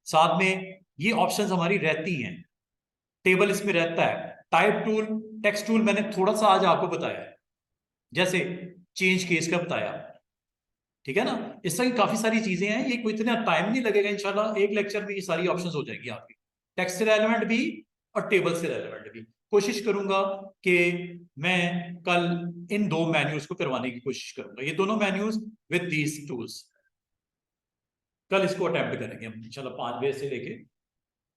साथ में ये ऑप्शंस हमारी रहती हैं, टेबल इसमें रहता है, टाइप टूल, टेक्स्ट टूल मैंने थोड़ा सा आज आपको बताया है, जैसे चेंज केस का बताया, ठीक है ना। इस तरह की काफी सारी चीजें हैं, ये कोई इतना टाइम नहीं लगेगा, इंशाल्लाह एक लेक्चर में ये सारी ऑप्शंस हो जाएगी आपकी, टेक्स्ट से रेलेवेंट भी और टेबल से रेलेवेंट भी। कोशिश करूंगा कि मैं कल इन 2 मेन्यूज को करवाने की कोशिश करूंगा, ये दोनों मेन्यूज विद दीज टूल्स, कल इसको अटेम्प्ट करेंगे हम इंशाल्लाह 5 बजे से लेके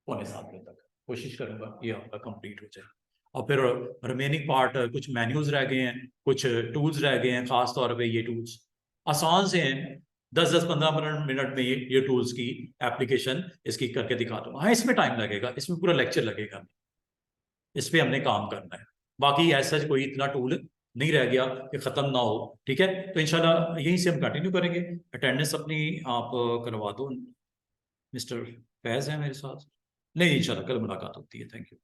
6:45 बजे तक, कोशिश करूंगा ये आपका कंप्लीट हो जाए। और फिर रिमेनिंग पार्ट, कुछ मेन्यूज रह गए हैं, कुछ टूल्स रह गए हैं, खास तौर पे ये टूल्स आसान से हैं, 10-15 मिनट में ये टूल्स की एप्लीकेशन इसकी करके दिखा दूंगा। हाँ, इसमें टाइम लगेगा, इसमें पूरा लेक्चर लगेगा, इस पे हमने काम करना है। बाकी ऐसा कोई इतना टूल नहीं रह गया कि खत्म ना हो, ठीक है। तो इंशाल्लाह यहीं से हम कंटिन्यू करेंगे। अटेंडेंस अपनी आप करवा दो, मिस्टर फैज है मेरे साथ, नहीं इंशाल्लाह कल मुलाकात होती है। Thank you.